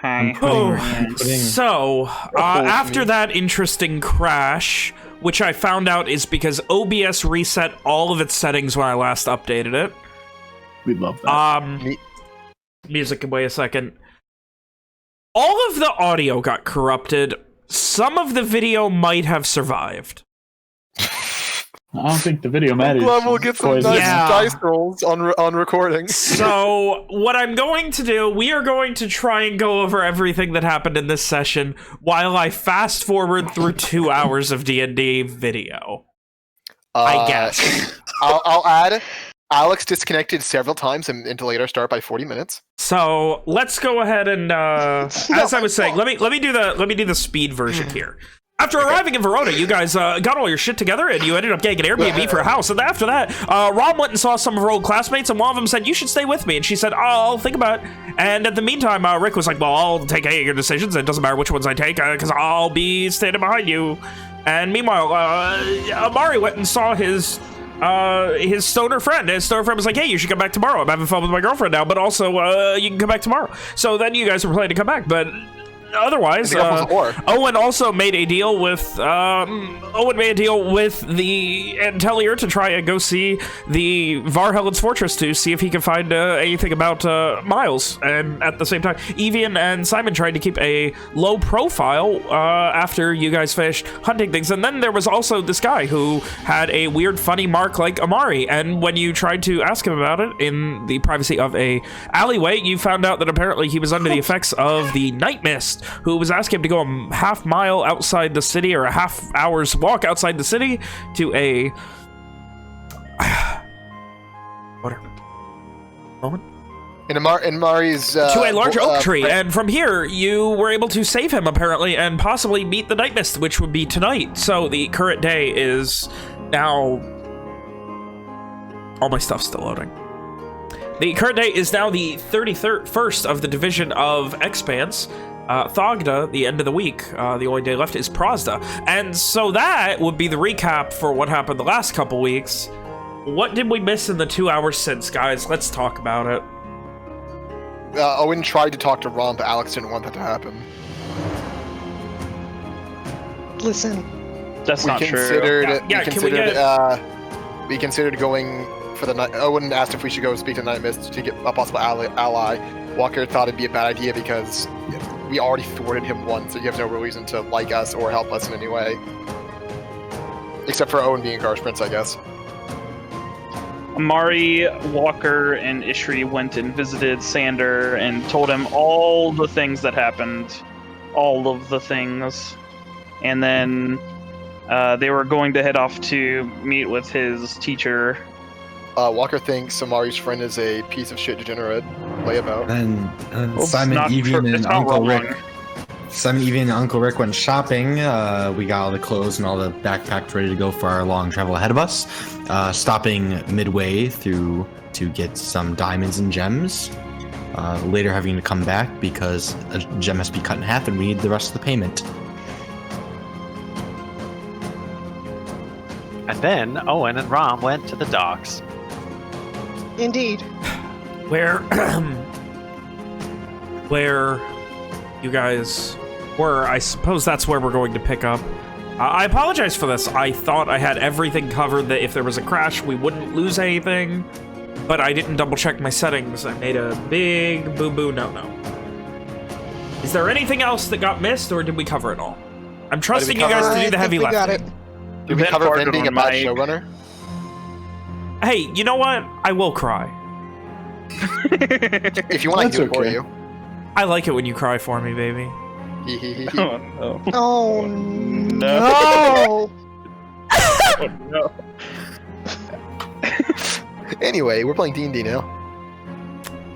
Hi. So, after that interesting crash, which I found out is because OBS reset all of its settings when I last updated it. We love that. Music, wait a second. All of the audio got corrupted. Some of the video might have survived. I don't think the video matters. Glad we'll get some nice dice rolls on recording. So, what I'm going to do, we are going to try and go over everything that happened in this session while I fast forward through 2 hours of D&D video. I guess. I'll add, Alex disconnected several times until later start by 40 minutes. So, let's go ahead and, as I was saying, let me do the speed version here. After arriving in Verona, you guys got all your shit together and you ended up getting an Airbnb for a house. And after that, Rom went and saw some of her old classmates, and one of them said, "You should stay with me." And she said, "I'll think about it." And at the meantime, Rick was like, "Well, I'll take any of your decisions. It doesn't matter which ones I take because I'll be standing behind you." And meanwhile, Amari went and saw his stoner friend. His stoner friend was like, "Hey, you should come back tomorrow. I'm having fun with my girlfriend now, but also you can come back tomorrow." So then you guys were planning to come back, but otherwise, Owen also made a deal with the Antellier to try and go see the Varhellen's Fortress to see if he can find anything about Miles. And at the same time, Evian and Simon tried to keep a low profile after you guys finished hunting things. And then there was also this guy who had a weird, funny mark like Amari. And when you tried to ask him about it in the privacy of a alleyway, you found out that apparently he was under the effects of the night mist, who was asking him to go a half mile outside the city, or a half hour's walk outside the city to a water moment in Mari's to a large oak tree, and from here you were able to save him apparently and possibly meet the night mist, which would be tonight. So the current day is now, all my stuff's still loading. The current day is now the 31st of the division of Expanse. Thogda, the end of the week, the only day left is Prozda. And so that would be the recap for what happened the last couple weeks. What did we miss in the 2 hours since, guys? Let's talk about it. Owen tried to talk to Ron, but Alex didn't want that to happen. Listen. That's not true. We considered going for the night. Owen asked if we should go speak to Night Mist to get a possible ally. Walker thought it'd be a bad idea because we already thwarted him once, so you have no real reason to like us or help us in any way. Except for Owen being Garsh Prince, I guess. Amari, Walker, and Ishri went and visited Sander and told him all the things that happened. All of the things. And then they were going to head off to meet with his teacher. Walker thinks Amari's friend is a piece of shit degenerate. Layabout. And Simon, Evian, and Uncle Rick. Simon, Evian, and Uncle Rick went shopping. We got all the clothes and all the backpacks ready to go for our long travel ahead of us. Stopping midway through to get some diamonds and gems. Later having to come back because a gem has to be cut in half and we need the rest of the payment. And then Owen and Rom went to the docks. Indeed. Where you guys were, I suppose that's where we're going to pick up. I apologize for this. I thought I had everything covered, that if there was a crash, we wouldn't lose anything. But I didn't double check my settings. I made a big boo-boo no-no. Is there anything else that got missed, or did we cover it all? I'm trusting you guys to do the heavy lifting. Got it. Did we cover Ben being a bad showrunner? Hey, you know what? I will cry. If you want, I can do it for you. I like it when you cry for me, baby. Oh no. Oh no. Oh no. Anyway, we're playing D&D now.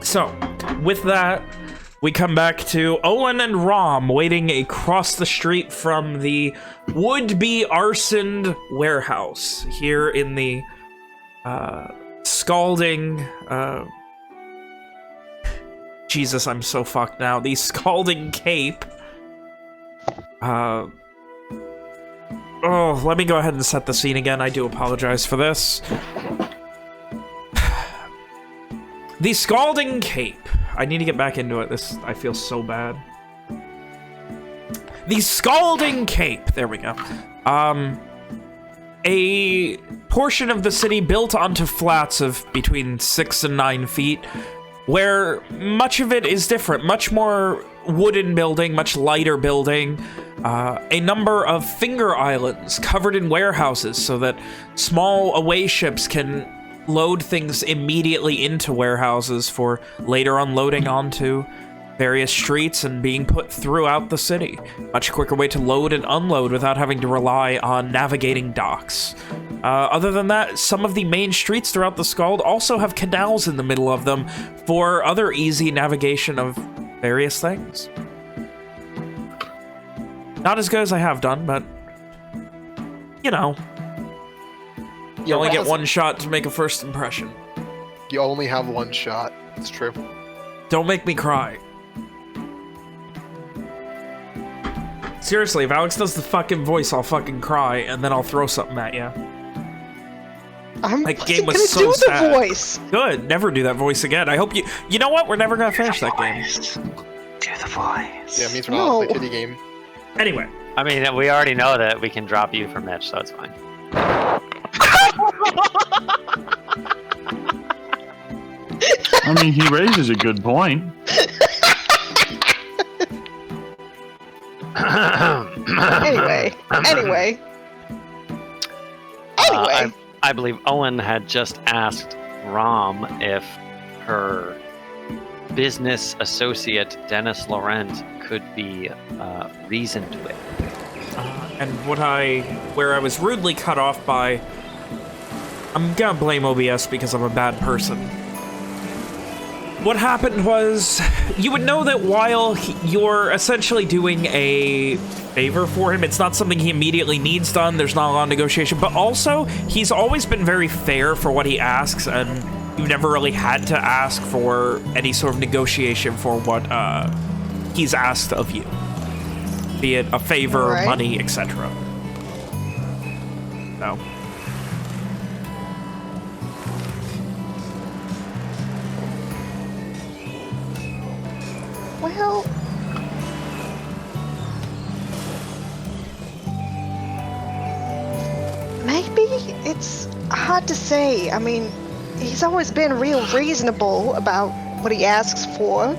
So, with that, we come back to Owen and Rom waiting across the street from the would-be arsoned warehouse here in the scalding... Jesus, I'm so fucked now. The scalding cape. Oh, let me go ahead and set the scene again. I do apologize for this. The scalding cape. I need to get back into it. I feel so bad. The Scalding Cape. There we go. A portion of the city built onto flats of between 6 and 9 feet, where much of it is different. Much more wooden building, much lighter building. A number of finger islands covered in warehouses so that small away ships can load things immediately into warehouses for later unloading onto various streets and being put throughout the city. Much quicker way to load and unload without having to rely on navigating docks. Other than that, some of the main streets throughout the Scald also have canals in the middle of them for other easy navigation of various things. Not as good as I have done, but, you know, you only get one shot to make a first impression. You only have one shot. It's true. Don't make me cry. Seriously, if Alex does the fucking voice, I'll fucking cry, and then I'll throw something at you. That game was so sad. The voice. Good. Never do that voice again. I hope you... You know what? We're never gonna finish that game. Do the voice. Yeah, it means we're not playing the game. Anyway. I mean, we already know that we can drop you for Mitch, so it's fine. I mean, he raises a good point. Anyway. I believe Owen had just asked Rom if her business associate, Dennis Laurent, could be reasoned with. And where I was rudely cut off by... I'm gonna blame OBS because I'm a bad person. What happened was, you would know that while you're essentially doing a favor for him, it's not something he immediately needs done, there's not a lot of negotiation, but also, he's always been very fair for what he asks, and you've never really had to ask for any sort of negotiation for what he's asked of you. Be it a favor, right. Money, etc. So... Well, maybe it's hard to say. I mean, he's always been real reasonable about what he asks for.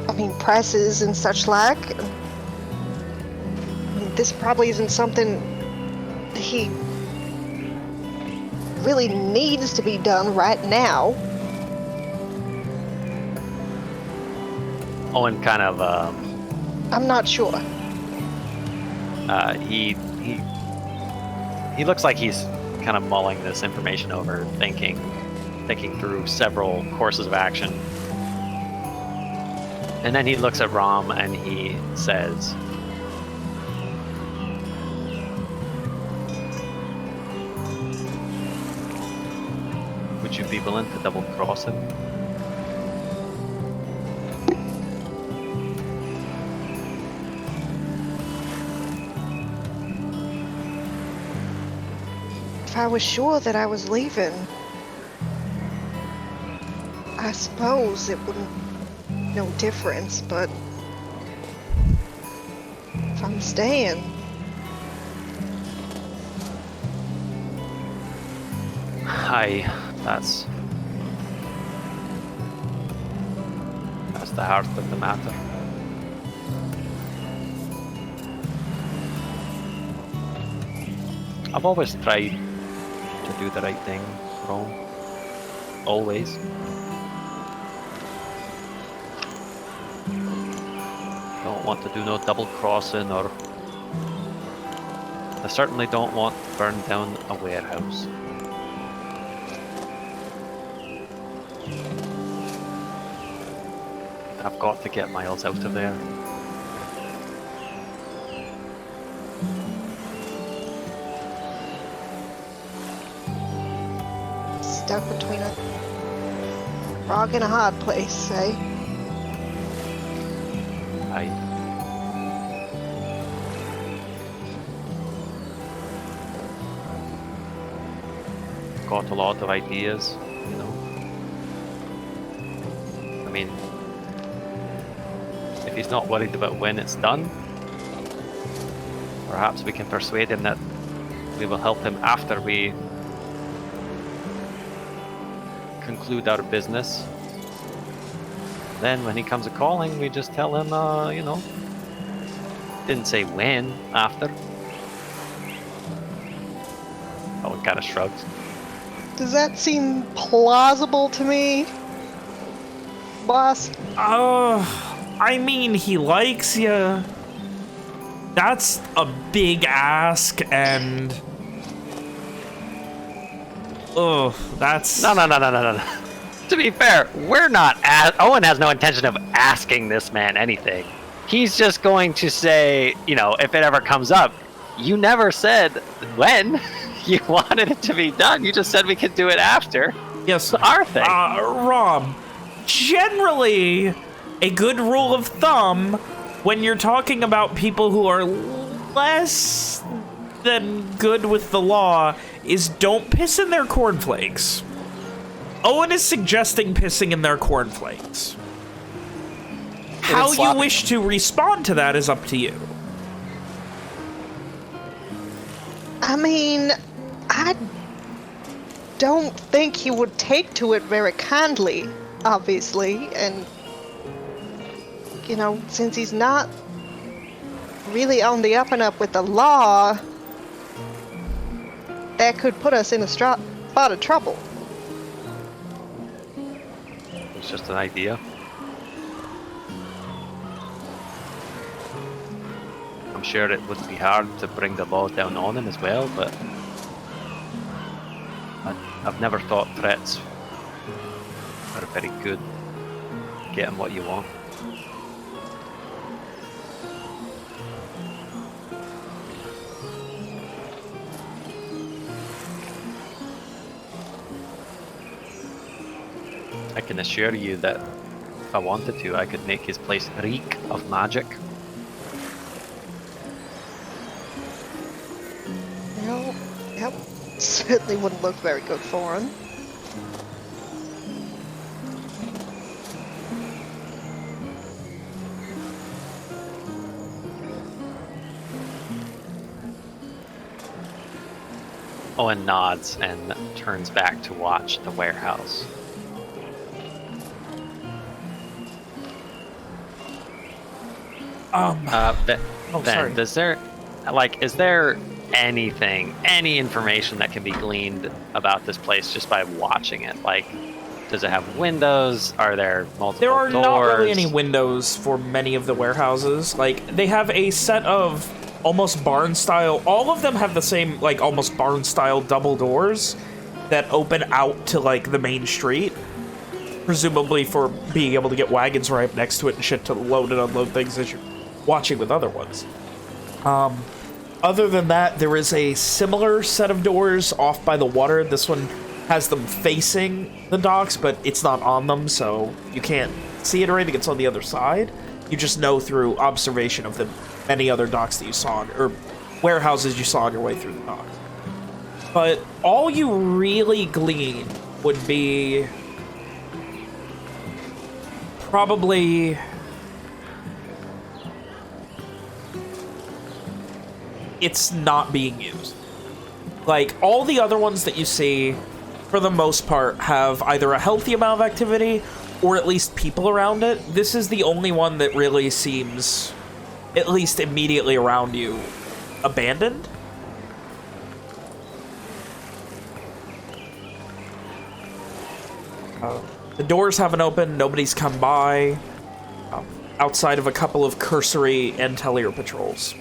I mean, prices and such like. I mean, this probably isn't something he really needs to be done right now. Owen kind of, I'm not sure. he looks like he's kind of mulling this information over, thinking through several courses of action. And then he looks at Rom and he says, "Would you be willing to double cross him?" If I was sure that I was leaving, I suppose it wouldn't make no difference, but if I'm staying, that's the heart of the matter. I've always tried to do the right thing, Ron. Always. Don't want to do no double crossing, or I certainly don't want to burn down a warehouse. I've got to get Miles out of there. stuck between a rock and a hard place, eh? Aye. Got a lot of ideas, you know. I mean, if he's not worried about when it's done, Perhaps we can persuade him that we will help him after we conclude our business. Then when he comes a-calling, we just tell him, you know, didn't say when, after. Owen kind of shrugs. Does that seem plausible to me, boss? I mean, he likes you. That's a big ask, and... that's... No. To be fair, we're not... Owen has no intention of asking this man anything. He's just going to say, you know, if it ever comes up, you never said when you wanted it to be done. You just said we could do it after. Yes. Our thing. Rob, generally, a good rule of thumb when you're talking about people who are less than good with the law is don't piss in their cornflakes. Owen is suggesting pissing in their cornflakes. How you wish to respond to that is up to you. I mean, I don't think he would take to it very kindly, obviously, and, you know, since he's not really on the up and up with the law, that could put us in a spot of trouble. It's just an idea. I'm sure it would be hard to bring the law down on him as well, but I've never thought threats are very good at getting what you want. I can assure you that if I wanted to, I could make his place reek of magic. Well, that certainly wouldn't look very good for him. Owen nods and turns back to watch the warehouse. Sorry. Is there anything, any information that can be gleaned about this place just by watching it? Like, does it have windows? Are there multiple There are doors? not really any windows for many of the warehouses. Like, they have a set of almost barn-style... All of them have the same, like, almost barn-style double doors that open out to, like, the main street. Presumably for being able to get wagons right up next to it and shit to load and unload things as you're watching with other ones. Other than that, there is a similar set of doors off by the water. This one has them facing the docks, but it's not on them, so you can't see it or anything. It's on the other side. You just know through observation of the many other docks that you saw, or warehouses you saw on your way through the docks. But all you really glean would be probably... it's not being used. Like, all the other ones that you see, for the most part, have either a healthy amount of activity or at least people around it. This is the only one that really seems, at least immediately around you, abandoned. The doors haven't opened, nobody's come by, outside of a couple of cursory interior patrols.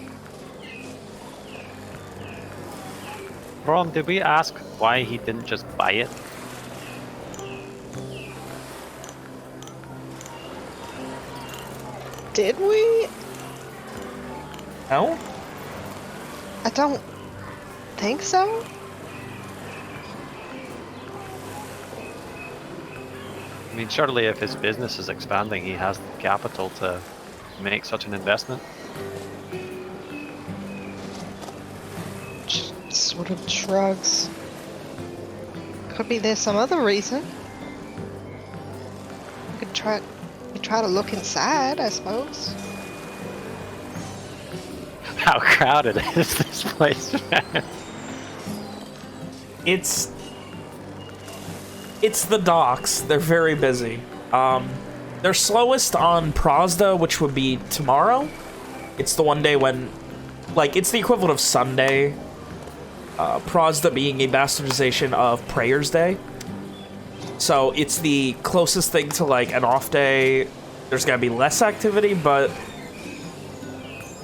Ron, did we ask why he didn't just buy it? Did we? No? I don't think so. I mean, surely if his business is expanding, he has the capital to make such an investment. Sort of shrugs. Could be there's some other reason. We try to look inside, I suppose. how crowded is this place, man? It's the docks. They're very busy. They're slowest on Prozda, which would be tomorrow. It's the one day when, like, it's the equivalent of Sunday. Prozda being a bastardization of Prayers Day. So it's the closest thing to, like, an off day. There's going to be less activity, but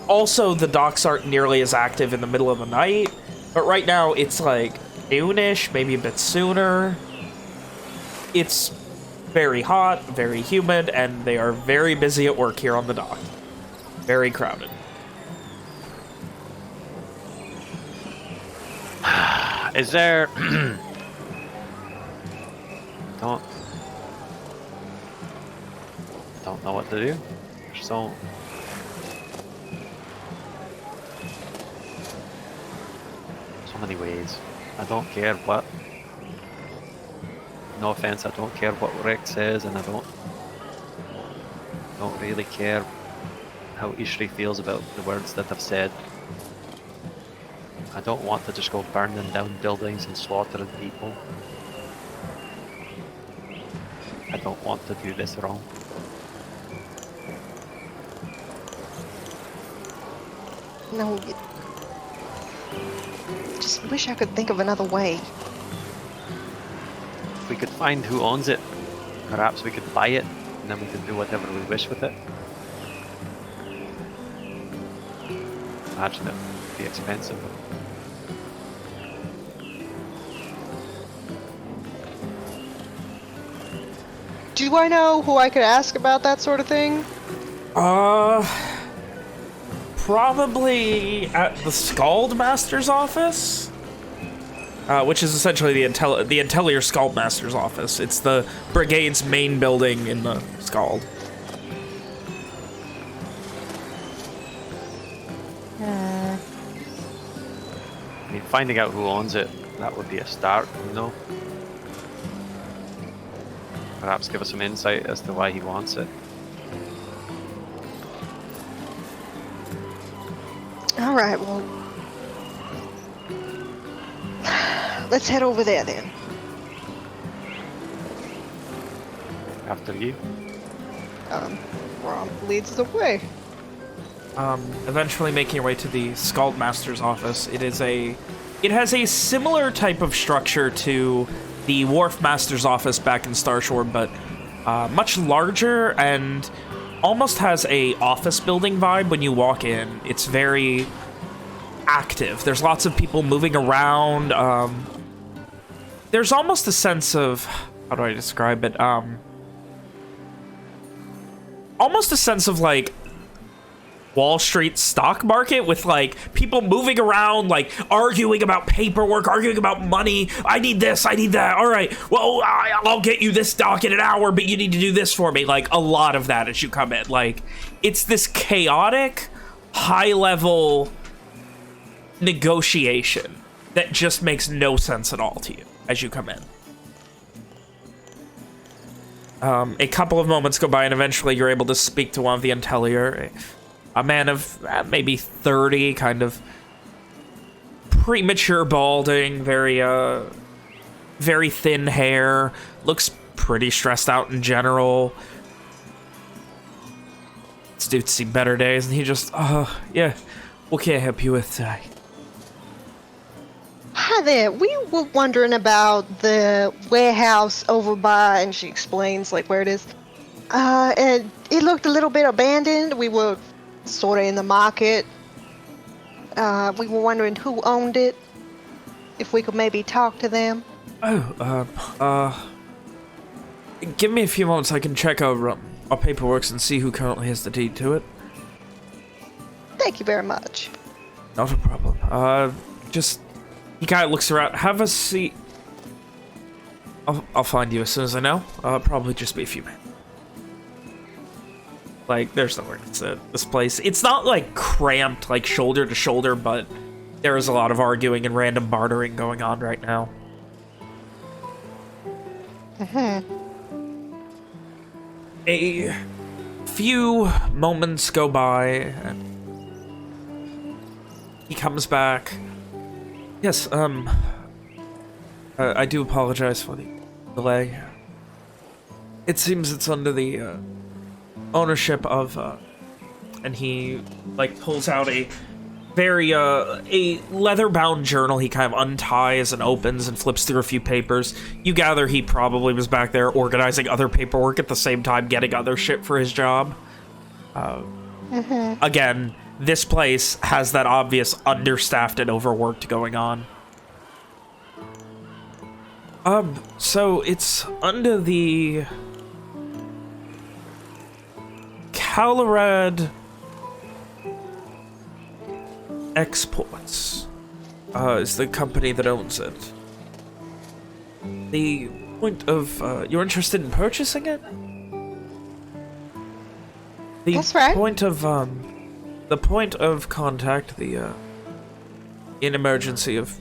also the docks aren't nearly as active in the middle of the night. But right now, it's, like, noonish, maybe a bit sooner. It's very hot, very humid, and they are very busy at work here on the dock. Very crowded. Is there... don't know what to do. So many ways. I don't care what. No offense, I don't care what Rick says, and I don't really care how Ishri feels about the words that I've said. I don't want to just go burning down buildings and slaughtering people. I don't want to do this wrong. No, just wish I could think of another way. If we could find who owns it, perhaps we could buy it, and then we could do whatever we wish with it. Imagine it would be expensive. Do I know who I could ask about that sort of thing? Probably at the Scald Master's office, which is essentially the Intellier Scald Master's office. It's the brigade's main building in the Scald. I mean, finding out who owns it, that would be a start, you know? Perhaps give us some insight as to why he wants it. All right, well, let's head over there then. After you. Rom leads the way. Eventually making your way to the Scald Master's office. It has a similar type of structure to the Wharf Master's office back in Starshore, but much larger and almost has a office building vibe when you walk in. It's very active. There's lots of people moving around. There's almost a sense of, how do I describe it? Almost a sense of, like, Wall Street stock market with, like, people moving around, like, arguing about paperwork, arguing about money. I need this, I need that. All right, well, I'll get you this stock in an hour, but you need to do this for me. Like, a lot of that as you come in. Like, it's this chaotic, high-level negotiation that just makes no sense at all to you as you come in. A couple of moments go by, and eventually you're able to speak to one of the Intellier. A man of maybe 30, kind of premature balding, very thin hair, looks pretty stressed out in general. This dude's seen better days, and he just, yeah, what can I help you with today? Hi there, we were wondering about the warehouse over by, and she explains, like, where it is. And it looked a little bit abandoned. We were sort of in the market. We were wondering who owned it. If we could maybe talk to them. Give me a few moments. I can check over our paperwork and see who currently has the deed to it. Thank you very much. Not a problem. He kind of looks around. Have a seat. I'll find you as soon as I know. Probably just be a few minutes. Like, there's nowhere to sit. This place, it's not, like, cramped, like, shoulder to shoulder, but there is a lot of arguing and random bartering going on right now. A few moments go by, and he comes back. Yes, I do apologize for the delay. It seems it's under the ownership of, and he like pulls out a very a leather-bound journal. He kind of unties and opens and flips through a few papers. You gather he probably was back there organizing other paperwork at the same time, getting other shit for his job. Again, this place has that obvious understaffed and overworked going on. So it's under the Calorad Exports is the company that owns it. The point of you're interested in purchasing it? That's right. The point of contact, in emergency of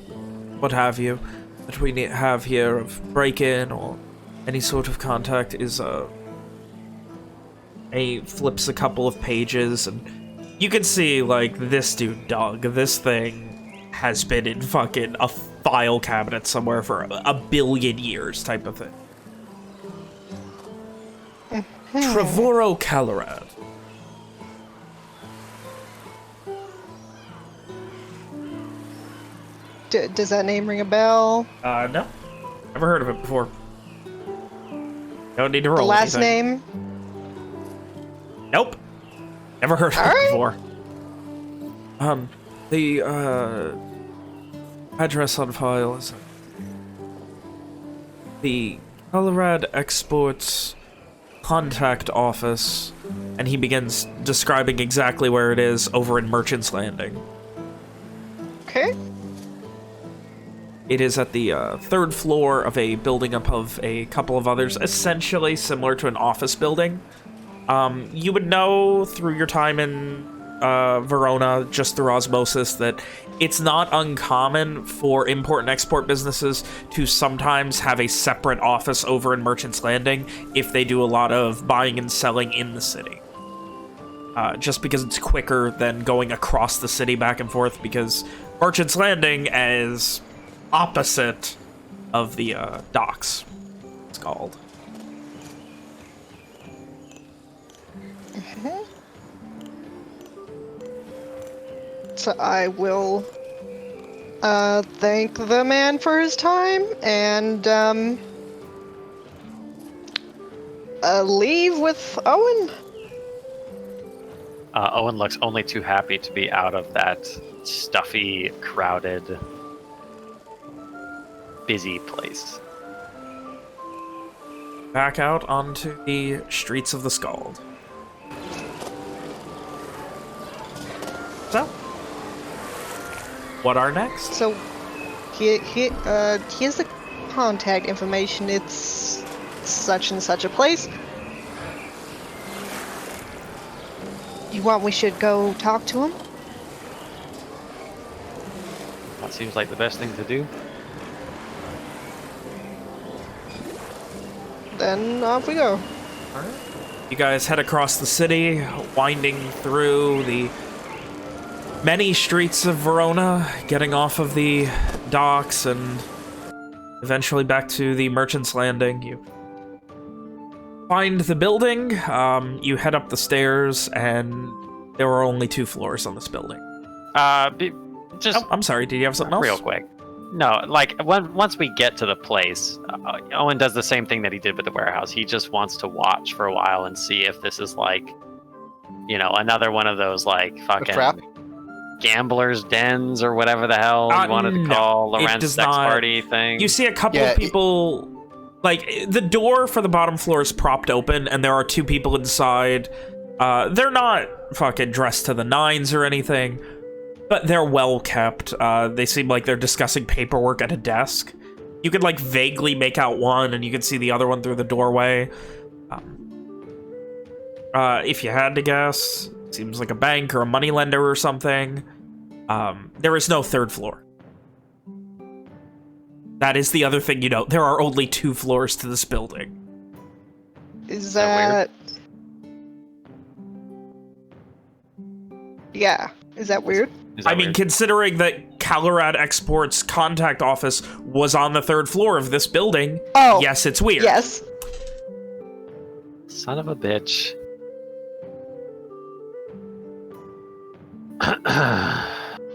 what have you, that we have here of break-in or any sort of contact is flips a couple of pages, and you can see like this dude, dog. This thing has been in fucking a file cabinet somewhere for a billion years, type of thing. Trevorrow Calorad. Does that name ring a bell? No. Never heard of it before. Don't need to roll The last anything. name? Nope. Never heard of All it right. before. The address on file is the Colorado Exports contact office, and he begins describing exactly where it is over in Merchant's Landing. Okay. It is at the third floor of a building above a couple of others, essentially similar to an office building. You would know through your time in Verona, just through osmosis, that it's not uncommon for import and export businesses to sometimes have a separate office over in Merchant's Landing if they do a lot of buying and selling in the city. Just because it's quicker than going across the city back and forth, because Merchant's Landing is opposite of the docks, it's called. So I will thank the man for his time and leave with Owen. Owen looks only too happy to be out of that stuffy, crowded, busy place. Back out onto the streets of the Scald. So, what are next? So here's the contact information. It's such and such a place. You want we should go talk to him? That seems like the best thing to do. Then off we go. You guys head across the city, winding through the many streets of Verona, getting off of the docks and eventually back to the Merchant's Landing. You find the building, you head up the stairs, and there are only 2 floors on this building. Just I'm sorry, did you have something else? real quick. No, like once we get to the place, Owen does the same thing that he did with the warehouse. He just wants to watch for a while and see if this is like, another one of those like fucking trap? gamblers' dens or whatever the hell you wanted to call Lorent's sex party thing. You see a couple of people, like the door for the bottom floor is propped open, and there are 2 people inside. They're not fucking dressed to the nines or anything, but they're well kept. They seem like they're discussing paperwork at a desk. You could like vaguely make out one, and you can see the other one through the doorway. If you had to guess, it seems like a bank or a moneylender or something. There is no 3rd floor. That is the other thing you know. There are only 2 floors to this building. Is that that Yeah. Is that weird? I mean, considering that Calorad Export's contact office was on the 3rd floor of this building, yes, it's weird. Yes. Son of a bitch.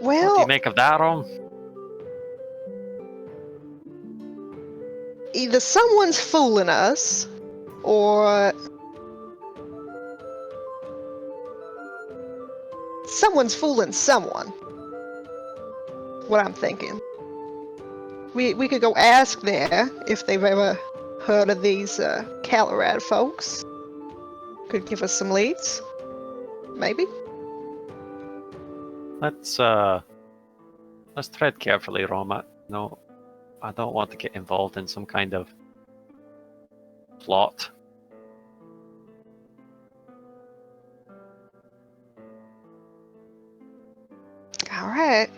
Well, what do you make of that, Rom? either someone's fooling us, or someone's fooling someone. What I'm thinking. We could go ask there if they've ever heard of these Calorad folks. Could give us some leads. Maybe. Let's tread carefully, Roma. No, I don't want to get involved in some kind of plot. All right.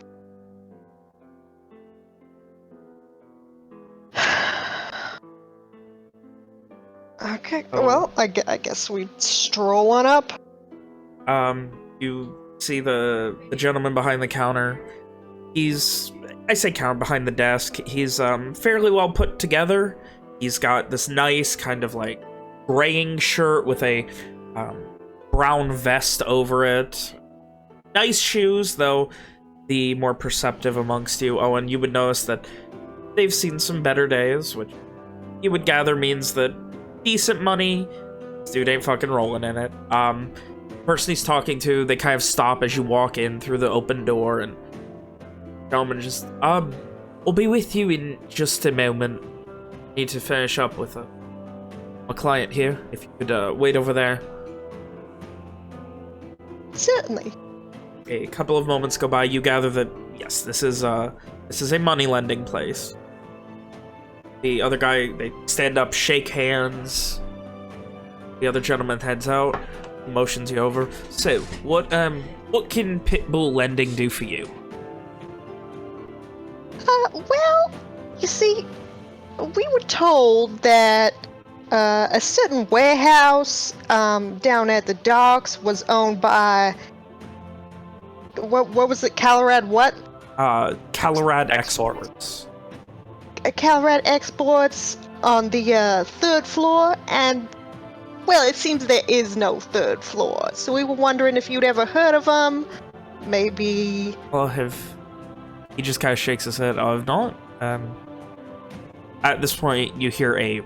Okay. Well, I guess we stroll on up. You see the gentleman behind the counter. I say counter, behind the desk. He's fairly well put together. He's got this nice kind of like graying shirt with a brown vest over it. Nice shoes, though the more perceptive amongst you, Owen, you would notice that they've seen some better days, which you would gather means that decent money. This dude ain't fucking rolling in it. Person he's talking to, they kind of stop as you walk in through the open door, and gentleman just, we'll be with you in just a moment. Need to finish up with a client here. If you could wait over there. Certainly. A couple of moments go by. You gather that yes, this is a money lending place. The other guy, they stand up, shake hands. The other gentleman heads out, motions you over. So, what can Pitbull Lending do for you? Well, you see, we were told that a certain warehouse down at the docks was owned by what was it? Calorad what? Calorad Exports. Calorad Exports on the 3rd floor, and well, it seems there is no 3rd floor. So we were wondering if you'd ever heard of them. Maybe. Well, he just kind of shakes his head. I've not. At this point, you hear a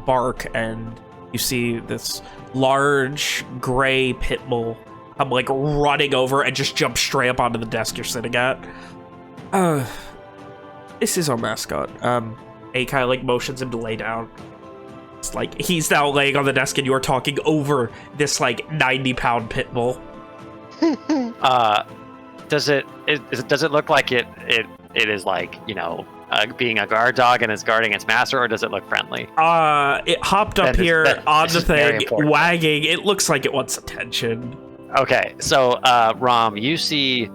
bark, and you see this large gray pit bull come like running over and just jump straight up onto the desk you're sitting at. This is our mascot. A kind of like motions him to lay down. It's like he's now laying on the desk, and you are talking over this like 90-pound pit bull. Does it look like it is like, you know, being a guard dog and is guarding its master, or does it look friendly? It hopped up here on the thing, wagging. It looks like it wants attention. Okay, so Rom, you see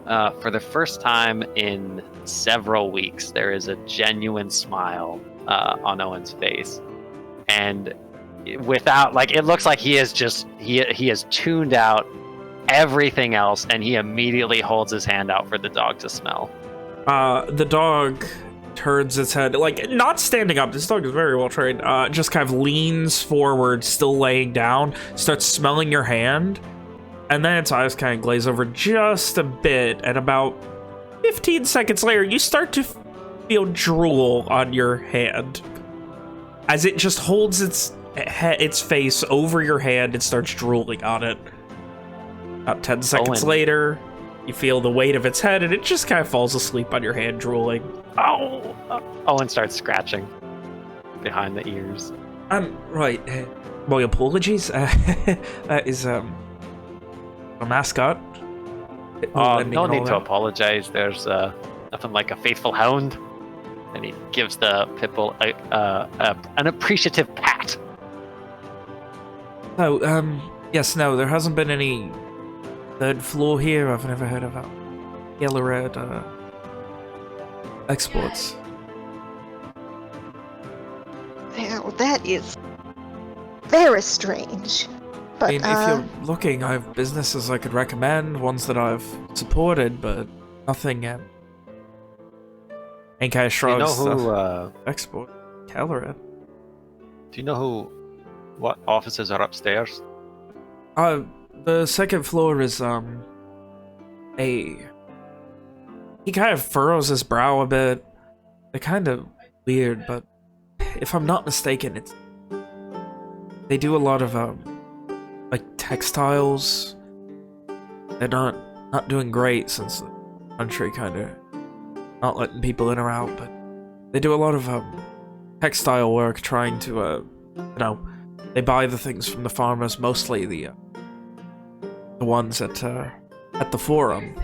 for the first time in several weeks, there is a genuine smile on Owen's face, and without like, it looks like he has tuned out everything else, and he immediately holds his hand out for the dog to smell. The dog turns its head, like not standing up. This dog is very well trained. Just kind of leans forward, still laying down, starts smelling your hand, and then its eyes kind of glaze over just a bit, and about 15 seconds later, you start to feel drool on your hand. As it just holds its face over your hand and starts drooling on it. About 10 seconds later, you feel the weight of its head, and it just kind of falls asleep on your hand, drooling. Oh! Owen starts scratching behind the ears. Right. My apologies. That is, a mascot. No need to apologize. There's nothing like a faithful hound. And he gives the pitbull an appreciative pat. Oh, yes, no, there hasn't been any 3rd floor here. I've never heard of that. Calorad Exports. Now, that is very strange. But I mean, if you're looking, I have businesses I could recommend, ones that I've supported, but nothing yet. And kind of shrugs. Do you know who? Export Caloran. Do you know what offices are upstairs? The second floor is he kind of furrows his brow a bit. They're kind of weird, but if I'm not mistaken, they do a lot of like textiles. They're not doing great since the country kind of not letting people in or out, but they do a lot of textile work, trying to they buy the things from the farmers, mostly the ones at the forum,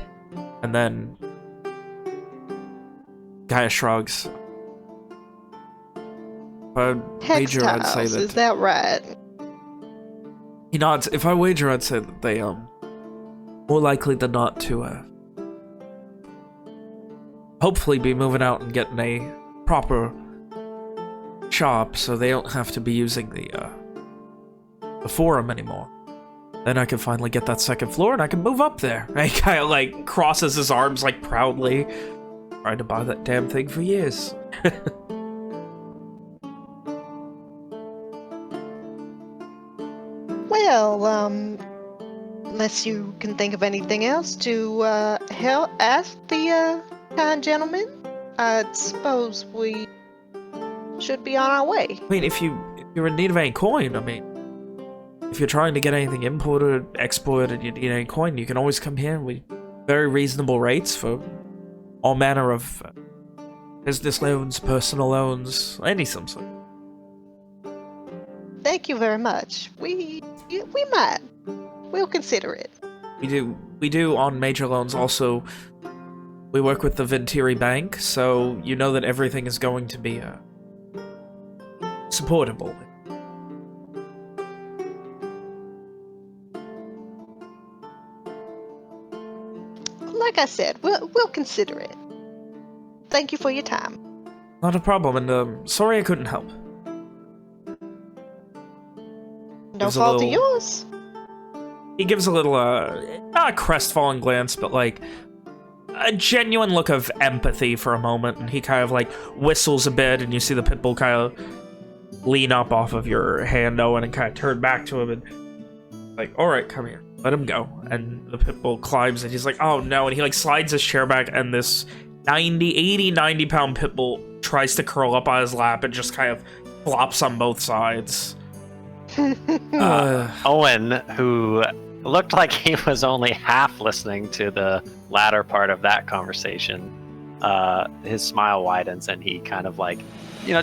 and then Gaia shrugs. I'd wager, I'd say textiles, is that right? he nods. If I wager, I'd say that they more likely than not to hopefully be moving out and getting a proper shop, so they don't have to be using the forum anymore. Then I can finally get that second floor and I can move up there. And he kind of like crosses his arms like proudly. Tried to buy that damn thing for years. Well, unless you can think of anything else to ask the kind gentleman, I suppose we should be on our way. I mean, if you're in need of any coin, I mean, if you're trying to get anything imported, exported, you need any coin, you can always come here. We very reasonable rates for all manner of business loans, personal loans, any some sort. Thank you very much. We might. We'll consider it. We do on major loans also. We work with the Venturi Bank, so you know that everything is going to be supportable. Like I said, we'll consider it. Thank you for your time. Not a problem, and sorry I couldn't help. No fault of yours. He gives a little, not a crestfallen glance, but like a genuine look of empathy for a moment, and he kind of like whistles a bit, and you see the pit bull kind of lean up off of your hand, Owen, and kind of turn back to him, and like, all right, come here, let him go. And the pit bull climbs, and he's like, oh no, and he like slides his chair back, and this 90 pound pit bull tries to curl up on his lap and just kind of flops on both sides. Owen, who looked like he was only half listening to the latter part of that conversation, his smile widens and he kind of like,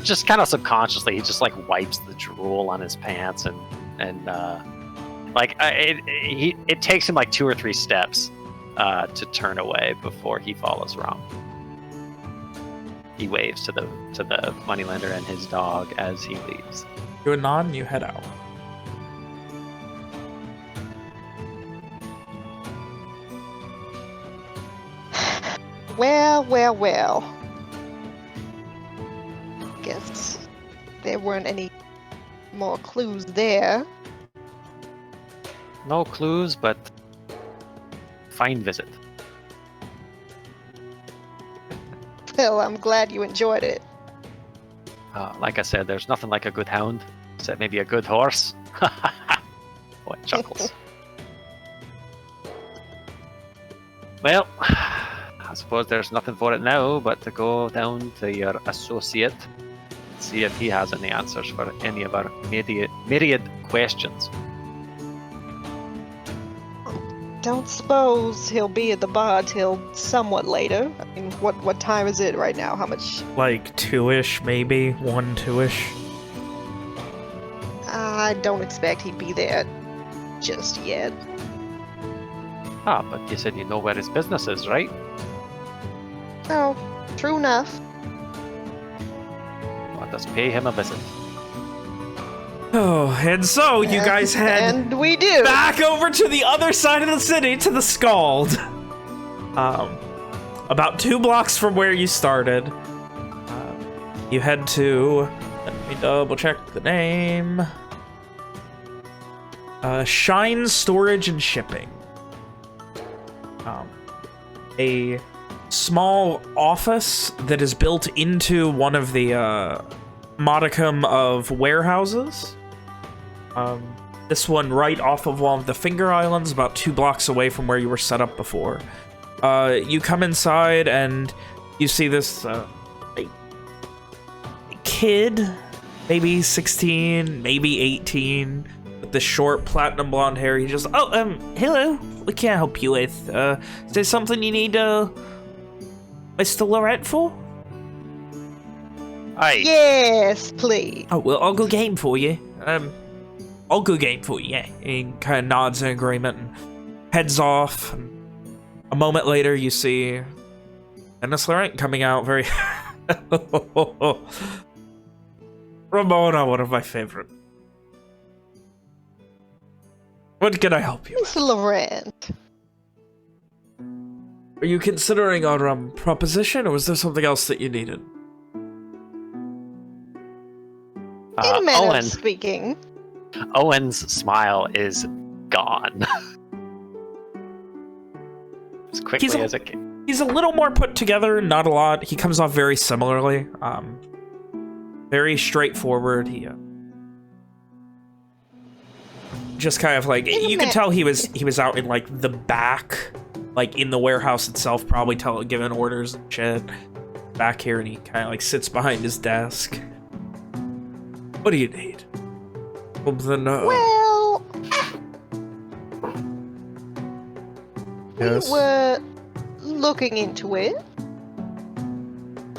just kind of subconsciously, he just like wipes the drool on his pants and it takes him like 2 or 3 steps to turn away before he follows wrong. He waves to the moneylender and his dog as he leaves. You nod and you head out. Well. Guess there weren't any more clues there. No clues, but fine visit. Well, I'm glad you enjoyed it. Like I said, there's nothing like a good hound, except maybe a good horse. What chuckles. Well, I suppose there's nothing for it now but to go down to your associate, see if he has any answers for any of our myriad questions. Don't suppose he'll be at the bar till somewhat later. I mean, what time is it right now? How much? Like 2-ish, maybe 1-2-ish. I don't expect he'd be there just yet. Ah, but you said you know where his business is, right? Oh, true enough. Let us pay him a visit. Oh, and so you guys head and we do back over to the other side of the city, to the Scald. About 2 blocks from where you started. You head to, let me double check the name. Shine Storage and Shipping. A small office that is built into one of the modicum of warehouses. This one right off of one of the Finger Islands, about 2 blocks away from where you were set up before. You come inside and you see this kid, maybe 16, maybe 18, with the short platinum blonde hair. He just, hello, what can I help you with? Is there something you need, Mr. Laurent for? Yes, please. Oh, well, I'll go game for you. I'll go game for you, yeah. He kind of nods in agreement and heads off. And a moment later, you see Dennis Laurent coming out very... Ramona, one of my favorite. What can I help you with? Mr. Laurent. Are you considering our proposition, or was there something else that you needed? In a manner Owen. of speaking. Owen's smile is gone. As quickly as it can. He's a little more put together, not a lot. He comes off very similarly. Very straightforward. He just kind of like, you can tell he was out in like the back, like in the warehouse itself, probably giving orders and shit. Back here, and he kind of like sits behind his desk. What do you need? Something, Well, yes. we were looking into it,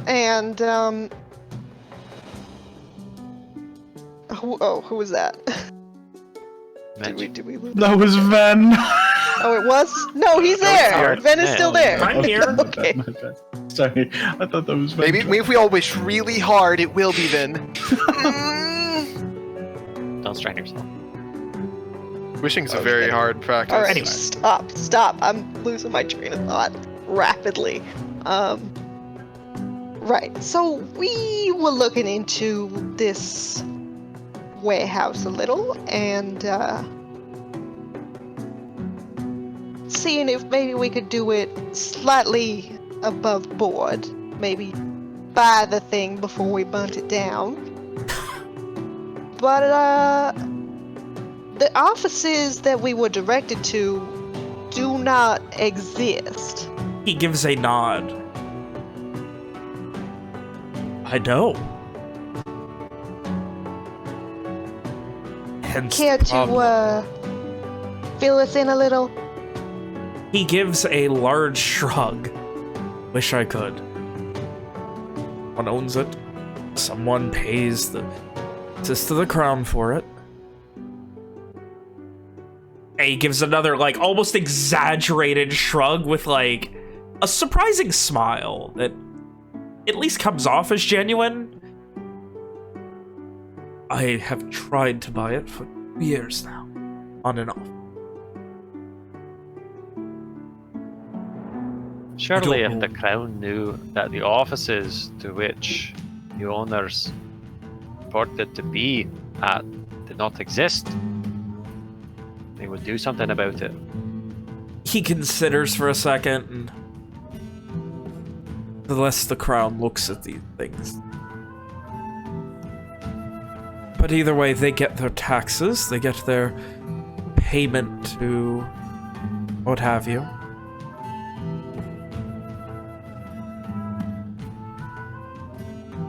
and who was that? Did we lose? That was Ven. Oh, it was? No, he's there. Ben is still there. I'm here. Okay. My bad. Sorry, I thought that was Ven. Maybe if we all wish really hard, it will be then. Don't strain yourself. Wishing's a very hard practice. All right, Anyway. stop. I'm losing my train of thought rapidly. Right. So we were looking into this warehouse a little and seeing if maybe we could do it slightly above board. Maybe buy the thing before we burnt it down. But the offices that we were directed to do not exist. He gives a nod. I know. Hence Care the problem. to fill us in a little? He gives a large shrug. Wish I could. Someone owns it. Someone pays the assist to the crown for it. And he gives another, like, almost exaggerated shrug with, like, a surprising smile that at least comes off as genuine. I have tried to buy it for years now, on and off. Surely I don't if the know. crown knew that the offices to which the owners purported to be at did not exist, they would do something about it. He considers for a second, and the less the crown looks at these things. But either way, they get their taxes, they get their payment to what have you.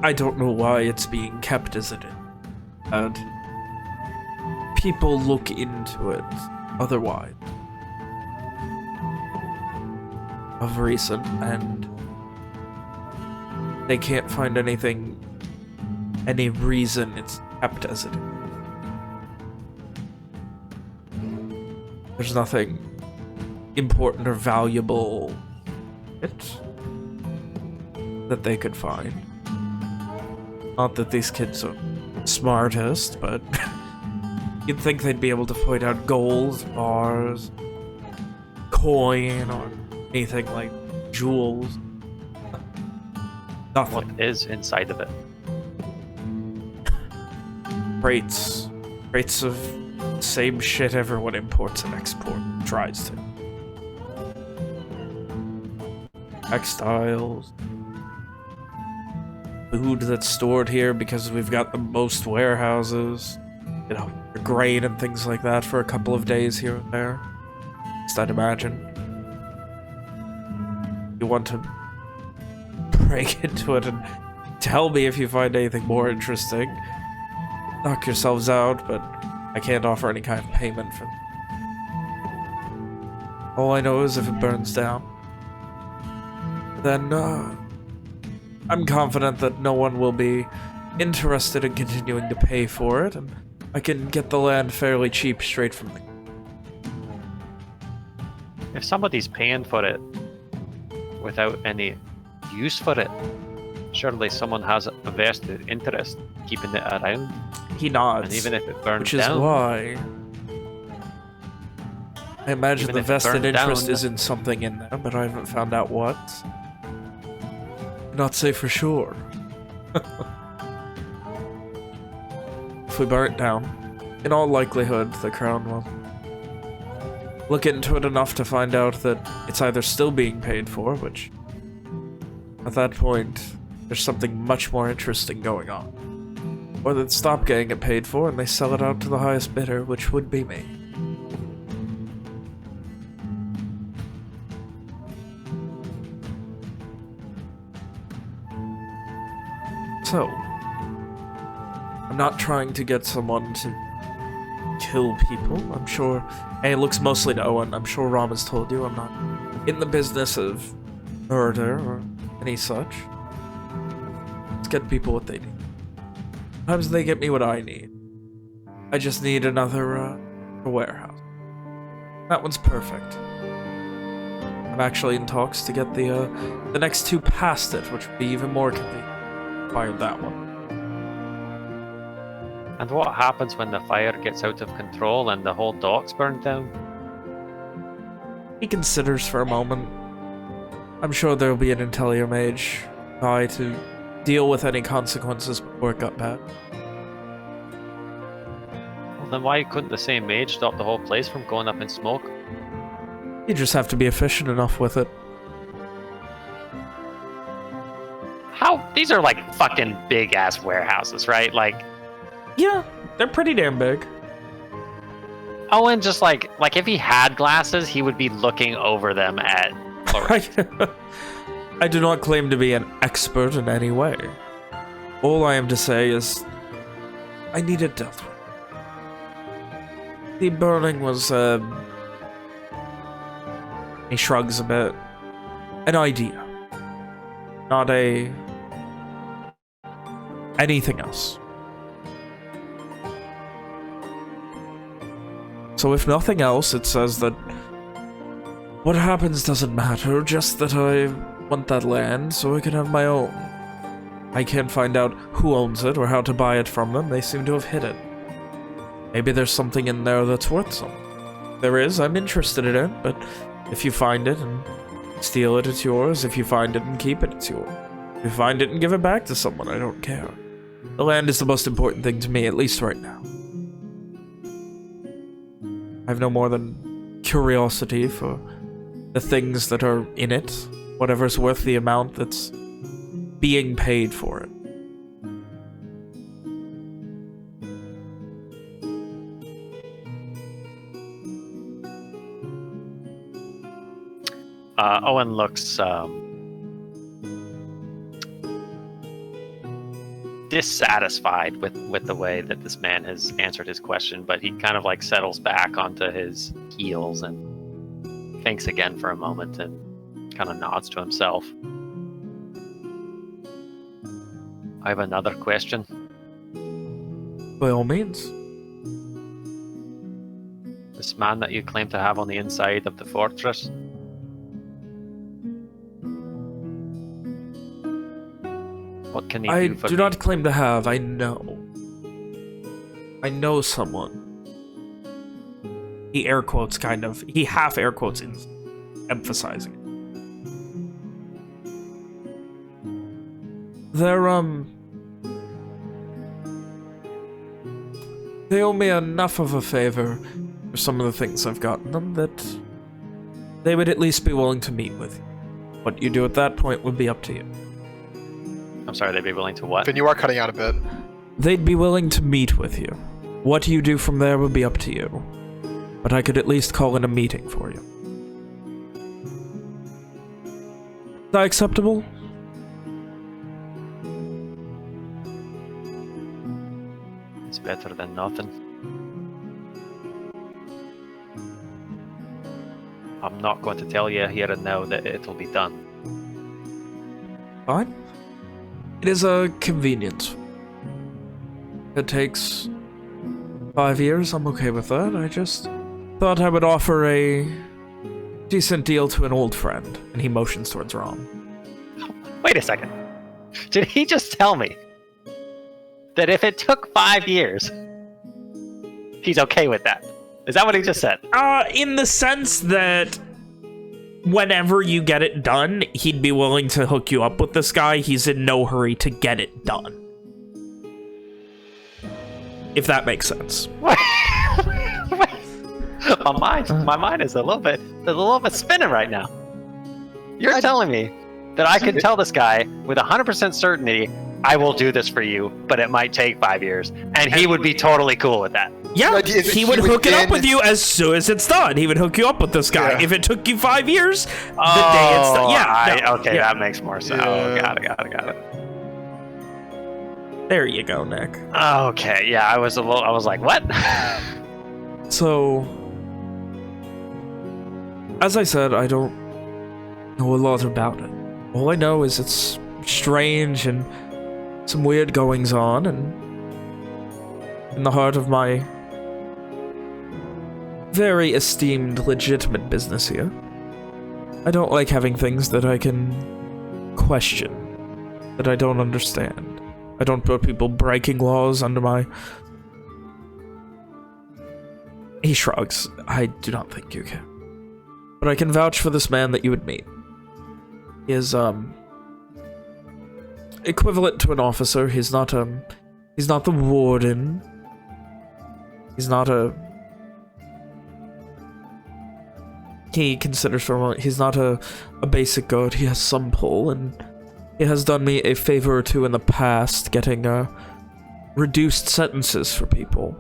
I don't know why it's being kept as it is. And people look into it otherwise. Of recent, and they can't find anything, any reason it's kept as it is. There's nothing important or valuable that they could find. Not that these kids are smartest, but you'd think they'd be able to point out gold, bars, coin, or anything like jewels. Nothing. What is inside of it? Crates of Same shit everyone imports and tries to. Textiles. Food that's stored here because we've got the most warehouses. You know, grain and things like that for a couple of days here and there. At least I'd imagine. You want to break into it and tell me if you find anything more interesting. Knock yourselves out, but I can't offer any kind of payment for them. All I know is if it burns down, then I'm confident that no one will be interested in continuing to pay for it, and I can get the land fairly cheap straight from the... If somebody's paying for it without any use for it, surely someone has a vested interest keeping it around. He nods. And even if it burns which is down, why I imagine even the if it vested burned interest down- is in something in there, but I haven't found out what. Not say for sure. If we burn it down, in all likelihood, the Crown will look into it enough to find out that it's either still being paid for, which, at that point, there's something much more interesting going on. Or that stop getting it paid for and they sell it out to the highest bidder, which would be me. So, I'm not trying to get someone to kill people. I'm sure, and it looks mostly to Owen, I'm sure Rom has told you I'm not in the business of murder or any such. Let's get people what they need. Sometimes they get me what I need. I just need another warehouse. That one's perfect. I'm actually in talks to get the next two past it, which would be even more convenient. Fired that one. And what happens when the fire gets out of control and the whole dock's burned down? He considers for a moment. I'm sure there'll be an Intellier mage by to deal with any consequences before it got bad. Well, then why couldn't the same mage stop the whole place from going up in smoke? You just have to be efficient enough with it. How? These are like fucking big ass warehouses, right? Like, Yeah, they're pretty damn big. Owen just like if he had glasses, he would be looking over them at Clarisse. I do not claim to be an expert in any way. All I am to say is, I need it dealt with. The burning was, he shrugs a bit, an idea. Not anything else. So if nothing else, it says that what happens doesn't matter, just that I want that land so I can have my own. I can't find out who owns it or how to buy it from them. They seem to have hid it. Maybe there's something in there that's worth something. If there is, I'm interested in it, but if you find it and steal it, it's yours. If you find it and keep it, it's yours. If you find it and give it back to someone, I don't care. The land is the most important thing to me, at least right now. I have no more than curiosity for the things that are in it, whatever's worth the amount that's being paid for it. Owen looks dissatisfied with the way that this man has answered his question, but he kind of like settles back onto his heels and thinks again for a moment and kind of nods to himself. I have another question. By all means. This man that you claim to have on the inside of the fortress, what can he I do for do me? not claim to have, I know. I know someone. He air quotes, kind of. He half air quotes, emphasizing it. They owe me enough of a favor for some of the things I've gotten them that they would at least be willing to meet with you. What you do at that point would be up to you. I'm sorry, they'd be willing to what? Finn, you are cutting out a bit. They'd be willing to meet with you. What you do from there would be up to you. But I could at least call in a meeting for you. Is that acceptable? It's better than nothing. I'm not going to tell you here and now that it'll be done. Fine. It is a convenience. It takes 5 years, I'm okay with that. I just thought I would offer a decent deal to an old friend. And he motions towards Rom. Wait a second. Did he just tell me that if it took 5 years, he's okay with that? Is that what he just said? In the sense that whenever you get it done, he'd be willing to hook you up with this guy. He's in no hurry to get it done. If that makes sense. My mind is a little bit spinning right now. You're telling me that I could tell this guy with 100% certainty, I will do this for you, but it might take 5 years, and he would be totally cool with that. Yeah, he would hook it up with you as soon as it's done. He would hook you up with this guy. Yeah. If it took you 5 years, the day it's done. Yeah. That makes more sense. Yeah. Oh, got it. There you go, Nick. Okay, yeah, I was like, what? So, as I said, I don't know a lot about it. All I know is it's strange and some weird goings on, and in the heart of my very esteemed, legitimate business here, I don't like having things that I can question, that I don't understand. I don't put people breaking laws under my... He shrugs. I do not think you can. But I can vouch for this man that you would meet. He is, equivalent to an officer. He's not the warden. He's not he considers for a moment, he's not a basic guard. He has some pull, and he has done me a favor or two in the past, getting, reduced sentences for people.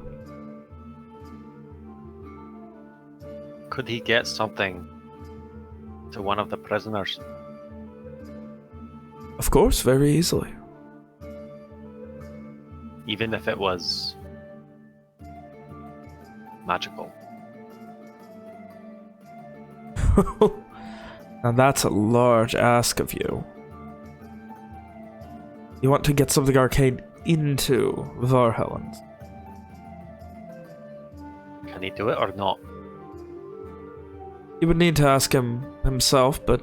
Could he get something to one of the prisoners? Of course, very easily. Even if it was magical. Now that's a large ask of you. You want to get something arcane into Varhelland. Can he do it or not? You would need to ask him himself, but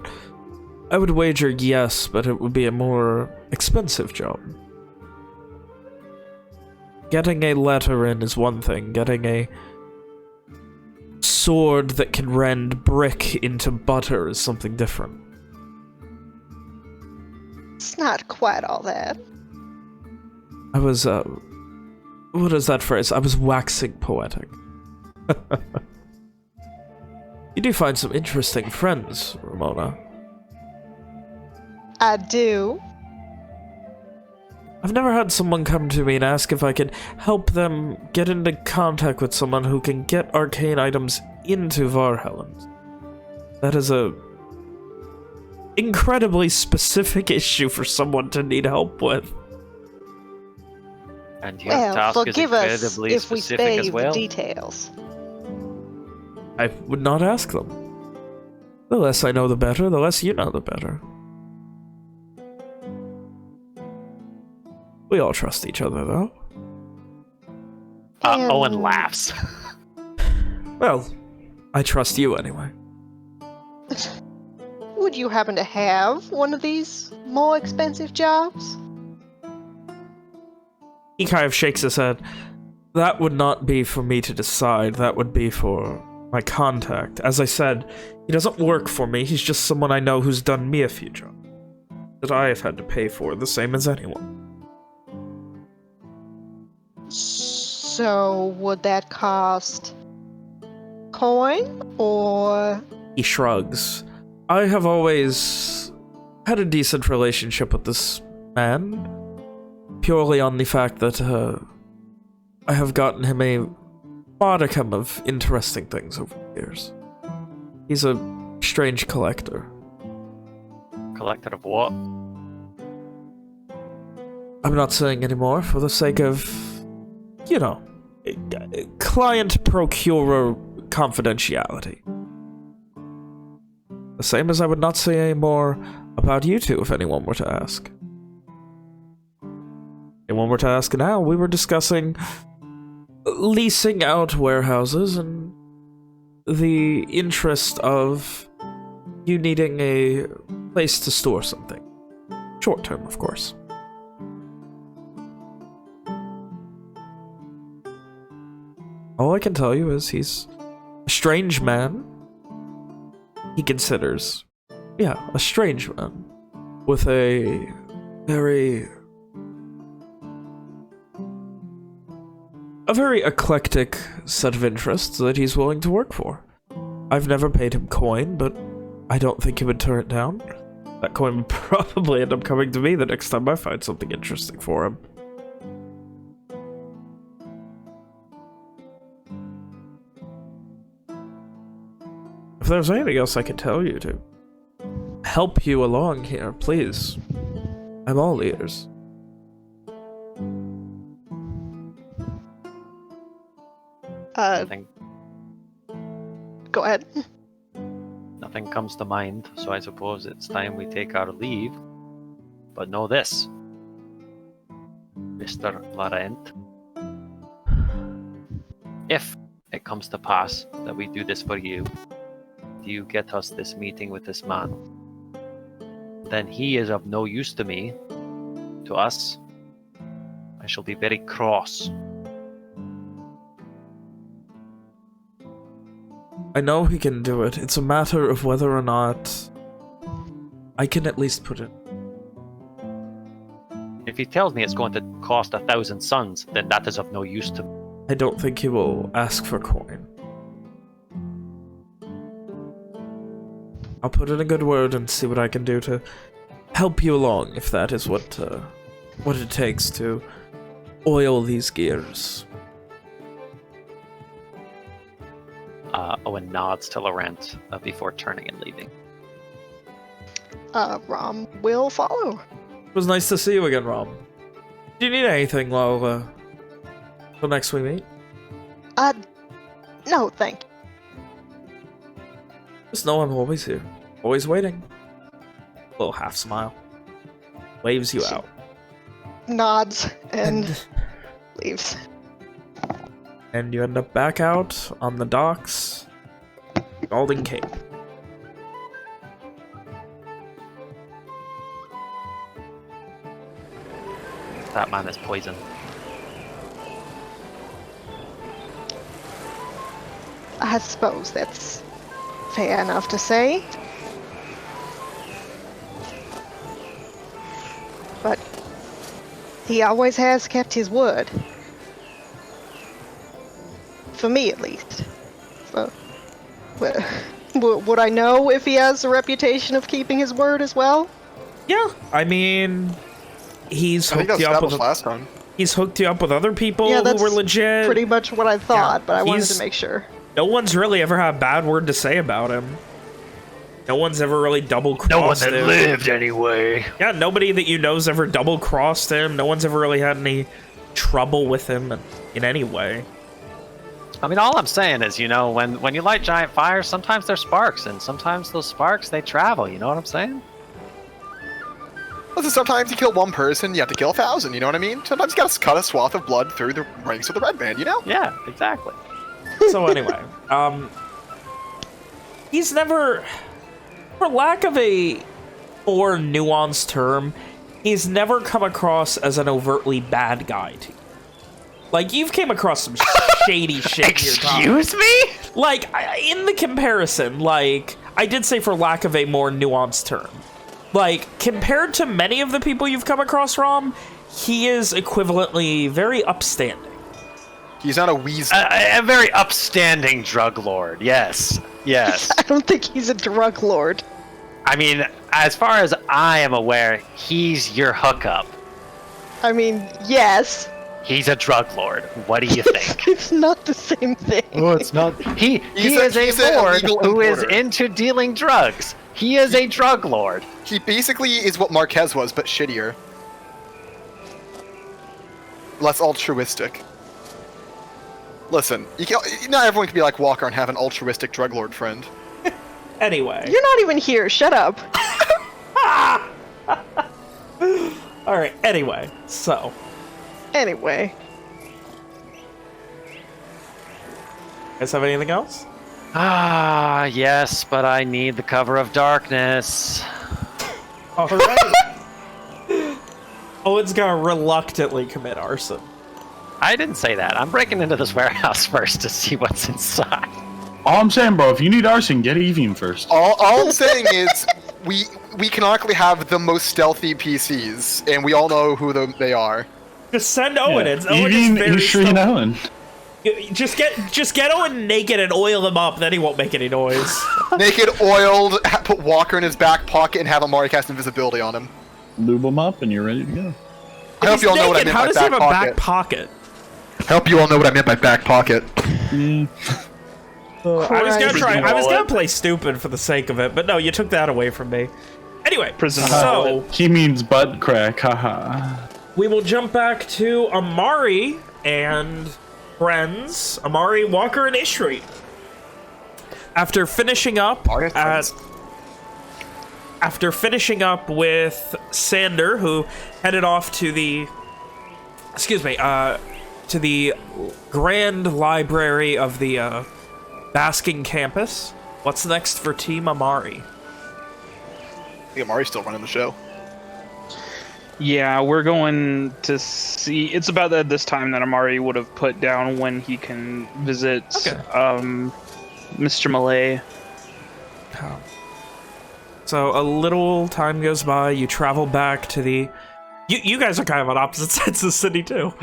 I would wager yes, but it would be a more expensive job. Getting a letter in is one thing. Getting a sword that can rend brick into butter is something different. It's not quite all that. I was, what is that phrase? I was waxing poetic. You do find some interesting friends, Ramona. I do. I've never had someone come to me and ask if I could help them get into contact with someone who can get arcane items into Varhelland. That is a incredibly specific issue for someone to need help with. And your Well, task is forgive us incredibly if we specific spare as you well. the details. I would not ask them. The less I know, the better. The less you know, the better. We all trust each other, though. Owen laughs. Well, I trust you anyway. Would you happen to have one of these more expensive jobs? He kind of shakes his head. That would not be for me to decide. That would be for my contact. As I said, he doesn't work for me. He's just someone I know who's done me a few jobs that I have had to pay for, the same as anyone. So would that cost coin or? He shrugs. I have always had a decent relationship with this man, purely on the fact that I have gotten him a modicum of interesting things over the years. He's a strange collector. Collector of what? I'm not saying anymore for the sake of, you know, client-procurer confidentiality. The same as I would not say any more about you two if anyone were to ask. Anyone were to ask now, we were discussing leasing out warehouses and the interest of you needing a place to store something. Short term, of course. All I can tell you is he's a strange man. He considers, yeah, a strange man with a very eclectic set of interests that he's willing to work for. I've never paid him coin, but I don't think he would turn it down. That coin would probably end up coming to me the next time I find something interesting for him. If there's anything else I can tell you to help you along here, please. I'm all ears. Nothing, Go ahead. nothing comes to mind, so I suppose it's time we take our leave. But know this, Mr. Laurent. If it comes to pass that we do this for you, you get us this meeting with this man, then he is of no use to me, to us. I shall be very cross. I know he can do it. It's a matter of whether or not I can at least put it. If he tells me it's going to cost 1,000 suns, then that is of no use to me. I don't think he will ask for coin. I'll put in a good word and see what I can do to help you along, if that is what it takes to oil these gears. Owen nods to Laurent before turning and leaving. Rom will follow. It was nice to see you again, Rom. Do you need anything while till next we meet? No, thank you. Just know I'm always here. Always waiting. Little half smile. Waves you out. Nods and leaves. And you end up back out on the docks. Golden Cape. That man is poison. I suppose that's fair enough to say. But he always has kept his word. For me, at least. Would I know if he has a reputation of keeping his word as well? Yeah, I mean, he's I think hooked that you was up with established last time. he's hooked you up with other people Yeah, who that's were legit. pretty much what I thought, Yeah, but I wanted he's- to make sure. No one's really ever had a bad word to say about him. No one's ever really double crossed No one that him. lived anyway. Yeah, nobody that you know's ever double crossed him. No one's ever really had any trouble with him in any way. I mean, all I'm saying is, you know, when you light giant fires, sometimes there's sparks, and sometimes those sparks, they travel, you know what I'm saying? Listen, sometimes you kill one person, you have to kill 1,000, you know what I mean? Sometimes you gotta cut a swath of blood through the ranks of the red band, you know? Yeah, exactly. So anyway, he's never, for lack of a more nuanced term, he's never come across as an overtly bad guy to you. Like, you've came across some shady shit in your time. Excuse me? Like, in the comparison, like, I did say for lack of a more nuanced term. Like, compared to many of the people you've come across, Rom, he is equivalently very upstanding. He's not a weasel. A very upstanding drug lord. Yes. Yes. I don't think he's a drug lord. I mean, as far as I am aware, he's your hookup. I mean, yes. He's a drug lord. What do you think? It's not the same thing. Oh, it's not. He is a lord who is into dealing drugs. He is a drug lord. He basically is what Marquez was, but shittier. Less altruistic. Listen, not everyone can be like Walker and have an altruistic drug lord friend. Anyway. You're not even here. Shut up. All right. Anyway, so. Anyway. Guys have anything else? Ah, yes, but I need the cover of darkness. All right. Owen's gonna reluctantly commit arson. I didn't say that. I'm breaking into this warehouse first to see what's inside. All I'm saying, bro, if you need arson, get Evian first. All I'm saying is, we canonically have the most stealthy PCs, and we all know who they are. Just send Owen in. Owen Evian, is very Ishri, and Ellen. Just get Owen naked and oil him up, then he won't make any noise. Naked, oiled, put Walker in his back pocket, and have Amari cast invisibility on him. Lube him up, and you're ready to go. I hope you all know what I meant How by does he have a back pocket? I hope you all know what I meant by back pocket. I was gonna try. I was gonna play stupid for the sake of it, but no, you took that away from me. Anyway, so he means butt crack. Haha. We will jump back to Amari and friends. Amari, Walker, and Ishri. After finishing up with Sander, who headed off to the to the Grand Library of the Basking campus. What's next for Team Amari? I think Amari's still running the show. Yeah, we're going to see. It's about this time that Amari would have put down when he can visit Mr. Malay. Oh. So a little time goes by. You travel back to the. You guys are kind of on opposite sides of the city too.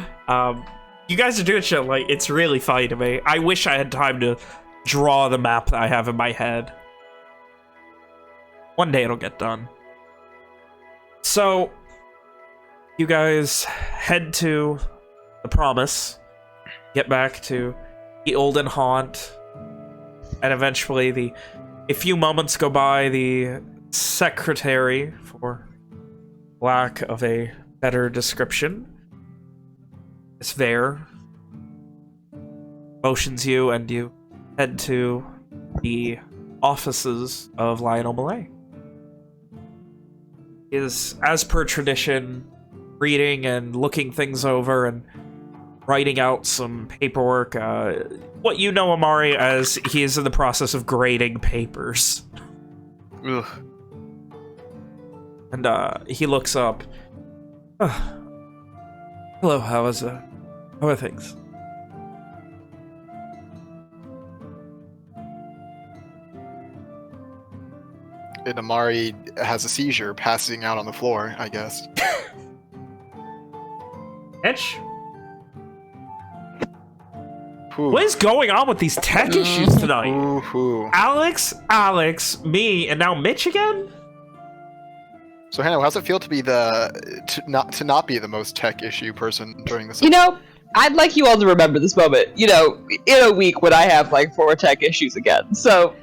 You guys are doing shit like it's really funny to me. I wish I had time to draw the map that I have in my head. One day it'll get done. So you guys head to the Promise, get back to the Olden Haunt, and eventually a few moments go by, the secretary, for lack of a better description, is there, motions you, and you head to the offices of Lionel Malay. He is, as per tradition, reading and looking things over and writing out some paperwork. What you know, Amari, as he is in the process of grading papers. Ugh. And he looks up. Hello, how are things? And Amari has a seizure, passing out on the floor, I guess. Itch? Ooh. What is going on with these tech issues tonight? Ooh. Alex, me, and now Mitch again? So Hannah, how's it feel to be to not be the most tech issue person during this? You know, I'd like you all to remember this moment. You know, in a week when I have like 4 tech issues again. So,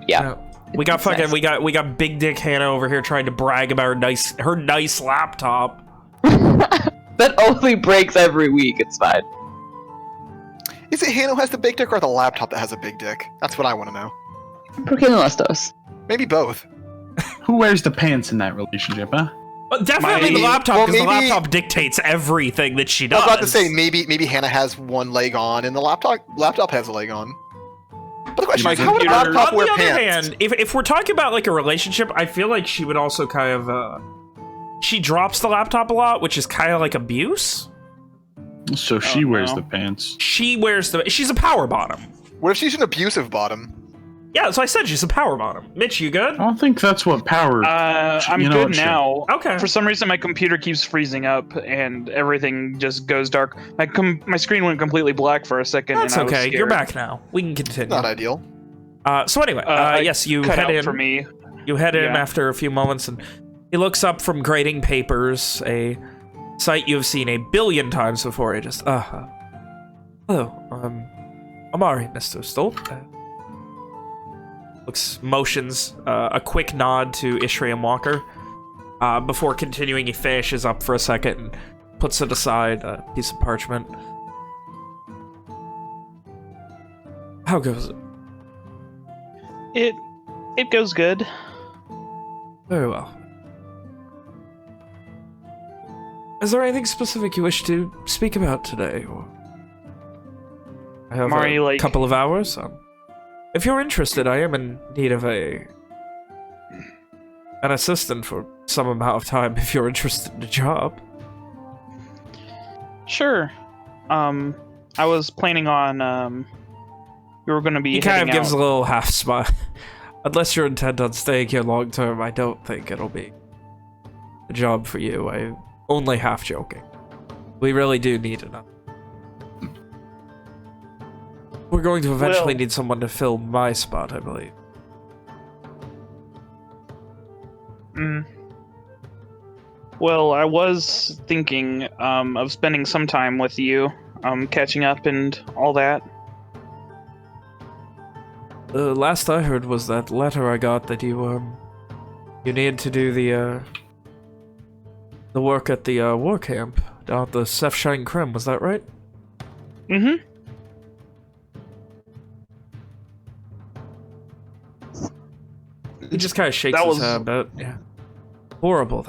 yeah. We got fucking nice. we got big dick Hannah over here trying to brag about her nice laptop. That only breaks every week. It's fine. Is it Hannah who has the big dick or the laptop that has a big dick? That's what I want to know. ¿Por qué no las dos? Maybe both. Who wears the pants in that relationship, huh? Well, definitely the laptop, because the laptop dictates everything that she does. I was about to say, maybe Hannah has one leg on and the laptop has a leg on. But the question is, how would a laptop on wear the other pants? hand, if we're talking about like a relationship, I feel like she would also kind of she drops the laptop a lot, which is kind of like abuse. So she wears the pants. She's a power bottom. What if she's an abusive bottom? Yeah, so I said she's a power bottom. Mitch, you good? I don't think that's what power. I'm you know good what, shit. now. Okay. For some reason, my computer keeps freezing up, and everything just goes dark. My screen went completely black for a second, That's and I was okay. scared. You're back now. We can continue. Not ideal. So anyway, yes, you cut head out in. for me. You head in Yeah. after a few moments, and he looks up from grading papers, a sight you've seen a billion times before. He just, hello, Amari, Mr. Stolt. Motions a quick nod to Ishri and Walker. Before continuing, he finishes up for a second and puts it aside, a piece of parchment. How goes it? It goes good. Very well. Is there anything specific you wish to speak about today? Or I have Mari, a like- couple of hours. If you're interested, I am in need of an assistant for some amount of time. If you're interested in a job, Sure. I was planning on we were going to be. he kind of heading gives out. a little half smile. Unless you're intent on staying here long term, I don't think it'll be a job for you. I'm only half joking. We really do need another. We're going to eventually Well- need someone to fill my spot, I believe. Well, I was thinking of spending some time with you, catching up and all that. The last I heard was that letter I got that you needed to do the work at the war camp down at the Sefshine Krim. Was that right? Mm-hmm. He just kind of shakes That his was- head, but yeah. Horrible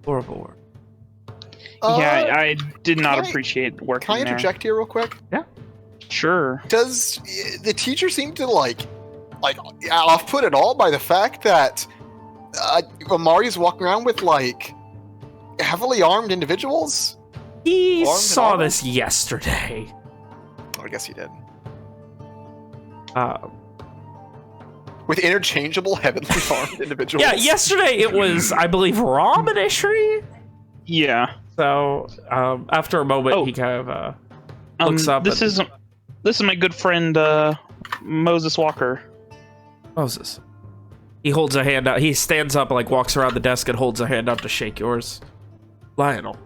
Horrible work. Yeah, I did not can I- appreciate working Can I there. interject here real quick? Sure. Does the teacher seem to like off-put at all by the fact that Amari's walking around with like heavily armed individuals? He Armed and saw armored? this yesterday. Oh, I guess he did. With interchangeable heavily armed individuals. Yeah, yesterday it was, I believe, Rom and Ishri. Yeah. So, after a moment, Oh. he kind of looks up. This and- is my good friend Moses Walker. Moses. He holds a hand out. He stands up, like walks around the desk and holds a hand out to shake yours. Lionel.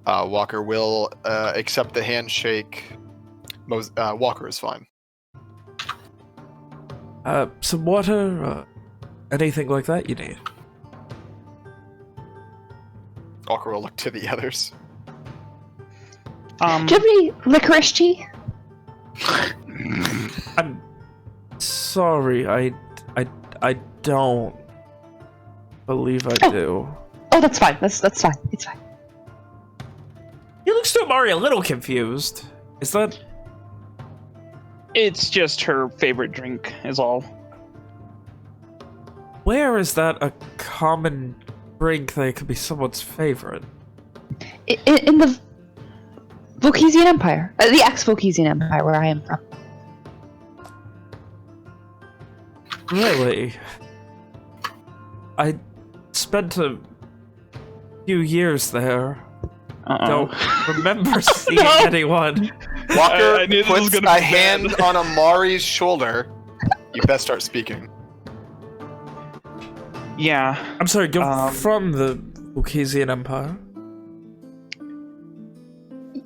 Walker will accept the handshake. Walker is fine. Some water, anything like that you need? Walker will look to the others. Do you have any licorice tea? I'm sorry, I don't believe I do. Oh, that's fine. That's fine. It's fine. He looks to Amari a little confused. Is that... It's just her favorite drink, is all. Where is that a common drink that could be someone's favorite? In the Volkesian Empire. The ex-Volkesian Empire, where I am from. Really? I spent a few years there. Don't remember seeing anyone. Walker I knew this was puts gonna a be hand bad. on Amari's shoulder. You best start speaking. Yeah. I'm sorry, you're from the Volkesian Empire?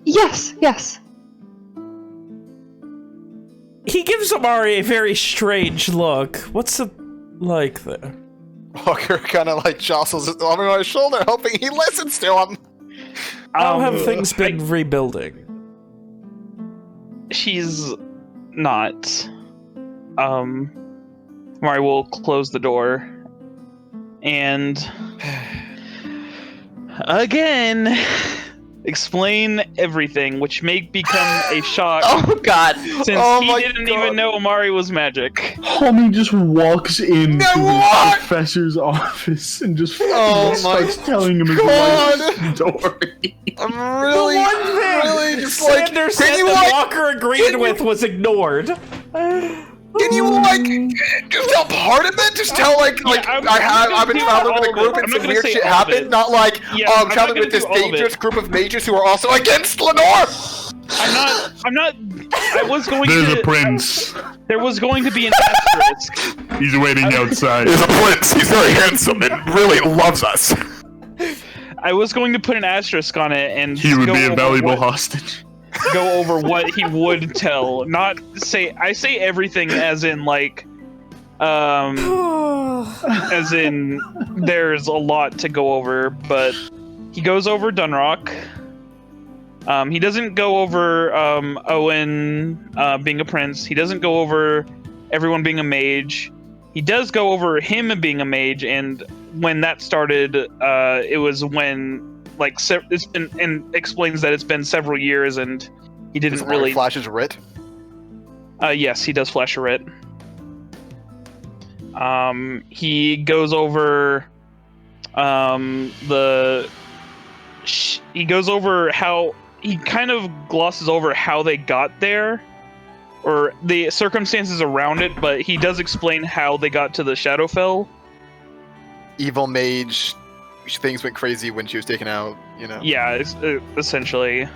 Yes, yes. He gives Amari a very strange look. What's it like there? Walker kind of like jostles his arm on his shoulder, hoping he listens to him. How have things been rebuilding? She's not. Mari will close the door and again explain everything, which may become a shock Oh God. since Oh he my didn't God. even know Amari was magic. Homie just walks into No, the what? professor's office and just Oh my starts telling him his God. life story. I'm really, The one thing really just like, Sanders can said you that like, Walker agreed with was ignored. can you like, just tell part of it? Just tell like, I'm not I've been gonna do traveling with a all of group it. and I'm not some gonna weird say shit all of happened. it. Not like, Yeah, oh, I'm I'm not traveling gonna with this do all of it. dangerous group of mages who are also against Lenore. I'm not. I was going There's to. a prince. There was going to be an asterisk. He's waiting outside. There's a prince. He's very handsome and really loves us. I was going to put an asterisk on it and He would go be a over valuable what- hostage. go over what he would tell. Not say. I say everything as in like, as in there's a lot to go over, but he goes over Dunrock. He doesn't go over Owen being a prince. He doesn't go over everyone being a mage. He does go over him being a mage, and when that started, it was when like it's been, and explains that it's been several years, and he didn't Doesn't really. flash his writ. Yes, he does flash a writ. He goes over he goes over how he kind of glosses over how they got there, or the circumstances around it, but he does explain how they got to the Shadowfell. Evil mage. Things went crazy when she was taken out. You know. Yeah, it's, essentially.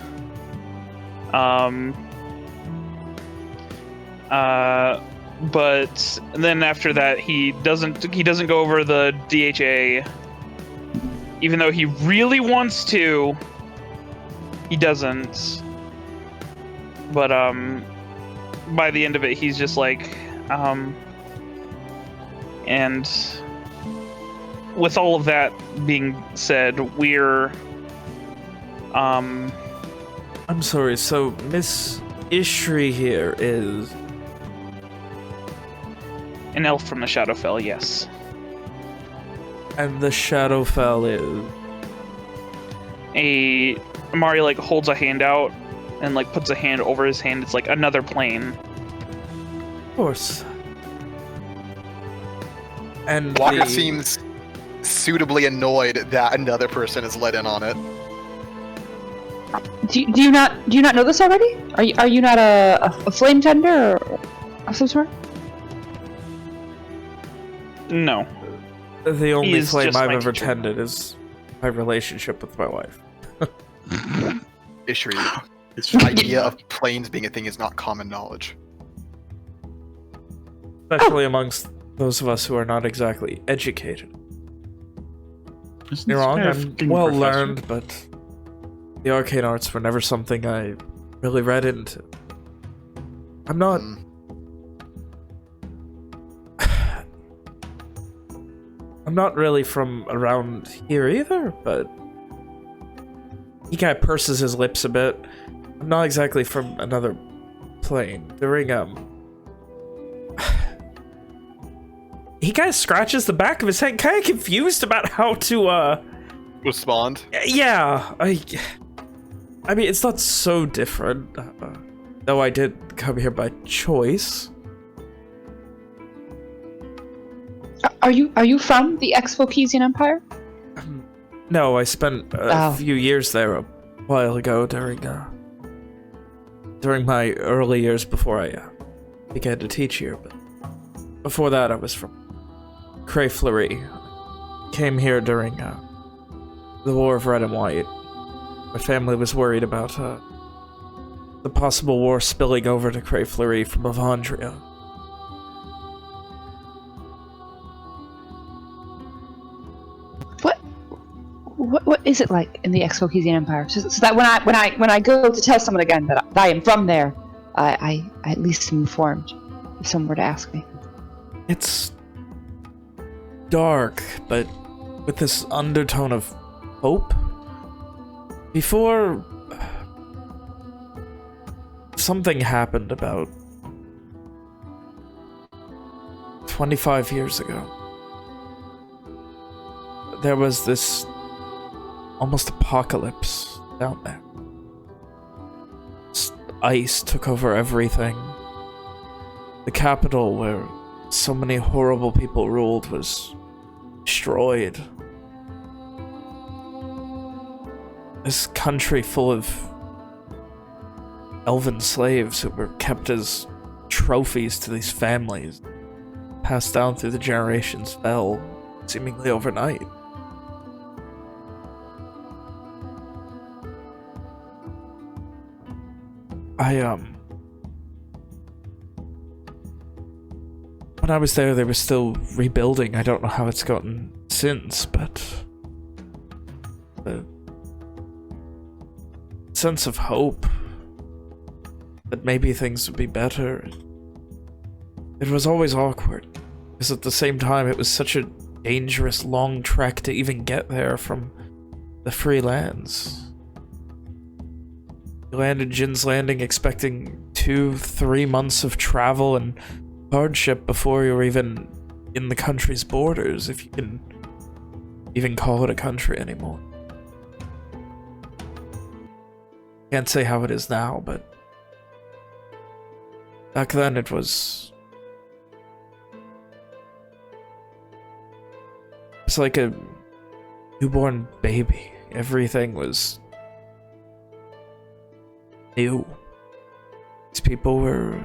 But then after that, he doesn't go over the DHA, even though he really wants to. He doesn't. But by the end of it, he's just like, and with all of that being said, we're I'm sorry, so Miss Ishri here is... an elf from the Shadowfell, yes. And the Shadowfell is... Amari like holds a hand out and like puts a hand over his hand. It's like another plane. Of course. And Walker the... seems suitably annoyed that another person is let in on it. Do you not know this already? Are you not a flame tender or of some sort? No. The only is flame just I've my ever teacher. tended is my relationship with my wife. Ishri, the idea of planes being a thing is not common knowledge. Especially amongst those of us who are not exactly educated. You're wrong, I'm well learned, but the arcane arts were never something I really read into. I'm not... I'm not really from around here either, but... He kind of purses his lips a bit. I'm not exactly from another plane. During, he kind of scratches the back of his head, kind of confused about how to, Respond. Yeah, I mean, it's not so different, though I did come here by choice. Are you from the ex-Volkesian Empire? No, I spent a few years there a while ago during my early years before I began to teach here. But before that, I was from Cray Fleury. Came here during the War of Red and White. My family was worried about the possible war spilling over to Cray Fleury from Avandria. What is it like in the ex-Volkesian Empire? So that when I go to tell someone again that I am from there, I at least am informed if someone were to ask me. It's dark, but with this undertone of hope. Before something happened about 25 years ago. There was this almost apocalypse down there. ice took over everything. The capital, where so many horrible people ruled, was destroyed. This country full of elven slaves who were kept as trophies to these families, passed down through the generations, fell seemingly overnight. When I was there, they were still rebuilding. I don't know how it's gotten since, but the sense of hope that maybe things would be better, it was always awkward, because at the same time it was such a dangerous long trek to even get there from the free lands. You land in Jin's Landing expecting 2-3 months of travel and hardship before you're even in the country's borders, if you can even call it a country anymore. Can't say how it is now, but back then it was... It's like a newborn baby. Everything was new. These people were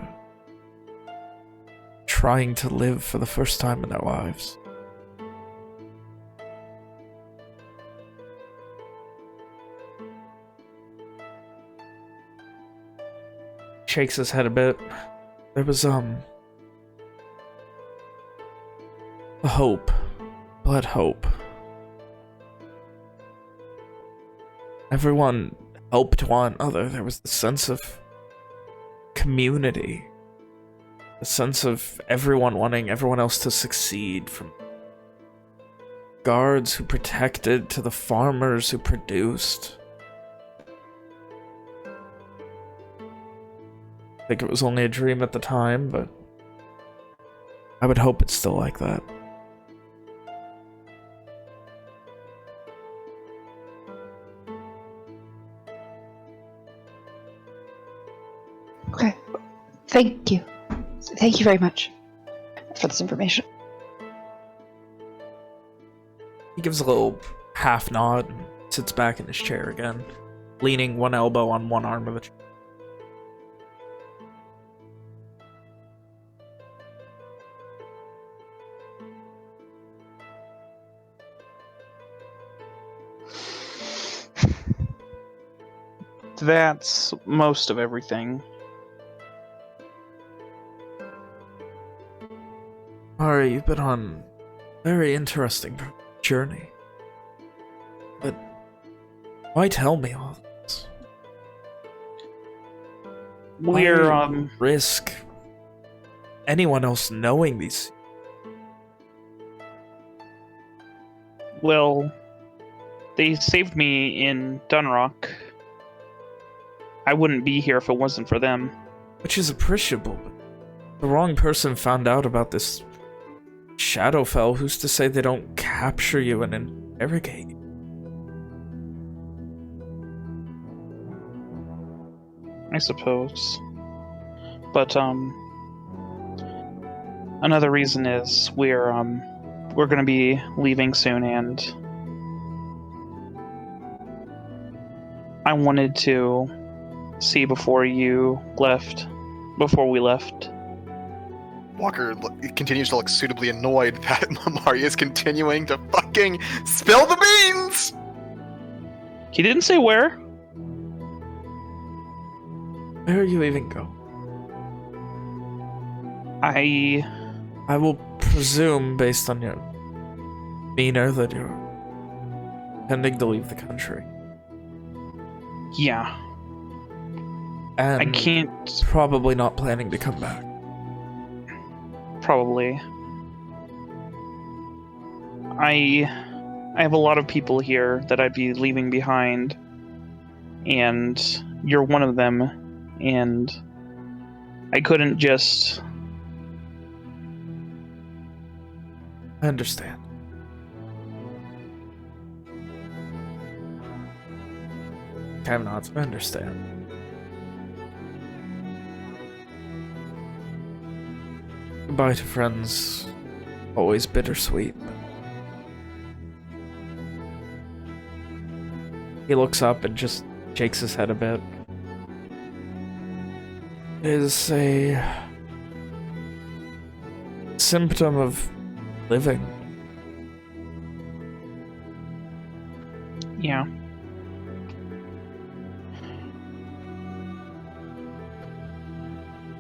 trying to live for the first time in their lives. Shakes his head a bit. There was, a hope. Blood hope. Everyone helped one another. There was the sense of community. A sense of everyone wanting everyone else to succeed, from guards who protected to the farmers who produced. I think it was only a dream at the time, but I would hope it's still like that. Okay. Thank you. Thank you very much for this information. He gives a little half nod and sits back in his chair again, leaning one elbow on one arm of the chair. That's most of everything. Ari, you've been on a very interesting journey. But why tell me all this? We're, Why risk anyone else knowing these? Well, they saved me in Dunrock. I wouldn't be here if it wasn't for them. Which is appreciable, but the wrong person found out about this Shadowfell. Who's to say they don't capture you and interrogate you? I suppose. But, another reason is we're gonna be leaving soon, and I wanted to see before we left. Walker continues to look suitably annoyed that Mari is continuing to fucking spill the beans! He didn't say where. Where you even go? I will presume, based on your demeanor, that you're intending to leave the country. Yeah. And I can't... probably not planning to come back. Probably. I have a lot of people here that I'd be leaving behind, and you're one of them, and I couldn't just... I understand. Kind of nods, I understand. Goodbye to friends, always bittersweet. He looks up and just shakes his head a bit. It is a symptom of living. Yeah.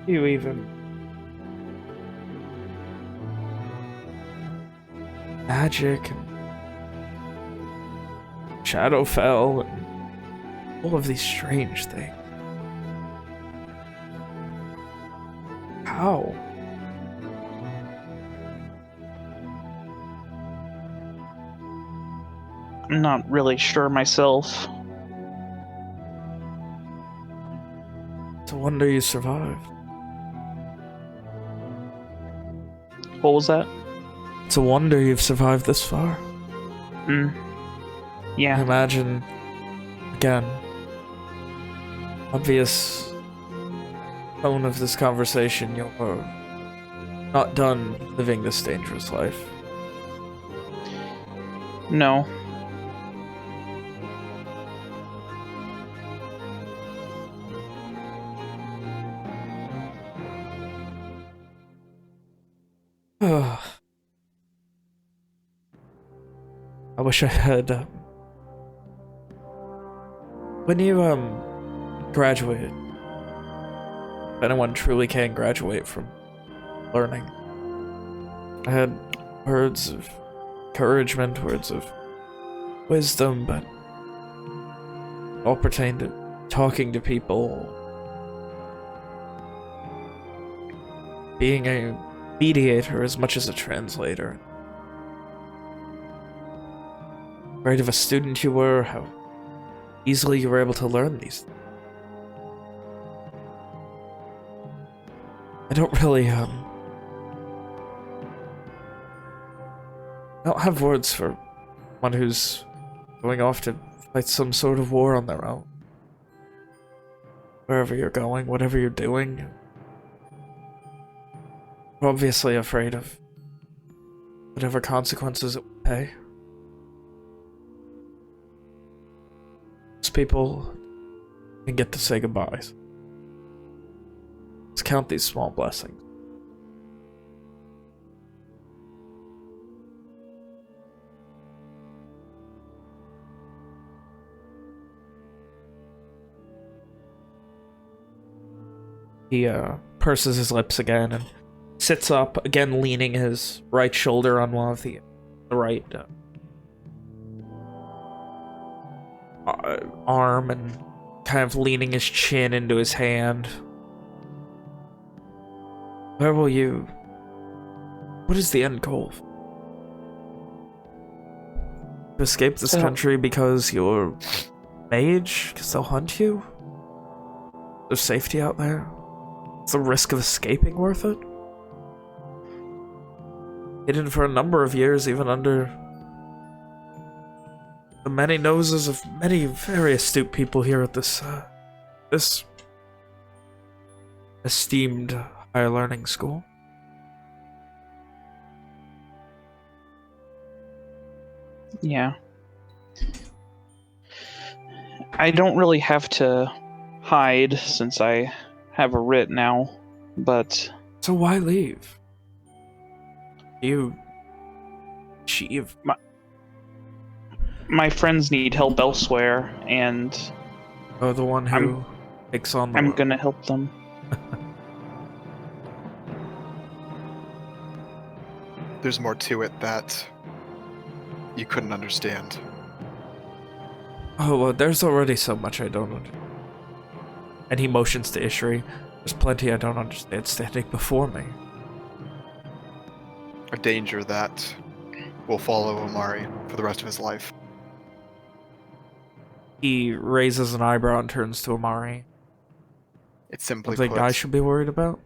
You even magic and Shadowfell and all of these strange things. How? I'm not really sure myself. It's a wonder you survived. What was that? It's a wonder you've survived this far. Hmm. I Yeah. imagine, again, obvious tone of this conversation, you're not done living this dangerous life. No. I wish I had. When you graduated, if anyone truly can graduate from learning, I had words of encouragement, words of wisdom, but all pertain to talking to people, being a mediator as much as a translator. Great of a student you were, how easily you were able to learn these things. I don't really, I don't have words for one who's going off to fight some sort of war on their own. Wherever you're going, whatever you're doing, you're obviously afraid of whatever consequences it will pay. Most people can get to say goodbyes. Let's count these small blessings. He purses his lips again and sits up, again leaning his right shoulder on one of the right arm and kind of leaning his chin into his hand. Where will you... What is the end goal? To escape this country because you're mage? Because they'll hunt you? There's safety out there? Is the risk of escaping worth it? Hidden for a number of years, even under the many noses of many very astute people here at this this esteemed higher learning school. Yeah. I don't really have to hide since I have a writ now, but... So why leave? You achieve... My friends need help elsewhere, and... Oh, the one who takes on the I'm world. gonna help them. There's more to it that you couldn't understand. Oh, well, there's already so much I don't understand. And he motions to Ishri. There's plenty I don't understand standing before me. A danger that will follow Omari for the rest of his life. He raises an eyebrow and turns to Amari. It's simply Something put. I should be worried about?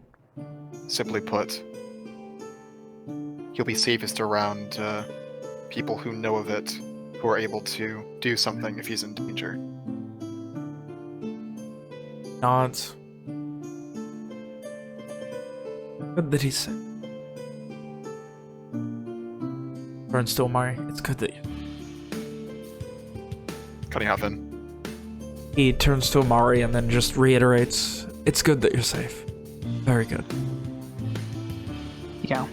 Simply put, he'll be safest around people who know of it, who are able to do something if he's in danger. Nods. What did he say? Turns to Amari. It's good that you... Cutting out then. He turns to Amari and then just reiterates, it's good that you're safe. Very good. Yeah.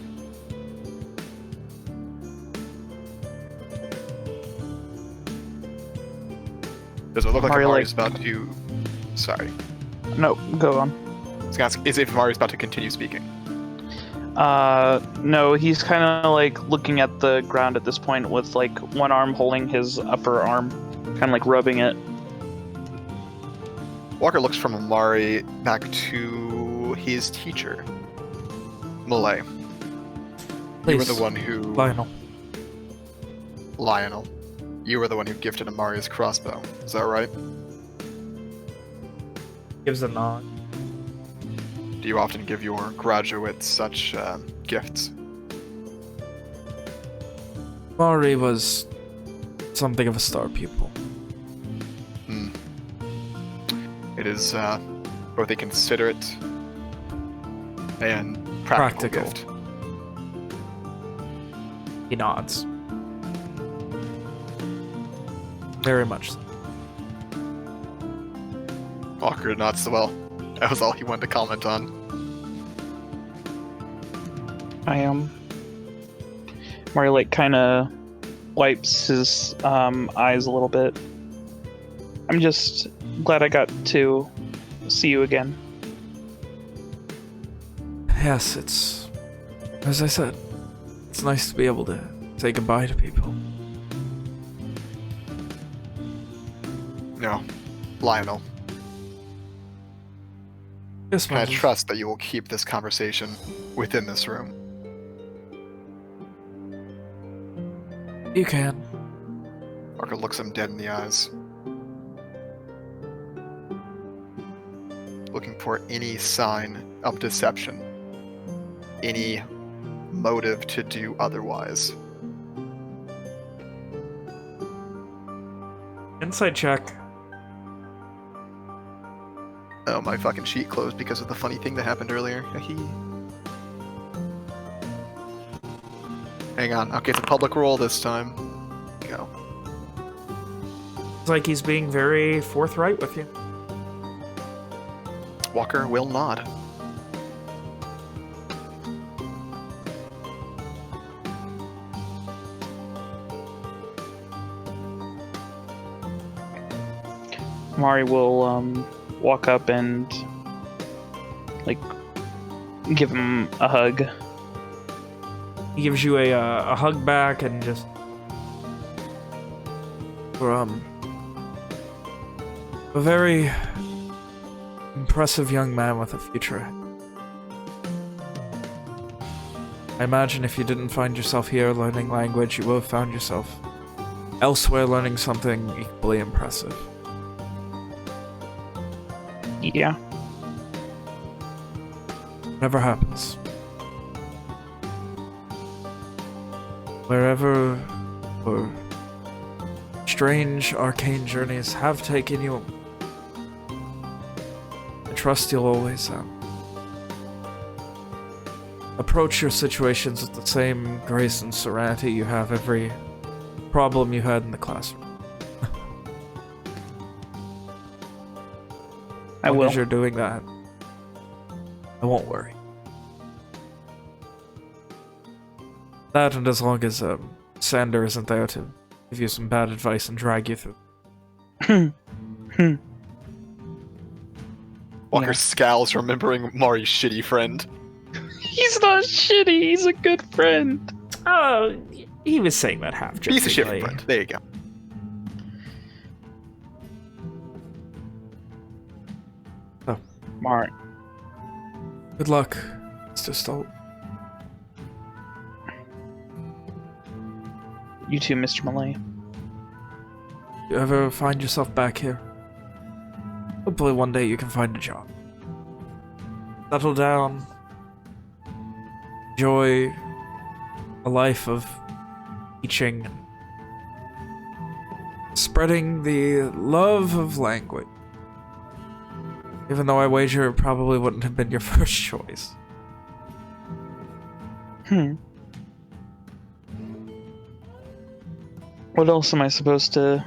Does it look like Mario, Amari's about to... Sorry. No, go on. I was gonna ask, is if Amari's about to continue speaking? No, he's kind of like looking at the ground at this point with like one arm holding his upper arm, kind of like rubbing it. Walker looks from Amari back to his teacher, Malay. You were the Please, one who... Lionel. Lionel. You were the one who gifted Amari's crossbow. Is that right? Gives a nod. Do you often give your graduates such gifts? Amari was something of a star pupil. Hmm. It is both a considerate and practical gift. He nods. Very much so. Walker nods as well. That was all he wanted to comment on. I am. Mario like kind of wipes his eyes a little bit. I'm just glad I got to see you again. Yes, it's... As I said, it's nice to be able to say goodbye to people. No, Lionel. Yes, Can I Moses. trust that you will keep this conversation within this room? You can. Walker looks him dead in the eyes. Looking for any sign of deception. Any motive to do otherwise. Inside check. Oh, my fucking sheet closed because of the funny thing that happened earlier. Hang on, I'll get the public roll this time. Go. It's like he's being very forthright with you. Walker will nod. Mari will walk up and like give him a hug. He gives you a hug back and just... a very impressive young man with a future. I imagine if you didn't find yourself here learning language, you would have found yourself elsewhere learning something equally impressive. Yeah. Whatever happens. Wherever or strange arcane journeys have taken you, I trust you'll always approach your situations with the same grace and serenity you have every problem you had in the classroom. I will. As you're doing that, I won't worry. That, and as long as Sander isn't there to give you some bad advice and drag you through. Walker scowls, remembering Mari's shitty friend. He's not shitty. He's a good friend. Oh, he was saying that half jokingly. Piece of shit friend. There you go. Mari. Good luck, Mr. Stolt. You too, Mr. Malay. If you ever find yourself back here, hopefully one day you can find a job. Settle down. Enjoy a life of teaching and spreading the love of language. Even though I wager it probably wouldn't have been your first choice. What else am I supposed to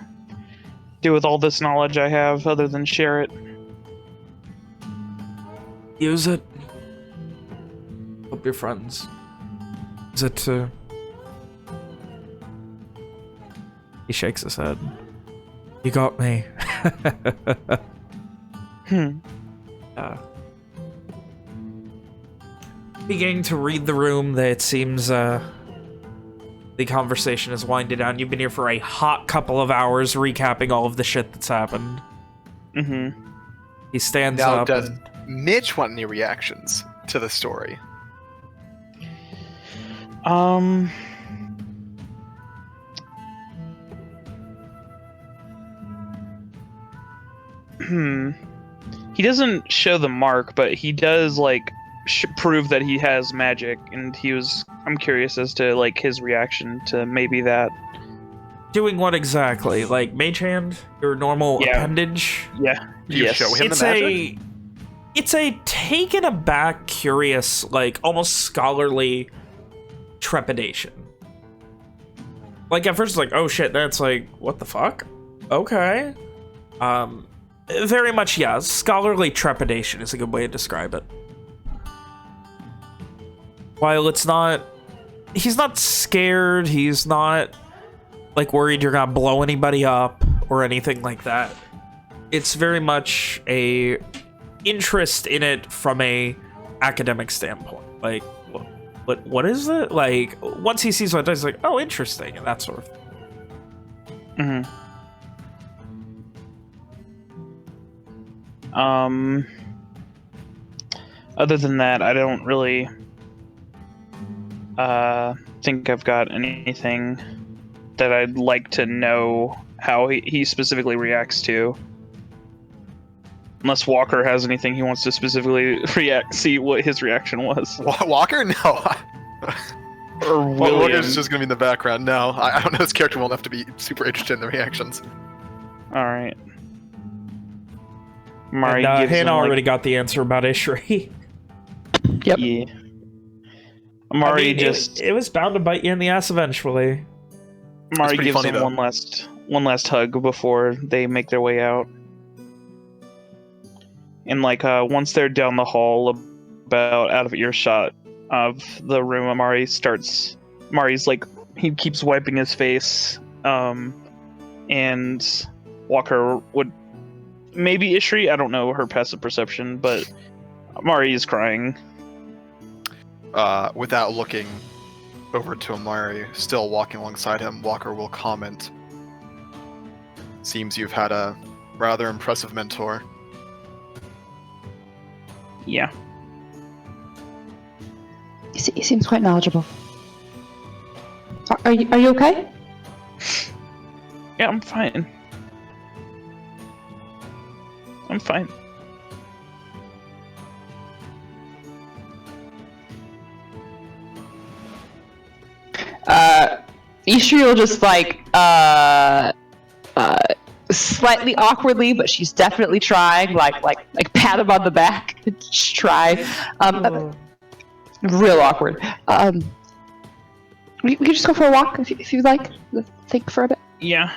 do with all this knowledge I have other than share it? Use it. Help your friends. Use it to... He shakes his head. You got me. Beginning to read the room, that it seems the conversation is winding down. You've been here for a hot couple of hours recapping all of the shit that's happened. He stands Now, up. does Mitch want any reactions to the story? He doesn't show the mark, but he does, like, prove that he has magic, and I'm curious as to, like, his reaction to maybe that. Doing what exactly? Like mage hand? Your normal appendage? Yeah. Do you show him the magic? It's a taken aback, curious, like almost scholarly trepidation. Like at first, like, oh shit, that's like, what the fuck? Okay. Very much, yeah. Scholarly trepidation is a good way to describe it. While it's not, he's not scared. He's not like worried you're gonna blow anybody up or anything like that. It's very much a interest in it from a academic standpoint. Like, what is it? Like, once he sees what it does, he's like, oh, interesting, and that sort of thing. Other than that, I don't really think I've got anything that I'd like to know how he specifically reacts to. Unless Walker has anything he wants to specifically see what his reaction was. Walker? No. Or William. Walker's just gonna be in the background. No, I don't know his character well enough to be super interested in the reactions. Alright. Mari And gives Hannah him, like, already got the answer about Ishri. Yep. Yeah. Mari I mean, it was bound to bite you in the ass eventually. Mari pretty gives funny, him though. one last hug before they make their way out. And like once they're down the hall, about out of earshot of the room, Mari's like, he keeps wiping his face, and Walker would, maybe Ishri, I don't know her passive perception, but Mari is crying. Without looking over to Amari, still walking alongside him, Walker will comment, "Seems you've had a rather impressive mentor." Yeah. He seems quite knowledgeable. Are you okay? Yeah, I'm fine. I'm fine. Ishri will just like slightly awkwardly, but she's definitely trying, like pat him on the back. Just try. Real awkward. We could just go for a walk if you'd like. Think for a bit. Yeah.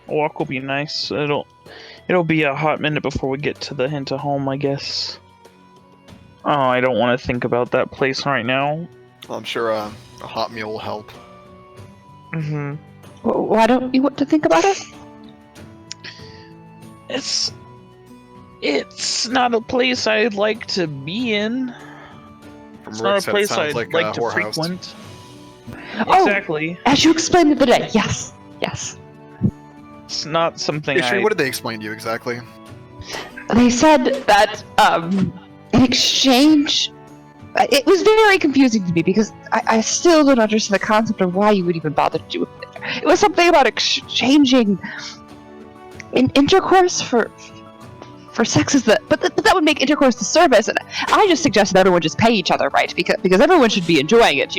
A walk will be nice. It'll be a hot minute before we get to the hint of home, I guess. Oh, I don't want to think about that place right now. Well, I'm sure a hot meal will help. Mm-hmm. Why don't you want to think about it? It's not a place I'd like to be in. From It's Rick not a said, it place sounds I'd like like a to whorehouse. frequent. Oh, Exactly. as you explained the other day. Yes. It's not something Ishri, what did they explain to you exactly? They said that in exchange, it was very confusing to me because I still don't understand the concept of why you would even bother to do it. It was something about exchanging intercourse for sex, but that would make intercourse the service, and I just suggested everyone just pay each other, right? Because everyone should be enjoying it,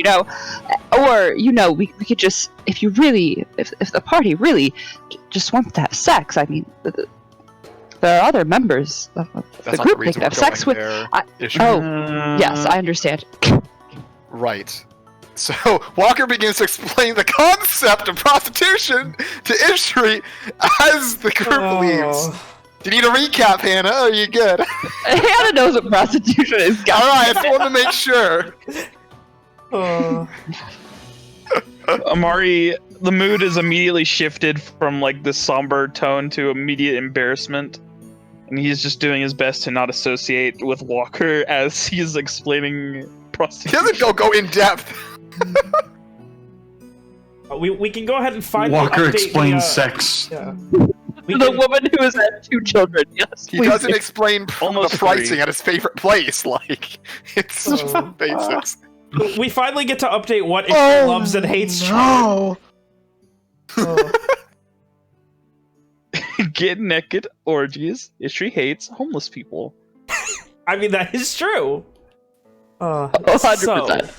or we could just, if the party really just wants to have sex, I mean, there are other members of That's the not group the they reason could we're have sex going with. there, Oh, Ishri. yes, I understand. Right. So Walker begins to explain the concept of prostitution to Ishri as the group leaves. Do you need a recap, Hannah? Or are you good? Hannah knows what prostitution is, guys. Alright, I just wanted to make sure. Amari, the mood is immediately shifted from like this somber tone to immediate embarrassment. And he's just doing his best to not associate with Walker as he's explaining prostitution. He doesn't go in depth. We can go ahead and find Walker the update explains sex. Yeah. The woman who has had 2 children, yes. He doesn't explain Almost the pricing free. at his favorite place. Like, it's just basics. We finally get to update what Ishri loves and hates. No. Get naked orgies. Ishri hates homeless people. I mean, that is true. 100%.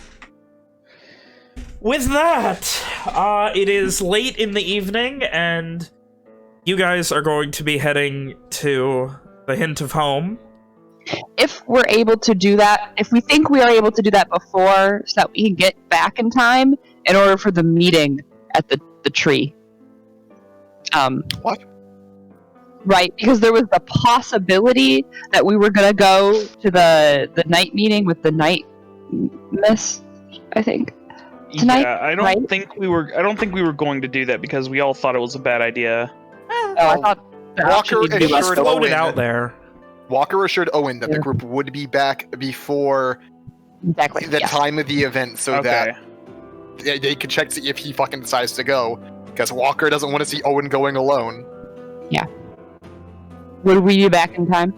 With that, it is late in the evening, and you guys are going to be heading to the Hint of Home. If we're able to do that, if we think we are able to do that before, so that we can get back in time in order for the meeting at the tree. What? Right, because there was the possibility that we were gonna go to the night meeting with the night miss, I think. Tonight, Yeah, I don't right? think we were going to do that because we all thought it was a bad idea. Oh, I thought the Walker option needed to be assured less- Float it Owen out there. Walker assured Owen that Yeah. the group would be back before exactly. the yes. time of the event so Okay. that they could check to see if he fucking decides to go. Because Walker doesn't want to see Owen going alone. Would we be back in time?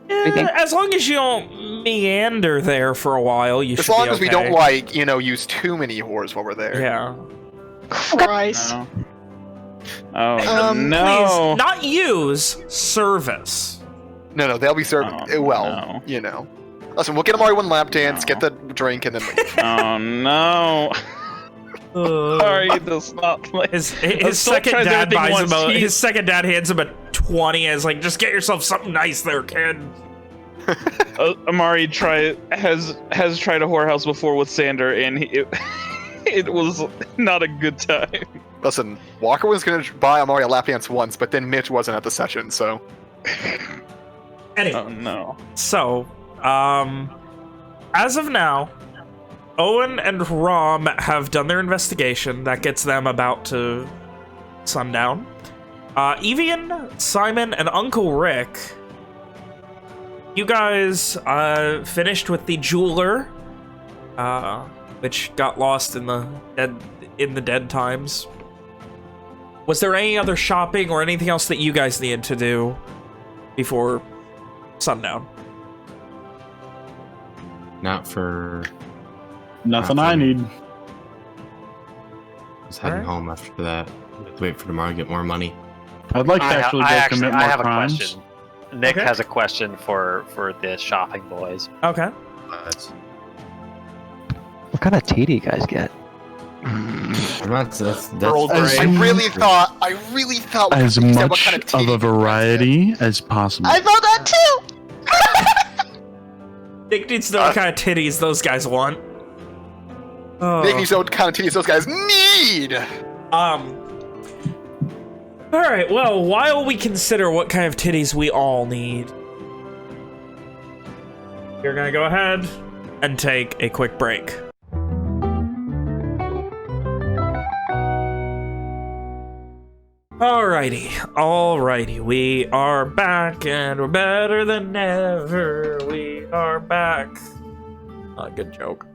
We think? As long as you don't meander there for a while, you As should be long as we okay. don't, like, use too many whores while we're there. Yeah. Christ. No. Oh no! Please, not use, service. No, they'll be served. Oh, well, no. Listen, we'll get Amari one lap dance, No. get the drink, and then leave. Oh no! Sorry, does not like. His still second tries dad everything buys him once. a, his second dad hands him a 20 as like, just get yourself something nice there, kid. Amari has tried a whorehouse before with Sander, and it was not a good time. Listen, Walker was going to buy Amari a lap dance once, but then Mitch wasn't at the session, so... Anyway, Oh no! so, as of now, Owen and Rom have done their investigation. That gets them about to sundown. Evian, Simon, and Uncle Rick, you guys finished with the jeweler, which got lost in the dead times. Was there any other shopping or anything else that you guys needed to do before sundown? Not for... Nothing I need. Just heading Alright. home after that. Wait for tomorrow to get more money. I'd like to actually go commit more I have crimes. a question. Nick Okay. has a question for the shopping boys. Okay. But What kind of tea do you guys get? I'm not... That's Earl Grey. I really thought we As could decide what much kind of tea a variety as possible. I thought that too. Nick needs to know what kind of titties those guys want. Nick needs to know what kind of titties those guys need! Alright, well, while we consider what kind of titties we all need, you're gonna go ahead and take a quick break. Alrighty, we are back and we're better than ever. We are back. Not a good joke.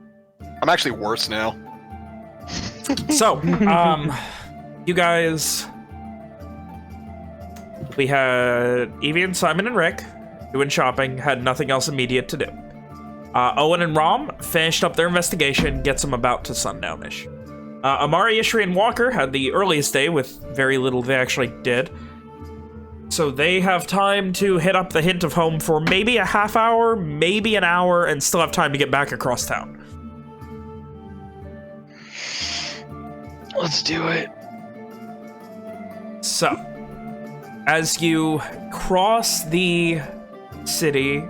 I'm actually worse now. So, you guys, we had Evie and Simon and Rick doing shopping, had nothing else immediate to do. Owen and Rom finished up their investigation, gets them about to sundown-ish. Amari, Ishri, and Walker had the earliest day with very little they actually did. So they have time to hit up the Hint of Home for maybe a half hour, maybe an hour, and still have time to get back across town. Let's do it. So, as you cross the city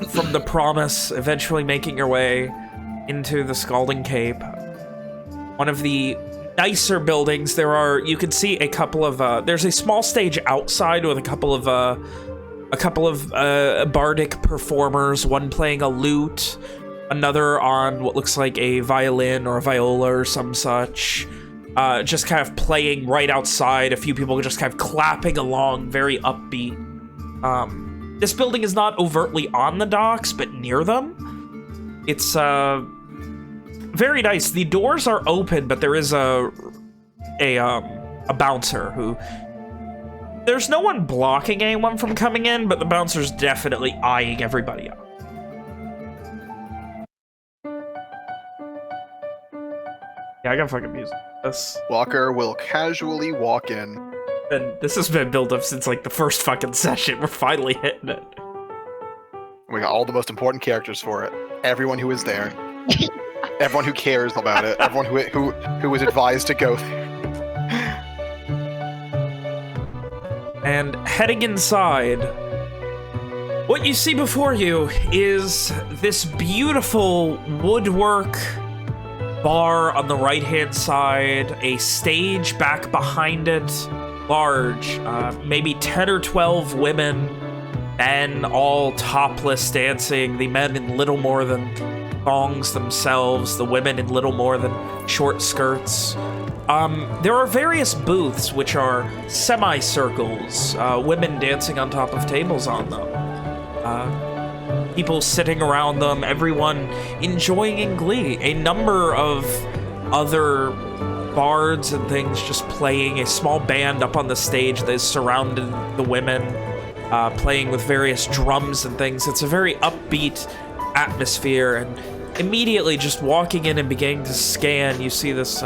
from the Promise, eventually making your way into the Scalding Cape. One of the nicer buildings. You can see a couple of, there's a small stage outside with a couple of bardic performers, one playing a lute, another on what looks like a violin or a viola or some such, just kind of playing right outside. A few people just kind of clapping along, very upbeat. This building is not overtly on the docks, but near them. It's very nice. The doors are open, but there is a bouncer who... There's no one blocking anyone from coming in, but the bouncer's definitely eyeing everybody up. Yeah, I got fucking music. Walker will casually walk in. And this has been built up since like the first fucking session. We're finally hitting it. We got all the most important characters for it. Everyone who is there. Everyone who cares about it. Everyone who was advised to go there. And heading inside, what you see before you is this beautiful woodwork bar on the right-hand side, a stage back behind it, large, maybe 10 or 12 women, men all topless dancing, the men in little more than thongs themselves, the women in little more than short skirts. There are various booths which are semicircles, women dancing on top of tables on them. People sitting around them, everyone enjoying in glee. A number of other bards and things just playing, a small band up on the stage that is surrounding the women, playing with various drums and things. It's a very upbeat atmosphere, and immediately just walking in and beginning to scan, you see this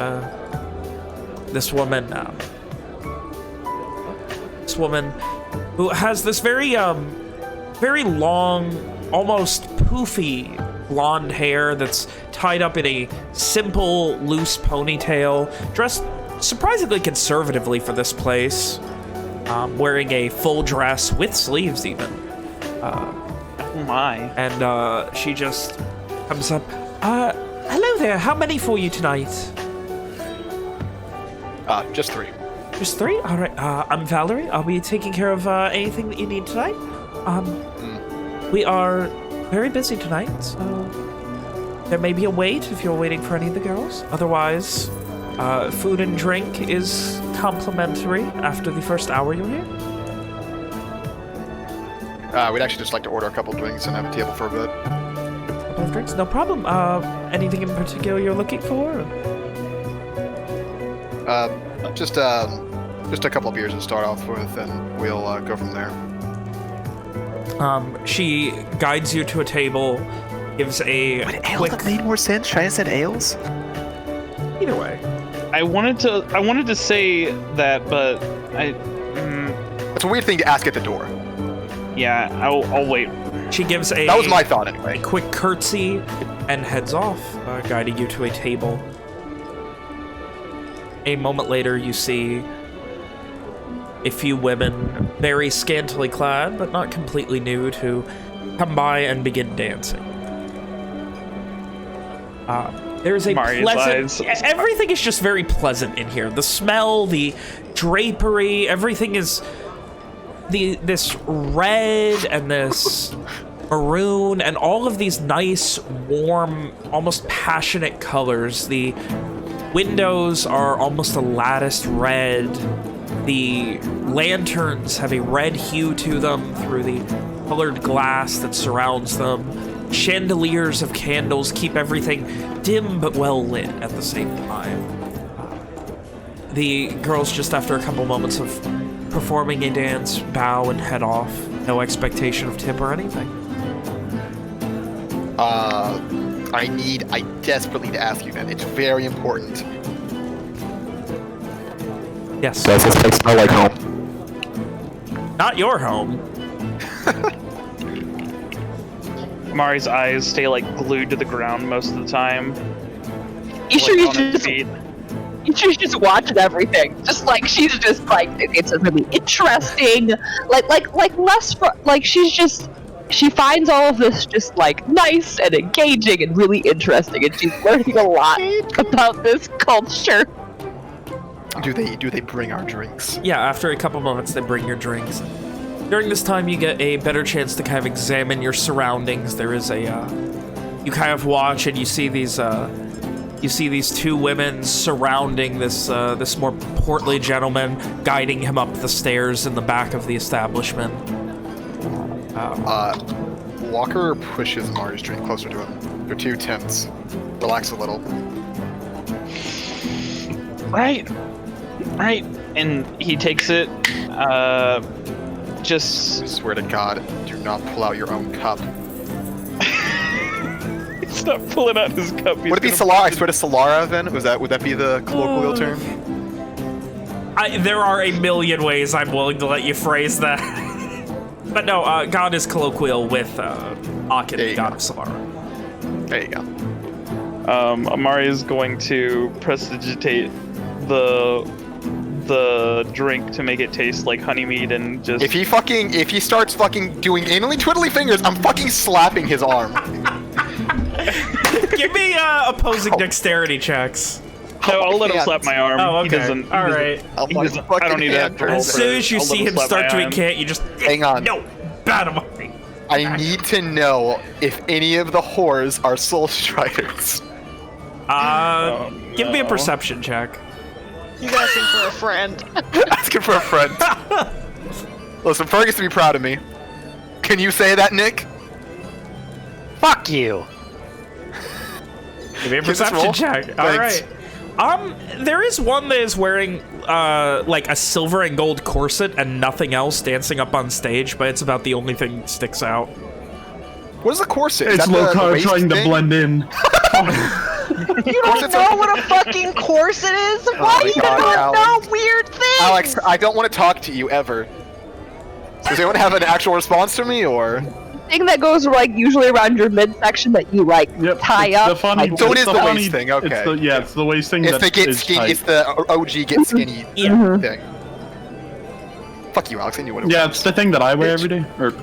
woman who has this very long, almost poofy blonde hair that's tied up in a simple, loose ponytail, dressed surprisingly conservatively for this place, wearing a full dress with sleeves even. Oh my. And she just comes up, hello there, how many for you tonight? Just 3. Just 3? All right. I'm Valerie. Are we taking care of anything that you need tonight? We are very busy tonight, so there may be a wait if you're waiting for any of the girls. Otherwise, food and drink is complimentary after the first hour you're here. We'd actually just like to order a couple drinks and have a table for a bit. A couple of drinks? No problem. Anything in particular you're looking for? Just a couple of beers to start off with, and we'll go from there. She guides you to a table, gives a Would ales quick... have made more sense? Should I have said ales? Either way. I wanted to say that, but It's a weird thing to ask at the door. yeah, I'll wait. She gives a... That was my thought, anyway. A quick curtsy and heads off, guiding you to a table. A moment later, you see a few women, very scantily clad, but not completely nude, who come by and begin dancing. There's a Mari's pleasant... eyes. Everything is just very pleasant in here. The smell, the drapery, everything is... This red and this maroon and all of these nice, warm, almost passionate colors. The windows are almost a latticed red. The lanterns have a red hue to them through the colored glass that surrounds them. Chandeliers of candles keep everything dim but well lit at the same time. The girls, just after a couple moments of performing a dance, bow and head off. No expectation of tip or anything. I desperately need to ask you, man. It's very important. Yes. Does this place smell like home? Not your home. Mari's eyes stay like glued to the ground most of the time. You sure you on her just feet. she's just watching everything, just like she's just like it's a really interesting, like less for like she's just she finds all of this just like nice and engaging and really interesting, and she's learning a lot about this culture. Do they bring our drinks? Yeah, after a couple moments, they bring your drinks. During this time, you get a better chance to kind of examine your surroundings. There is a, you kind of watch and you see these two women surrounding this this more portly gentleman, guiding him up the stairs in the back of the establishment. Walker pushes Mari's drink closer to him. They're too tense. Relax a little. Right. And he takes it. I swear to God, do not pull out your own cup. He's not pulling out his cup. Would it be Solara? I swear to Solara then? Would that be the colloquial term? There are a million ways I'm willing to let you phrase that. But no, God is colloquial with Akin, God of Solara. There you go. Amari is going to prestidigitate the drink to make it taste like honey mead and just... If he starts fucking doing anally twiddly fingers, I'm fucking slapping his arm. Give me opposing dexterity checks. No, I'll let him slap my arm. Oh, okay. He doesn't. All right. I don't need that. As soon as you see him start to incant, you just... Hang on. No, bad Amari. I need to know if any of the whores are soul striders. Give me a perception check. He's asking for a friend. Asking for a friend. Listen, Fergus gets to be proud of me. Can you say that, Nick? Fuck you. Give me a perception check. All right. There is one that is wearing like a silver and gold corset and nothing else dancing up on stage, but it's about the only thing that sticks out. What is a corset? It's Lokar trying to blend in. You don't know what a fucking corset is? Why do you not know weird things? Alex, I don't want to talk to you ever. Does anyone have an actual response to me, or? Thing that goes like usually around your midsection that you like tie up. So it is the waist thing. Okay. It's the waist thing. It's the get skinny. It's the OG get skinny thing. Fuck you, Alex. I knew what it was. Yeah, it's the thing that I wear every day. Or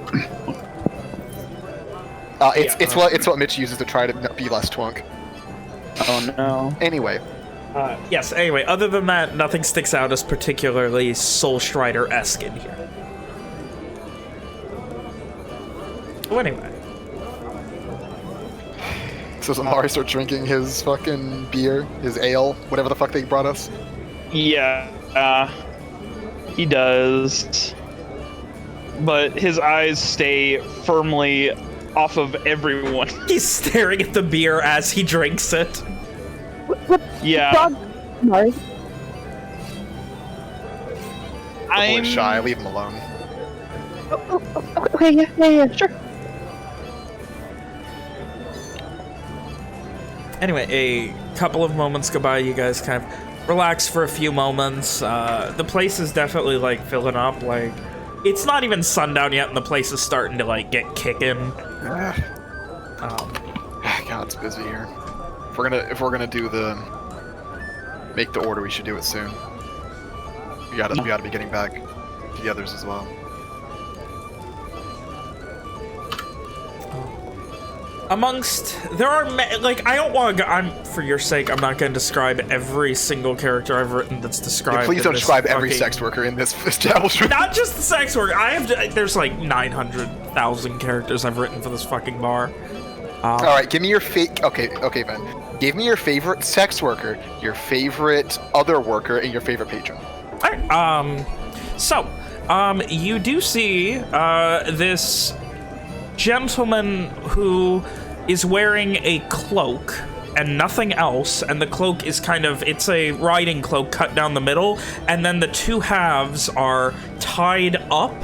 it's what Mitch uses to try to be less twunk. Oh no. Anyway. Yes, anyway, other than that, nothing sticks out as particularly Soul Strider-esque in here. So anyway. So Amari start drinking his fucking beer, his ale, whatever the fuck they brought us? Yeah, he does. But his eyes stay firmly off of everyone. He's staring at the beer as he drinks it. Yeah. Sorry. I'm shy. Leave him alone. Okay, yeah, sure. Anyway, a couple of moments go by. You guys kind of relax for a few moments. The place is definitely like filling up. Like, it's not even sundown yet, and the place is starting to like get kicking. God, it's busy here. If we're gonna do make the order, we should do it soon. We gotta be getting back to the others as well. There are like, I don't want to. For your sake, I'm not going to describe every single character I've written that's described. Yeah, please don't describe every sex worker in this establishment. Not just the sex worker. There's like 900,000 characters I've written for this fucking bar. All right, give me your Okay, Ben. Give me your favorite sex worker, your favorite other worker, and your favorite patron. All right. You do see this gentleman who is wearing a cloak and nothing else, and the cloak is it's a riding cloak cut down the middle, and then the two halves are tied up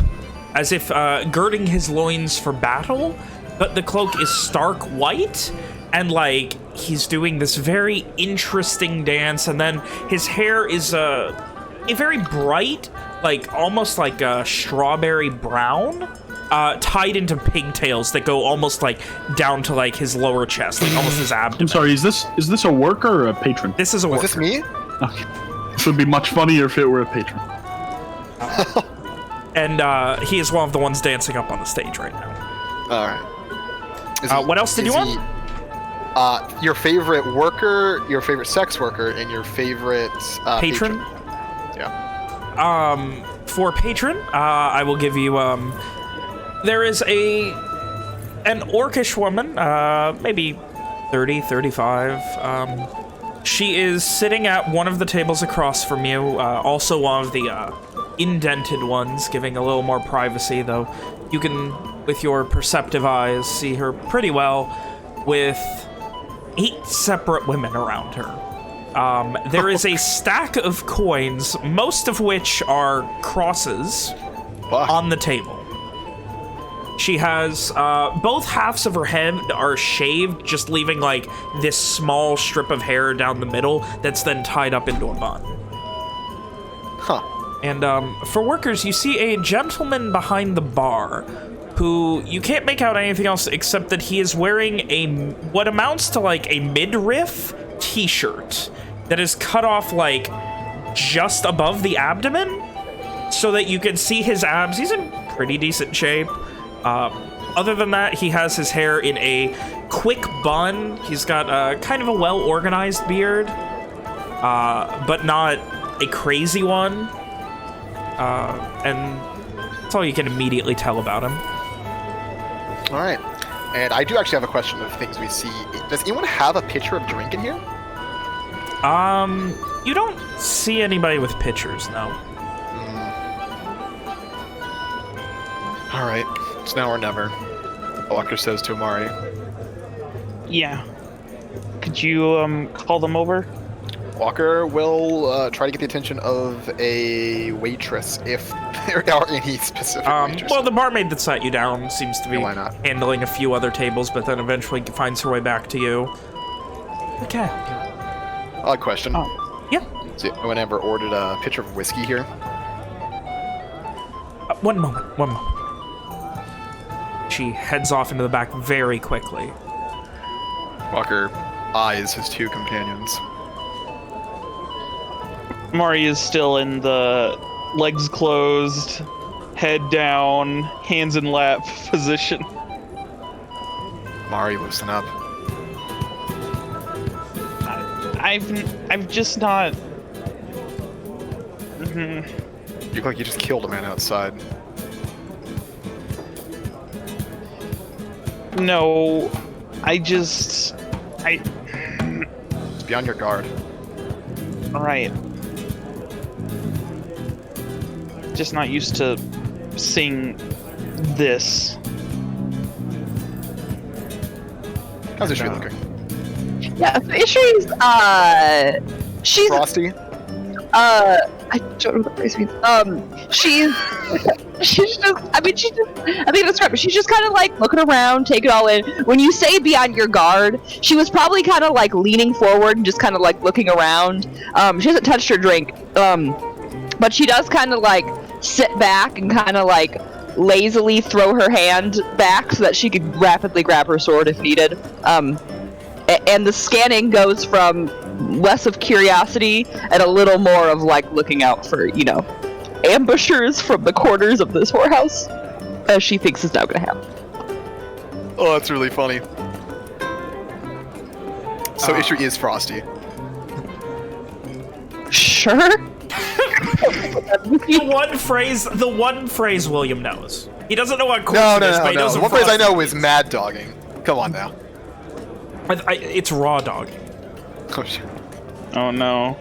as if girding his loins for battle, but the cloak is stark white, and like he's doing this very interesting dance, and then his hair is a very bright, like almost like a strawberry brown, tied into pigtails that go almost like down to like his lower chest, like almost his abdomen. I'm sorry, is this a worker or a patron? This is a worker. Was this me? This would be much funnier if it were a patron. And he is one of the ones dancing up on the stage right now. All right. What else did you want? Your favorite worker, your favorite sex worker, and your favorite Patron? Yeah. For patron, I will give you, there is an orcish woman, maybe 30, 35. She is sitting at one of the tables across from you, also one of the indented ones, giving a little more privacy, though you can, with your perceptive eyes, see her pretty well, with 8 separate women around her. There is a stack of coins, most of which are crosses, on the table. She has, both halves of her head are shaved, just leaving, like, this small strip of hair down the middle that's then tied up into a bun. Huh. And, for workers, you see a gentleman behind the bar who you can't make out anything else except that he is wearing what amounts to, like, a midriff t-shirt that is cut off, like, just above the abdomen so that you can see his abs. He's in pretty decent shape. Other than that, he has his hair in a quick bun. He's got kind of a well-organized beard, but not a crazy one. And that's all you can immediately tell about him. All right. And I do actually have a question of things we see. Does anyone have a pitcher of drink in here? You don't see anybody with pitchers, no. All right. It's now or never. Walker says to Amari. Yeah. Could you call them over? Walker will try to get the attention of a waitress if there are any specific waitresses. Well, the barmaid that sat you down seems to be why not? handling a few other tables, but then eventually finds her way back to you. Okay. Odd question. Yeah. So, anyone ever ordered a pitcher of whiskey here? One moment. She heads off into the back very quickly. Walker eyes his 2 companions. Mari is still in the legs closed, head down, hands in lap position. Mari, loosen up. I've just not. You look like you just killed a man outside. No, It's beyond your guard. Alright. Just not used to seeing this. How's Ishri looking? Yeah, Ishri's, she's... Frosty? I don't know what the phrase means. She's just, I think that's right, but she's just kind of like looking around, taking it all in. When you say beyond your guard, she was probably kind of like leaning forward and just kind of like looking around. She hasn't touched her drink, but she does kind of like sit back and kind of like lazily throw her hand back so that she could rapidly grab her sword if needed. And the scanning goes from less of curiosity and a little more of like looking out for, you know, ambushers from the corners of this whorehouse, as she thinks is now going to happen. Oh, that's really funny. So Ishri is Frosty. Sure. The one phrase William knows. He doesn't know what corpse it is, but he knows The what one phrase I Frosty know is mad dogging. Come on now. It's raw dog. Oh shit. Oh no.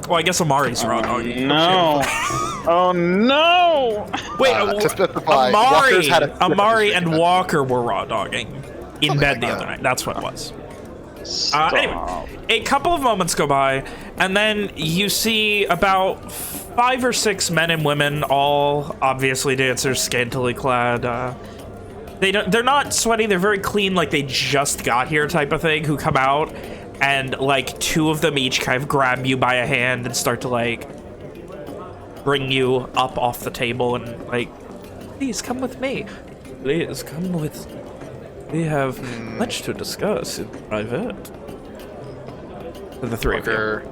Well, I guess Amari's raw dog. No. Oh no! Wait, to specify, Walker's had a Amari and Walker were raw dogging in bed the other night. That's what it was. Anyway, a couple of moments go by, and then you see about 5 or 6 men and women, all obviously dancers, scantily clad. They're not sweaty. They're very clean, like they just got here type of thing, who come out, and like 2 of them each kind of grab you by a hand and start to like bring you up off the table and like, please come with me. Please come with me. We have much to discuss in private. For the 3 Walker,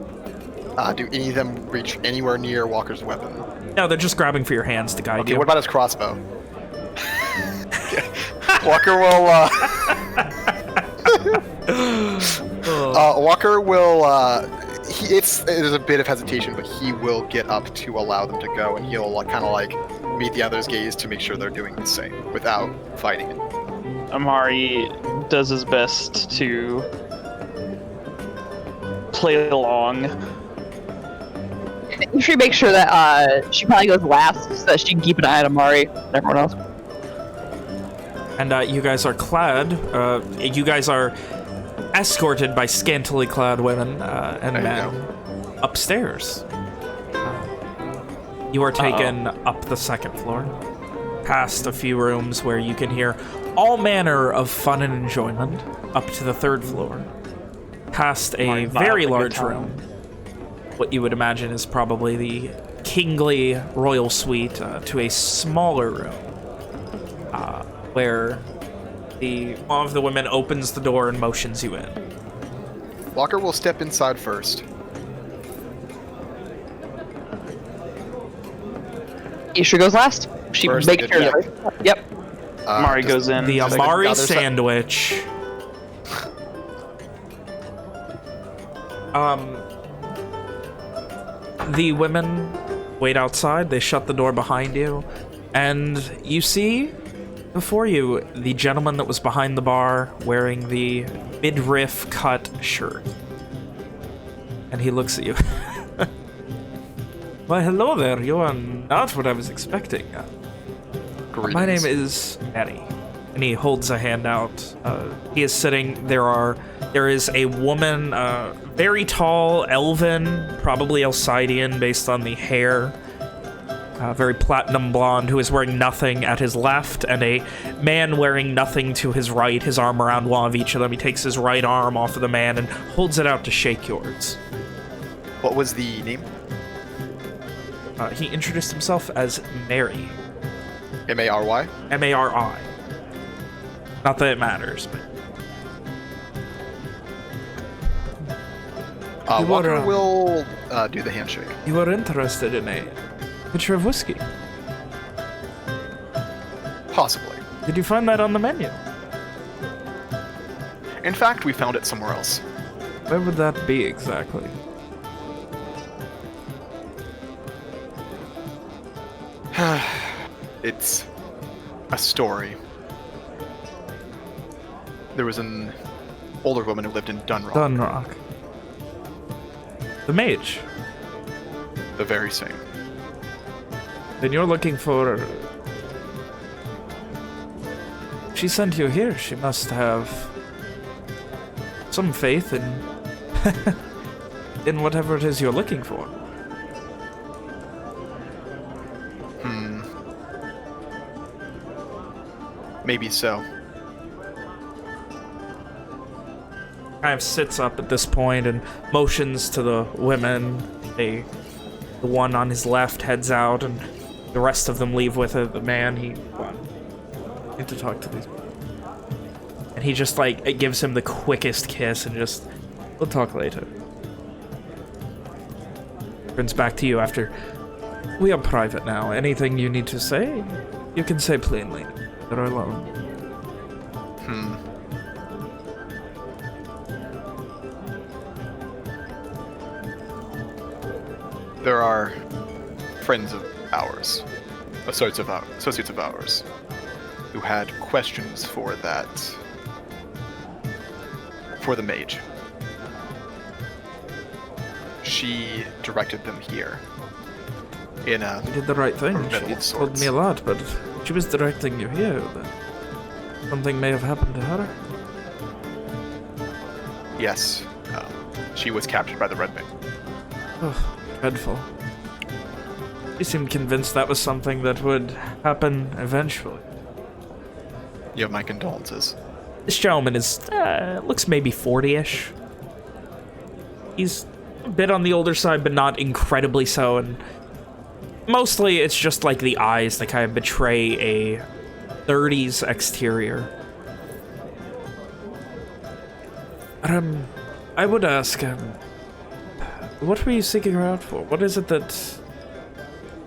of you. do any of them reach anywhere near Walker's weapon? No, they're just grabbing for your hands to guide Okay, you. what about his crossbow? Walker will. Walker will. There's a bit of hesitation, but he will get up to allow them to go, and he'll kind of like meet the others' gaze to make sure they're doing the same without fighting it. Amari does his best to play along. She makes sure that she probably goes last so that she can keep an eye on Amari and everyone else. And you guys are clad. You guys are escorted by scantily clad women and men upstairs. You are taken up the second floor, past a few rooms where you can hear all manner of fun and enjoyment, up to the third floor, past a very large room. What you would imagine is probably the kingly royal suite, to a smaller room, where one of the women opens the door and motions you in. Walker will step inside first. Isha goes last. She First, makes sure. yeah. Yep. Amari goes in. The Just Amari another sandwich. The women wait outside. They shut the door behind you, and you see before you the gentleman that was behind the bar wearing the midriff cut shirt, and he looks at you. Why, hello there. You are not what I was expecting. My name is Eddie. And he holds a hand out. He is sitting. There is a woman, very tall, elven, probably Alcidian based on the hair, very platinum blonde, who is wearing nothing at his left, and a man wearing nothing to his right, his arm around one of each of them. He takes his right arm off of the man and holds it out to shake yours. What was the name? He introduced himself as Mary. M-A-R-Y? M-A-R-I. Not that it matters, but... Walker will do the handshake. You were interested in a pitcher of whiskey. Possibly. Did you find that on the menu? In fact, we found it somewhere else. Where would that be exactly? It's a story. There was an older woman who lived in Dunrock. Dunrock. The mage. The very same. Then you're looking for... She sent you here. She must have some faith in in whatever it is you're looking for. Maybe so. Kind of sits up at this point and motions to the women. The one on his left heads out, and the rest of them leave with it. The man, I need to talk to these people. And he just, like, it gives him the quickest kiss and just, we'll talk later. Turns back to you after, we are private now. Anything you need to say, you can say plainly. You're alone. There are friends of ours, associates of ours, who had questions for the mage. She directed them here. In a You did the right thing. formidable She told sorts. me a lot, but she was directing you here. Then something may have happened to her. Yes, she was captured by the Red Wing. Oh, dreadful. She seemed convinced that was something that would happen eventually. You have my condolences. This gentleman is, looks maybe 40-ish. He's a bit on the older side, but not incredibly so, and mostly it's just like the eyes that kind of betray a 30s exterior. I would ask, what were you seeking her out for? What is it that...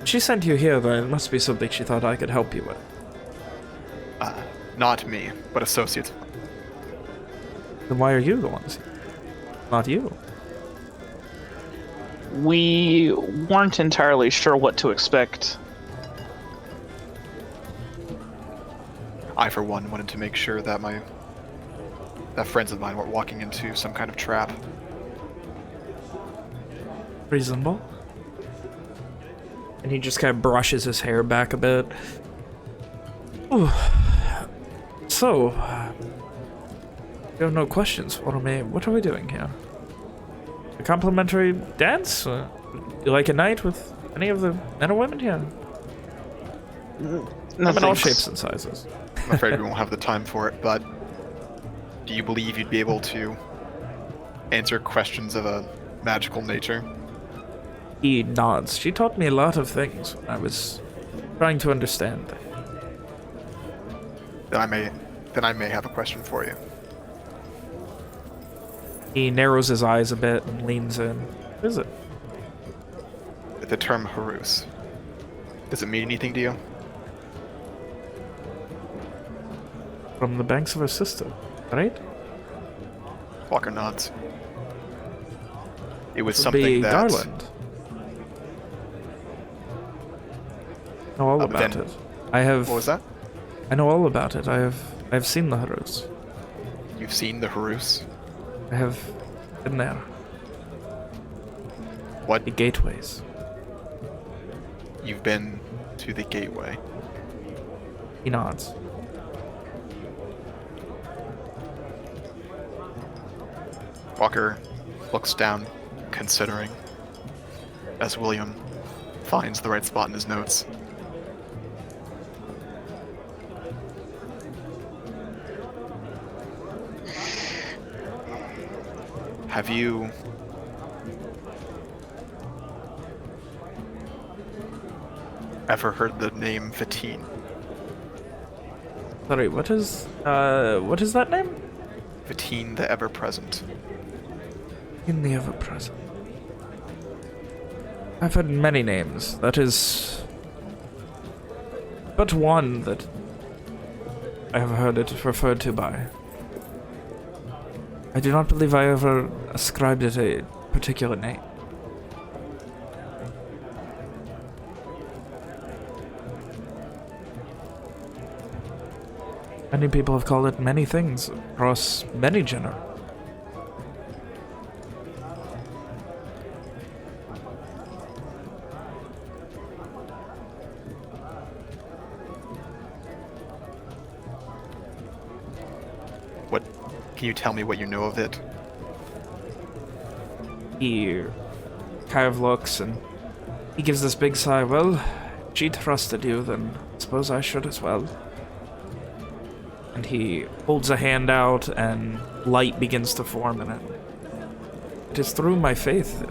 She sent you here, then it must be something she thought I could help you with. Not me, but associates. Then why are you the ones? Not you. We weren't entirely sure what to expect. I, for one, wanted to make sure that friends of mine weren't walking into some kind of trap. Reasonable. And he just kind of brushes his hair back a bit. Ooh. So, you have no questions. What are we doing here? A complimentary dance? You like a night with any of the men or women here? No, I'm in all thanks. shapes and sizes. I'm afraid we won't have the time for it, but do you believe you'd be able to answer questions of a magical nature? He nods. She taught me a lot of things when I was trying to understand things. Then I may have a question for you. He narrows his eyes a bit and leans in. What is it? The term Harus. Does it mean anything to you? From the banks of her sister, right? Walker nods. It was Would something be that Garland. Know all about then- it. I have. What was that? I know all about it. I've seen the Harus. You've seen the Harus? I have been there. What? The gateways. You've been to the gateway. He nods. Walker looks down, considering, as William finds the right spot in his notes. Have you ever heard the name Fatine? Sorry, what is that name? Fatine the Ever-Present. In the ever-present. I've had many names. That is but one that I have heard it referred to by. I do not believe I ever ascribed it a particular name. Many people have called it many things across many genera. What? Can you tell me what you know of it? He kind of looks and he gives this big sigh. Well, she trusted you, then I suppose I should as well. And he holds a hand out and light begins to form in it. It is through my faith,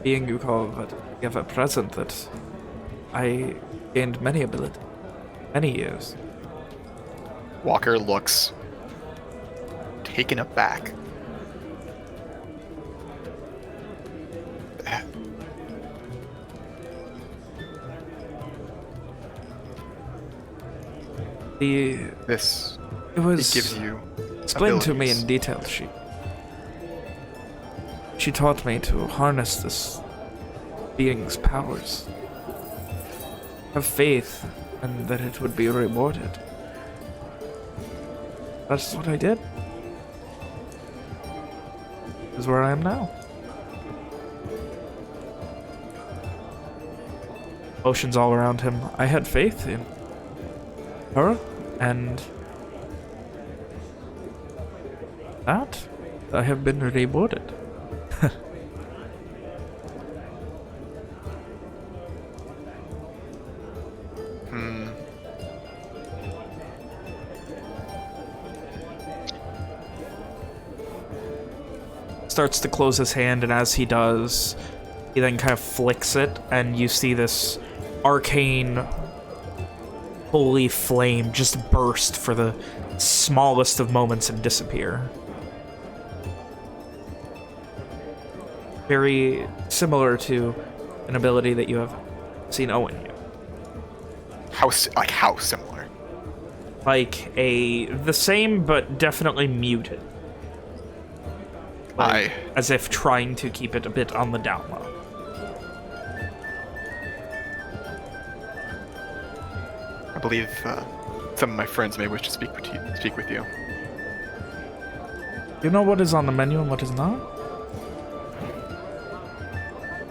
being you call it ever-present, that I gained many ability, many years. Walker looks taken aback. This It was it gives you explained to me abilities. in detail. She taught me to harness this being's powers. Have faith, and that it would be rewarded. That's what I did. This is where I am now. Emotions all around him. I had faith in her, and that I have been rewarded. Starts to close his hand, and as he does, he then kind of flicks it, and you see this arcane holy flame just burst for the smallest of moments and disappear. Very similar to an ability that you have seen Owen use. How similar? like the same but definitely muted. Like, as if trying to keep it a bit on the down low. I believe some of my friends may wish to speak with you. You know what is on the menu and what is not?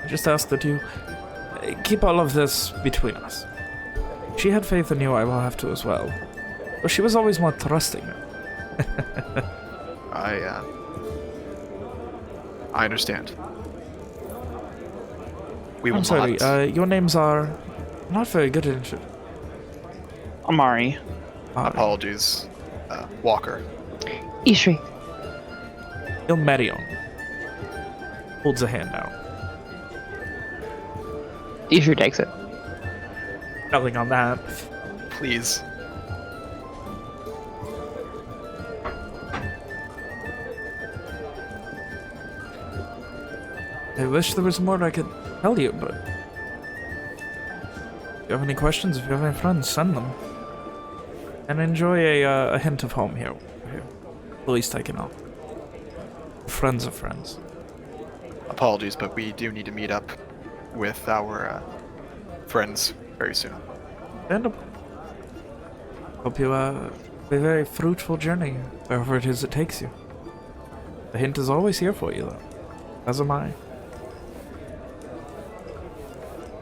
I just ask that you keep all of this between us. She had faith in you, I will have to as well. But she was always more trusting. I understand. We will I'm sorry, your names are not very good at it. Amari. Apologies. Walker. Ishri. Ilmerion holds a hand out. Ishri takes it. Spelling on that. Please. I wish there was more I could tell you, but if you have any questions, if you have any friends, send them. And enjoy a hint of home here. The least I can offer. Friends of friends. Apologies, but we do need to meet up with our friends very soon. Understandable. Hope you have a very fruitful journey, wherever it is it takes you. The hint is always here for you, though. As am I.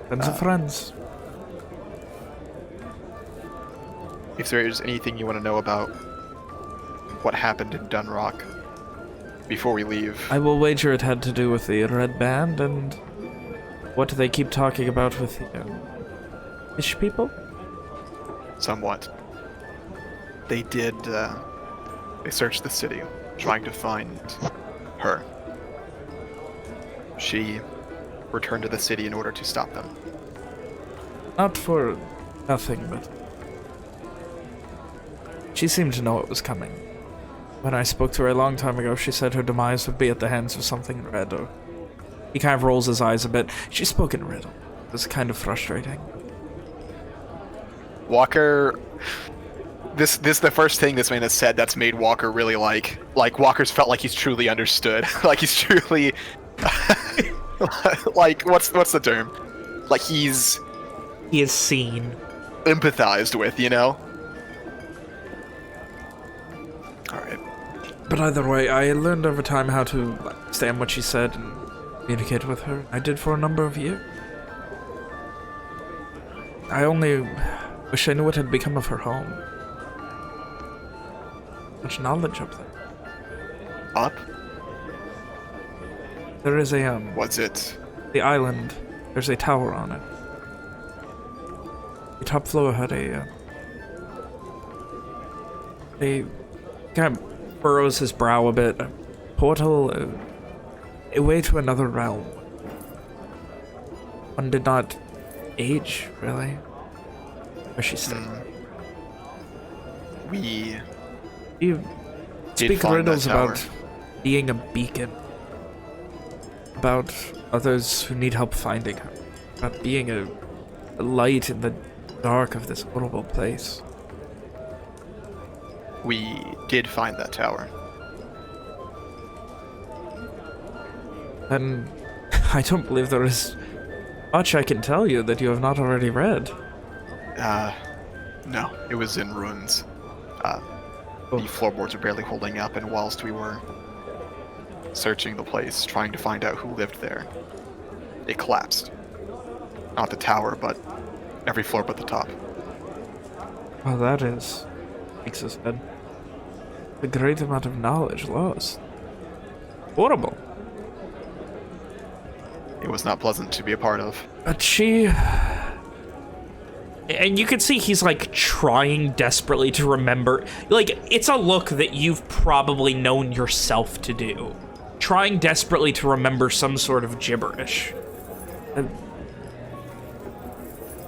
Friends of friends. If there is anything you want to know about what happened in Dunrock before we leave, I will wager it had to do with the red band and what they keep talking about with the fish people. somewhat. They did, they searched the city, trying to find her. She returned to the city in order to stop them. Not for nothing, but she seemed to know it was coming. When I spoke to her a long time ago, she said her demise would be at the hands of something red, or... He kind of rolls his eyes a bit. She spoke in riddle. It was kind of frustrating. Walker... This is the first thing this man has said that's made Walker really like Walker's felt like he's truly understood. Like he's truly... like, what's the term? Like he's... He is seen. Empathized with, you know? Alright. But either way, I learned over time how to understand what she said and communicate with her. I did for a number of years. I only wish I knew what had become of her home. Much knowledge up there. Up? There is a, What's it? The island. There's a tower on it. The top floor had a kind of furrows his brow a bit. A portal, a way to another realm. One did not age, really. Where she stayed. We... You speak riddles about being a beacon. About others who need help finding her. About being a light in the dark of this horrible place. We did find that tower. And I don't believe there is much I can tell you that you have not already read. No. It was in ruins. The floorboards were barely holding up, and whilst we were searching the place, trying to find out who lived there, it collapsed. Not the tower, but every floor but the top. Well, that is... makes us head. A great amount of knowledge lost. Horrible. It was not pleasant to be a part of. But she... And you can see he's, like, trying desperately to remember. Like, it's a look that you've probably known yourself to do. Trying desperately to remember some sort of gibberish.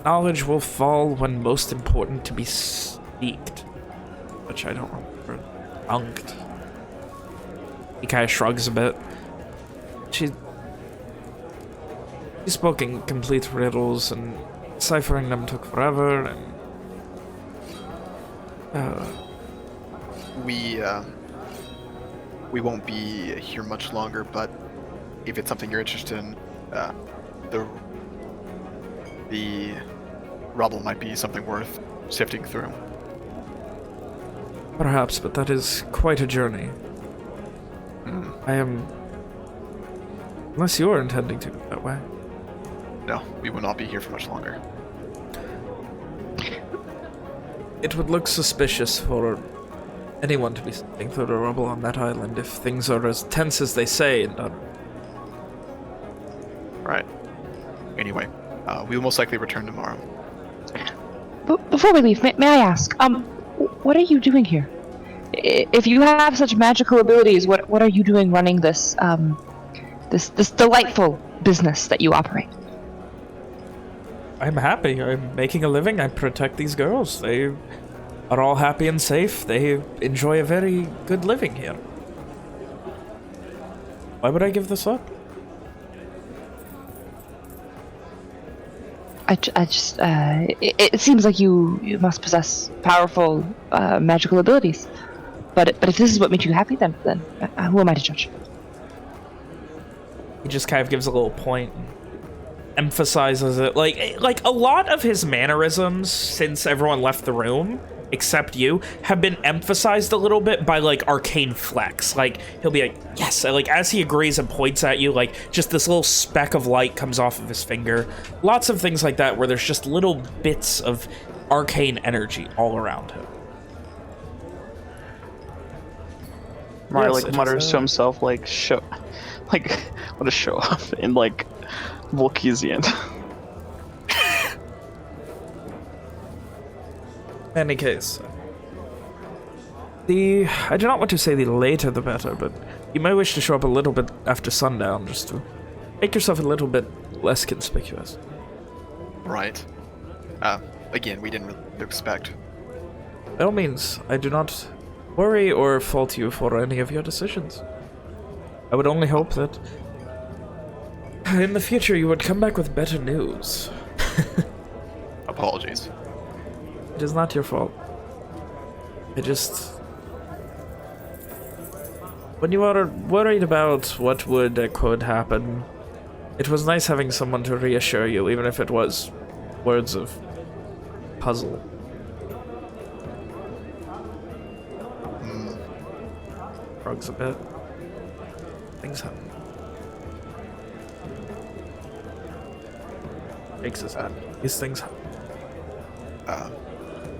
Knowledge will fall when most important to be speaked. Which I don't remember. Unked. He kind of shrugs a bit. She spoke in complete riddles, and ciphering them took forever, and We won't be here much longer, but if it's something you're interested in, the rubble might be something worth sifting through. Perhaps, but that is quite a journey. I am... Unless you're intending to go that way. No, we will not be here for much longer. It would look suspicious for anyone to be sitting through the rubble on that island if things are as tense as they say. And Right. Anyway, we will most likely return tomorrow. Before we leave, may I ask, what are you doing here? If you have such magical abilities, what are you doing running this, this delightful business that you operate? I'm happy. I'm making a living. I protect these girls. They are all happy and safe. They enjoy a very good living here. Why would I give this up? It seems like you must possess powerful magical abilities. But if this is what makes you happy, then who am I to judge? He just kind of gives a little point, emphasizes it. Like a lot of his mannerisms since everyone left the room, except you, have been emphasized a little bit by like arcane flex. Like he'll be like, yes, like as he agrees and points at you, like just this little speck of light comes off of his finger. Lots of things like that where there's just little bits of arcane energy all around him. Mario Yes, like mutters to himself like what a show off in like Volkesian. Any case, I do not want to say the later the better, but you may wish to show up a little bit after sundown just to make yourself a little bit less conspicuous. Right. Again, we didn't really expect. By all means, I do not worry or fault you for any of your decisions. I would only hope that in the future you would come back with better news. Apologies. It is not your fault. When you are worried about what could happen, it was nice having someone to reassure you, even if it was words of puzzle. Shrugs a bit. Things happen. Shakes his head. These things happen.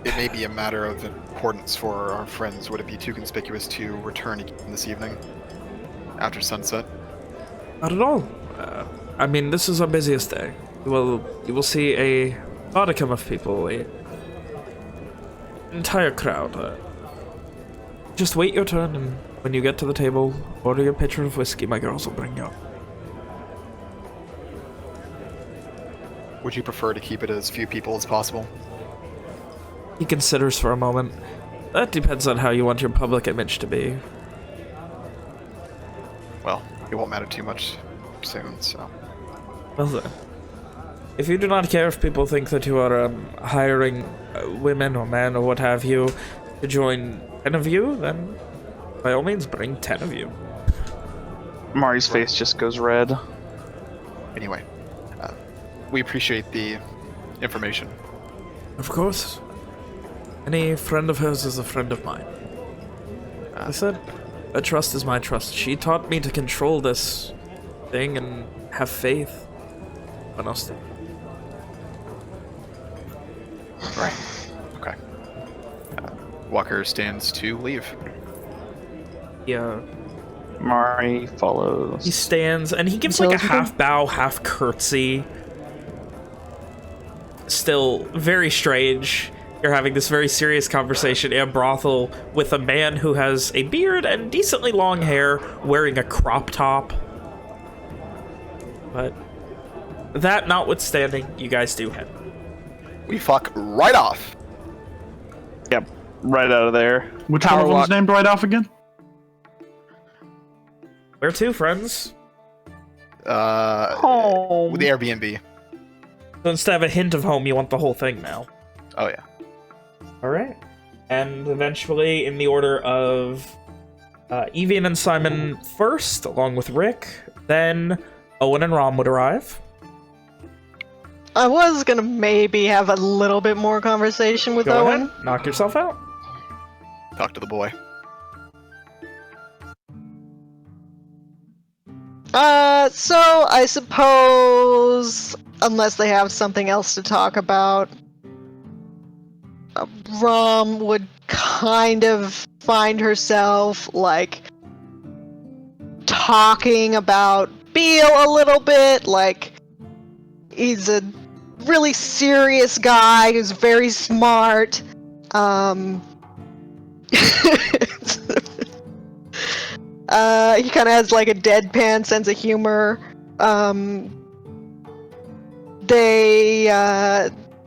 It may be a matter of importance for our friends. Would it be too conspicuous to return again this evening after sunset? Not at all. I mean, this is our busiest day. You will see a modicum of people, an entire crowd. Just wait your turn, and when you get to the table, order your pitcher of whiskey. My girls will bring you up. Would you prefer to keep it as few people as possible? He considers for a moment. That depends on how you want your public image to be. Well, it won't matter too much soon, so... Well then. If you do not care if people think that you are hiring women or men or what have you to join 10 of you, then by all means bring 10 of you. Mari's face just goes red. Anyway, we appreciate the information. Of course. Any friend of hers is a friend of mine. I said, a trust is my trust. She taught me to control this thing and have faith. What else did? Right. Okay. Walker stands to leave. Yeah. Mari follows. He stands and he gives like a half bow, half curtsy. Still very strange. You're having this very serious conversation in a brothel with a man who has a beard and decently long hair, wearing a crop top. But that notwithstanding, you guys do head. We fuck right off. Yep, right out of there. Which Power one of them's walk. named right off again? Where to, friends? Home. The Airbnb. So instead of a hint of home, you want the whole thing now. Oh yeah. All right. And eventually, in the order of Evian and Simon first, along with Rick, then Owen and Rom would arrive. I was gonna maybe have a little bit more conversation with Go Owen. ahead, knock yourself out. Talk to the boy. So I suppose, unless they have something else to talk about, Rom would kind of find herself, like, talking about Beale a little bit, like, he's a really serious guy who's very smart, he kind of has like a deadpan sense of humor. They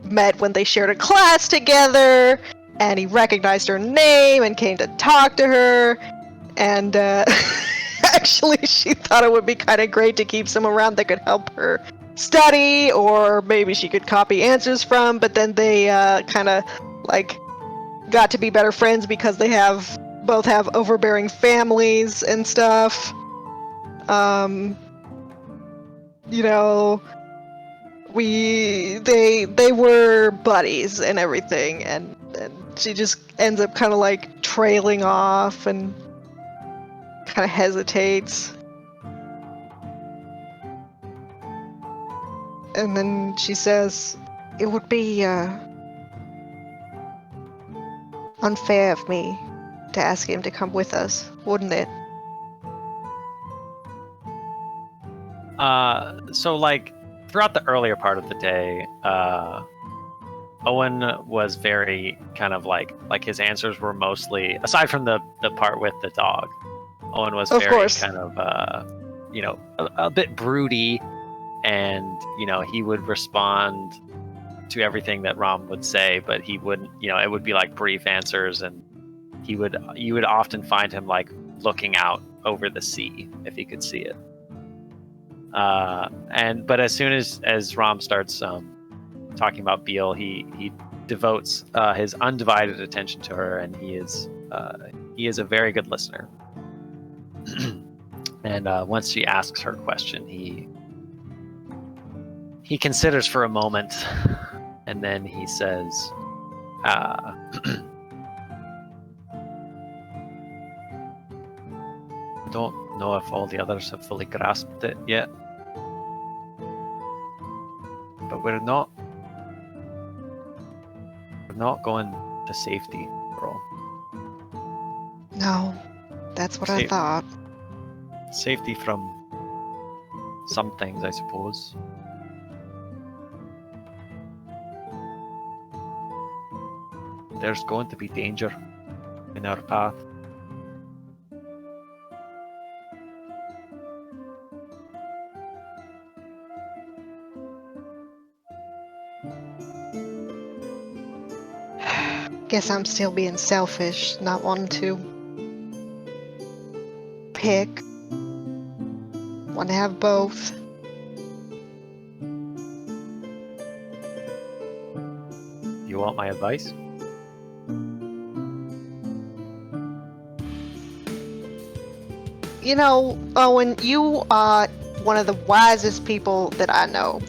met when they shared a class together, and he recognized her name and came to talk to her. And actually, she thought it would be kind of great to keep someone around that could help her study, or maybe she could copy answers from. But then they kind of like got to be better friends because they both have overbearing families and stuff. You know, they were buddies and everything, and she just ends up kind of like trailing off and kind of hesitates. And then she says, "It would be unfair of me to ask him to come with us, wouldn't it?" So like throughout the earlier part of the day, Owen was very kind of like his answers were mostly, aside from the part with the dog, Owen was Of very course. kind of a bit broody, and he would respond to everything that Rom would say, but he wouldn't, it would be like brief answers, and you would often find him like looking out over the sea if he could see it. But as soon as Rom starts talking about Beale, he devotes his undivided attention to her, and he is a very good listener. And once she asks her question, he considers for a moment, and then he says, "Don't know if all the others have fully grasped it yet, but we're not going to safety, bro. No, that's what I Safe. thought. Safety from some things, I suppose. There's going to be danger in our path. Guess I'm still being selfish, not wanting to pick. Want to have both. You want my advice?" You know, Owen, you are one of the wisest people that I know.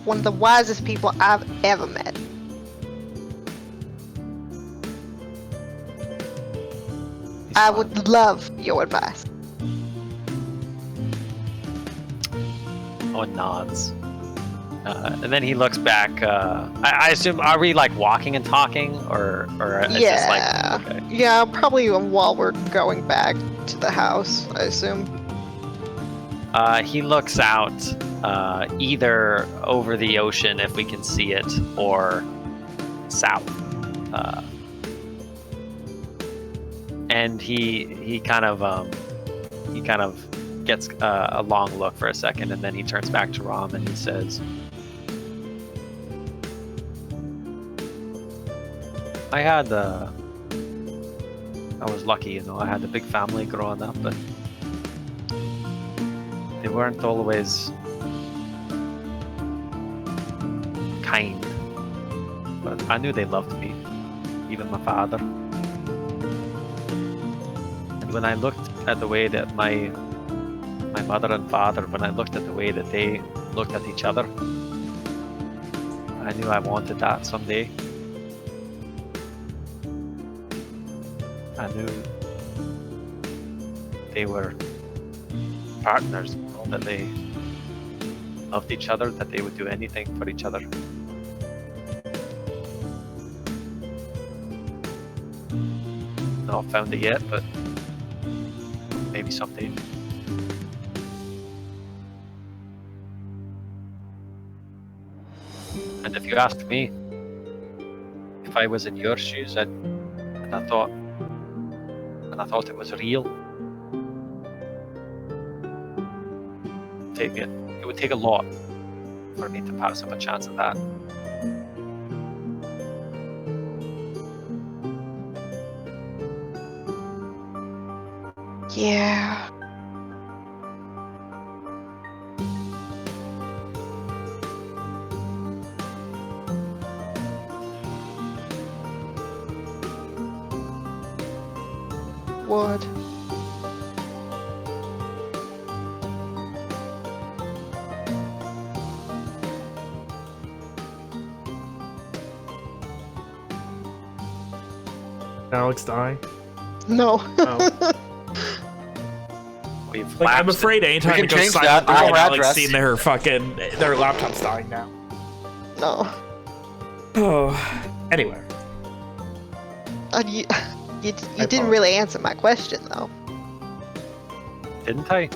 One of the wisest people I've ever met. I would love your advice. Owen nods. And then he looks back. I assume, are we like walking and talking, or it's just like, okay. Yeah, probably while we're going back to the house, I assume. He looks out either over the ocean, if we can see it, or south. And he kind of gets a long look for a second, and then he turns back to Rom and he says, I was lucky, I had a big family growing up, but they weren't always kind. But I knew they loved me. even my father. And when I looked at the way that my mother and father, when I looked at the way that they looked at each other, I knew I wanted that someday. I knew they were partners, that they loved each other, that they would do anything for each other. Not found it yet, but maybe someday. And if you ask me, if I was in your shoes, and I thought it was real, it would take a lot for me to pass up a chance at that. Yeah. Would. Alex die? No. Oh. We've Like, I'm lapsed afraid We anytime can it goes change silent, that. they're Our gonna like address. see their laptop's dying now. No. Oh, anyway. You I didn't really answer my question, though. Didn't I?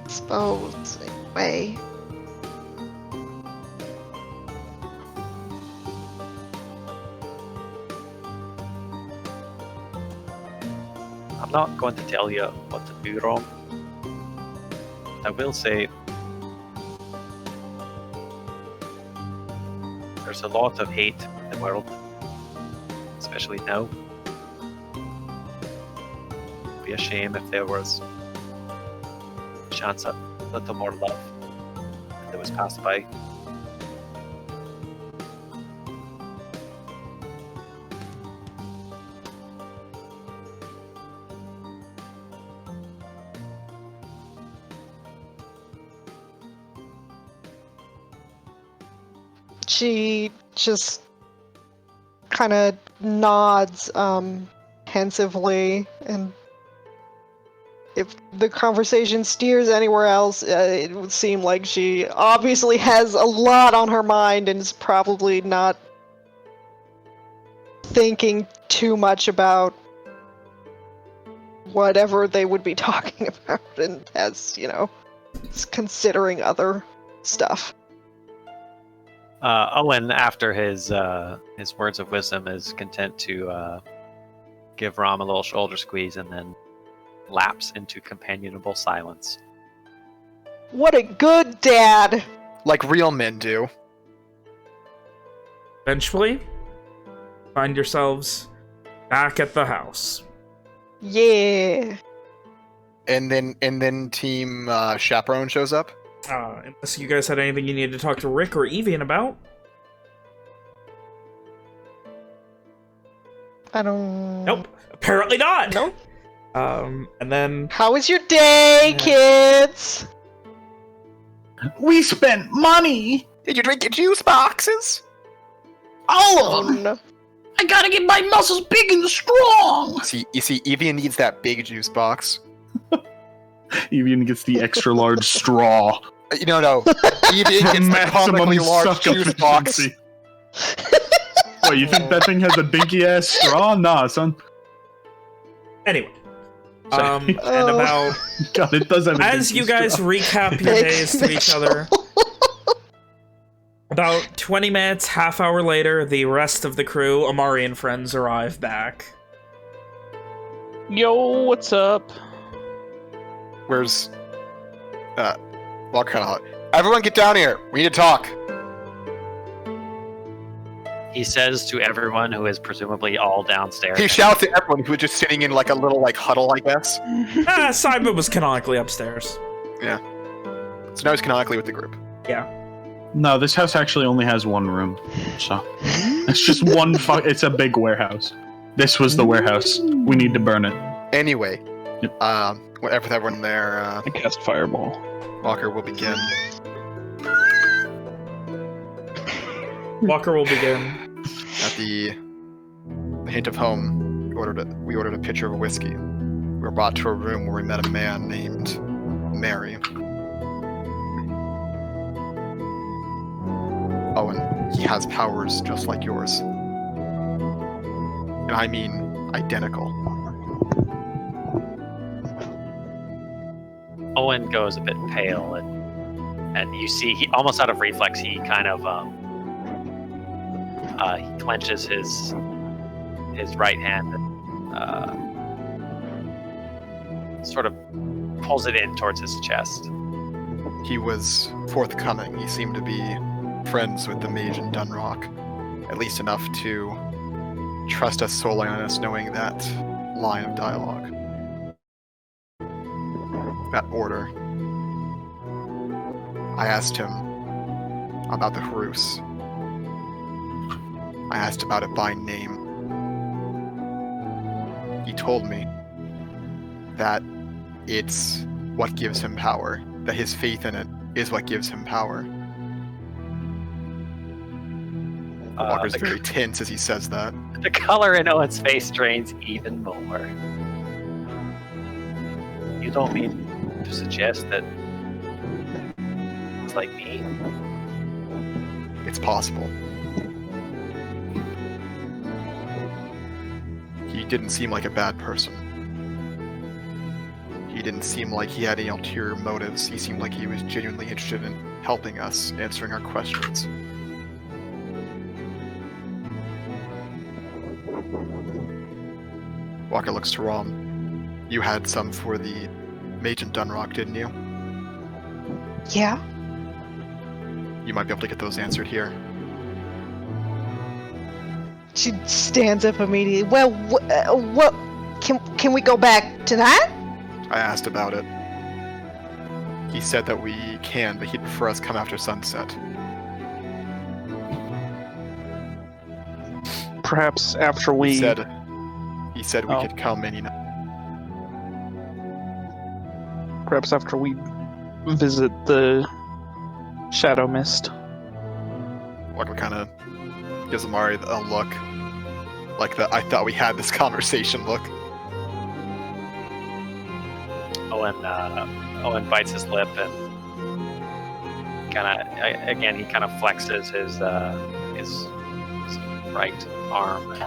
Suppose, anyway. I'm not going to tell you what to do wrong. I will say there's a lot of hate in the world, especially now. It'd be a shame if there was a chance at a little more love that was passed by. She just kind of nods pensively, and if the conversation steers anywhere else, it would seem like she obviously has a lot on her mind and is probably not thinking too much about whatever they would be talking about, and as, is considering other stuff. Owen, after his words of wisdom, is content to give Rom a little shoulder squeeze and then lapse into companionable silence. What a good dad! Like real men do. Eventually, find yourselves back at the house. Yeah. And then Team Chaperone shows up. Unless you guys had anything you needed to talk to Rick or Evian about. I don't... Nope. Apparently not. Nope. And then... How was your day, kids? We spent money! Did you drink your juice boxes? All of them! No. I gotta get my muscles big and strong! You see, Evian needs that big juice box. Evian gets the extra large straw. No. Evian gets the comically large juice box. What, you think that thing has a dinky ass straw? Nah, son. Anyway. And about... God, it does have a as dinky you guys straw. recap your days to each other, about 20 minutes, half hour later, the rest of the crew, Amari and friends, arrive back. Yo, what's up? Where's... Walker kind of hot. Everyone get down here. We need to talk. He says to everyone who is presumably all downstairs. He shouts at everyone who was just sitting in like a little huddle, I guess. Simon was canonically upstairs. Yeah. So now he's canonically with the group. Yeah. No, this house actually only has one room, so it's just one. It's a big warehouse. This was the warehouse. We need to burn it. Anyway, Yep. with everyone there, I cast fireball. Walker will begin. Walker will begin. At the hint of home, we ordered a pitcher of whiskey. We were brought to a room where we met a man named Mary. Owen, he has powers just like yours. And I mean identical. Owen goes a bit pale, and you see he almost out of reflex. He kind of he clenches his right hand and sort of pulls it in towards his chest. He was forthcoming. He seemed to be friends with the mage in Dunrock, at least enough to trust us solely on us knowing that line of dialogue. That order. I asked him about the Harus. I asked about it by name. He told me that it's what gives him power, that his faith in it is what gives him power. Walker's very tense as he says that. The color in Owen's face drains even more. You don't mean to suggest that it's like me? It's possible. He didn't seem like a bad person. He didn't seem like he had any ulterior motives. He seemed like he was genuinely interested in helping us, answering our questions. Walker looks to Rom. You had some for the mage in Dunrock, didn't you? Yeah. You might be able to get those answered here. She stands up immediately. Well, what? Can we go back tonight? I asked about it. He said that we can, but he'd prefer us come after sunset. Perhaps after we... He said we could come any night. Perhaps after we visit the Shadow Mist. Walker kind of gives Amari a look. Like the I thought we had this conversation look. Owen bites his lip and he kind of flexes his right arm.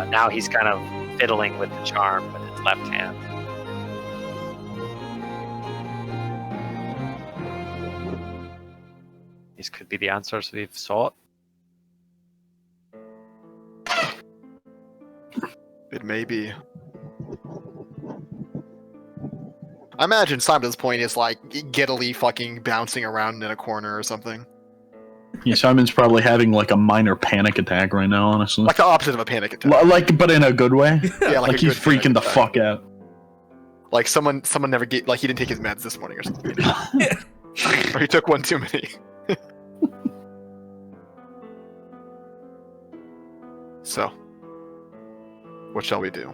Now he's kind of fiddling with the charm with his left hand. These could be the answers we've sought. It may be. I imagine Simon's point is like giddily fucking bouncing around in a corner or something. Yeah, Simon's probably having like a minor panic attack right now, honestly. Like the opposite of a panic attack. Like, but in a good way. Yeah, like he's freaking the fuck out. Like someone never he didn't take his meds this morning or something. Or he took one too many. So, what shall we do?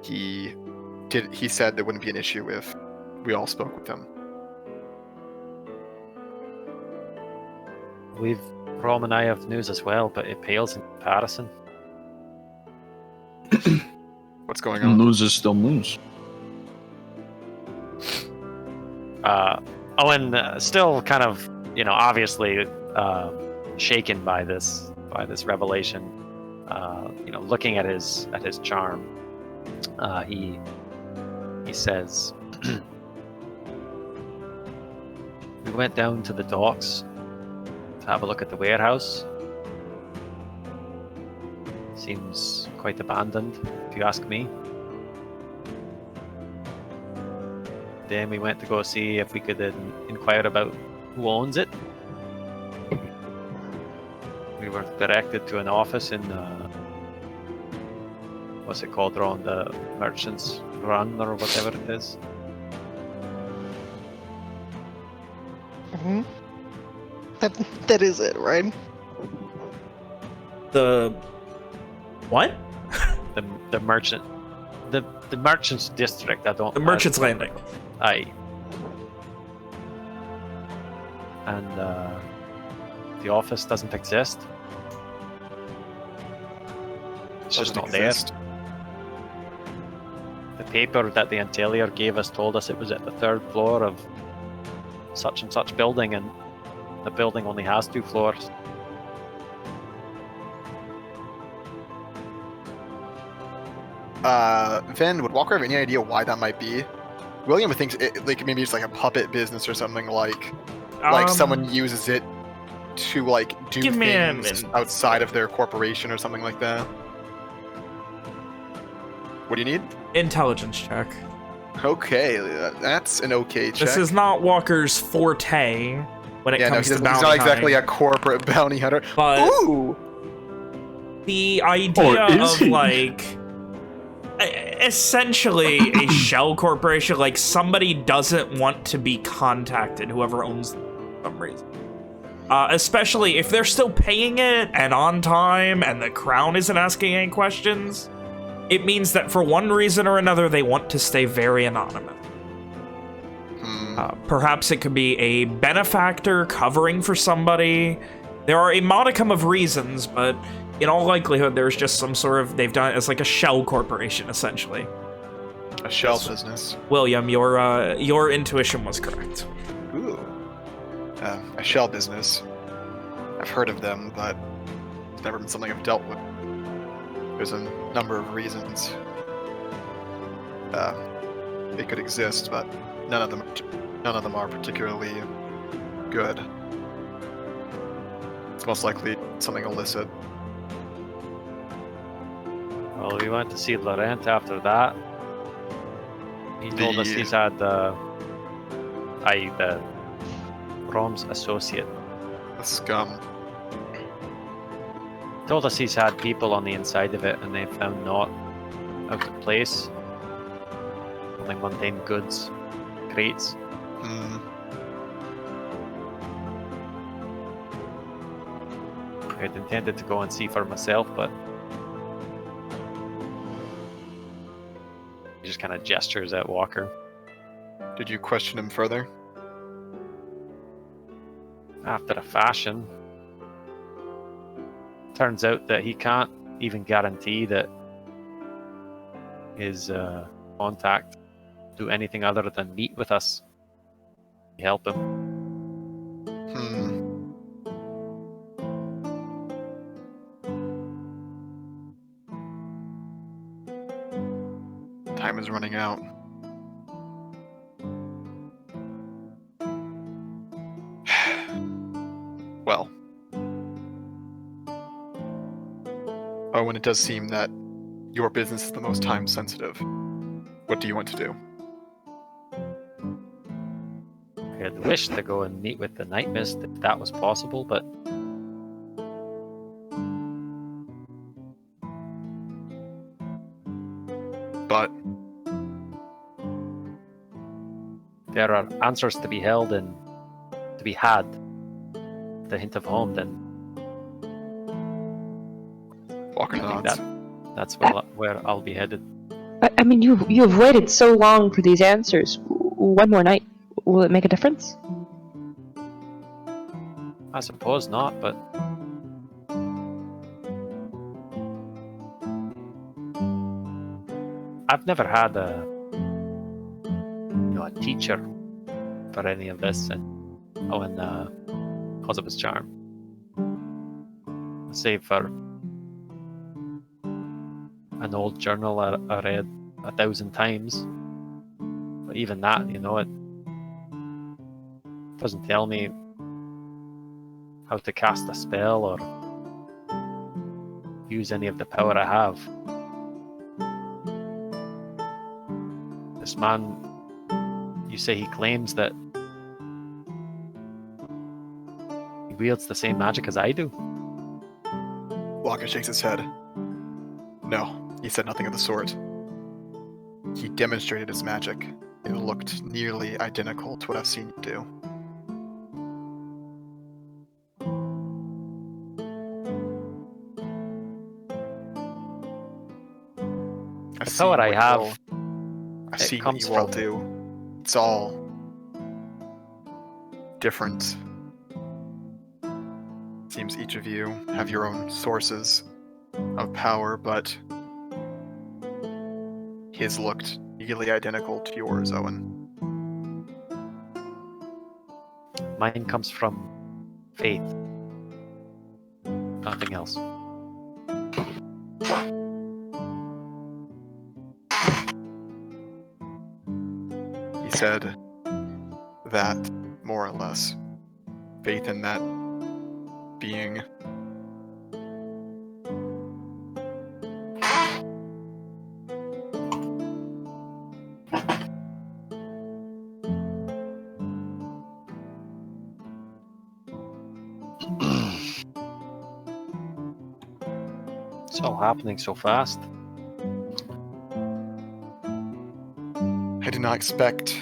He said there wouldn't be an issue if we all spoke with him. Rom and I have news as well, but it pales in comparison. What's going on? News is still news. Owen still kind of, obviously shaken by this revelation. Looking at his charm, he says, "We went down to the docks to have a look at the warehouse. Seems quite abandoned, if you ask me. Then we went to go see if we could inquire about who owns it. We were directed to an office in, what's it called, around the Merchant's Run or whatever it is. Hmm. That is it, right? The what? The merchant, the merchant's district. The Merchant's Landing. Aye. And the office doesn't exist. It's just not there. The paper that the Intellier gave us told us it was at the 3rd floor of such and such building, and the building only has 2 floors. Ven, would Walker have any idea why that might be? William thinks it, like maybe it's like a puppet business or something, like someone uses it to like do give me things outside of their corporation or something like that. What do you need? Intelligence check. Okay, that's an okay check. This is not Walker's forte when it comes to bounty he's not exactly hunting, a corporate bounty hunter. but Ooh! the idea of like essentially a shell corporation, like somebody doesn't want to be contacted, whoever owns them for some reason. Especially if they're still paying it and on time and the crown isn't asking any questions. It means that for one reason or another, they want to stay very anonymous. Perhaps it could be a benefactor covering for somebody. There are a modicum of reasons, but in all likelihood, there's just some sort of... They've done it as like a shell corporation, essentially. A shell business. William, your intuition was correct. Ooh. A shell business. I've heard of them, but it's never been something I've dealt with. There's a number of reasons it could exist, but none of them are particularly good. It's most likely something illicit. Well, we went to see Laurent after that. He told us he's had the Rom's associate. The scum. Told us he's had people on the inside of it, and they found not out of place. Only mundane goods, crates. I had intended to go and see for myself, but he just kind of gestures at Walker. Did you question him further? After a fashion. Turns out that he can't even guarantee that his contact do anything other than meet with us. We help him. Time is running out. Well. Oh, and it does seem that your business is the most time sensitive. What do you want to do? I had wished to go and meet with the Night Mist if that was possible, but there are answers to be held and to be had. The hint of home, then Walker nods. That's where I'll be headed. I mean, you've waited so long for these answers. One more night, will it make a difference? I suppose not, but I've never had a teacher for any of this, and because of his charm, save for an old journal I read 1,000 times. But even that, it doesn't tell me how to cast a spell or use any of the power I have. This man, you say he claims that he wields the same magic as I do? Walker shakes his head. No, he said nothing of the sort. He demonstrated his magic. It looked nearly identical to what I've seen you do. I've The power seen I what you have, all- I've it seen what comes you all from- do. It's all different. Seems each of you have your own sources of power, but his looked nearly identical to yours, Owen. Mine comes from faith. Nothing else. He said that, more or less, faith in that being. It's all happening so fast. I did not expect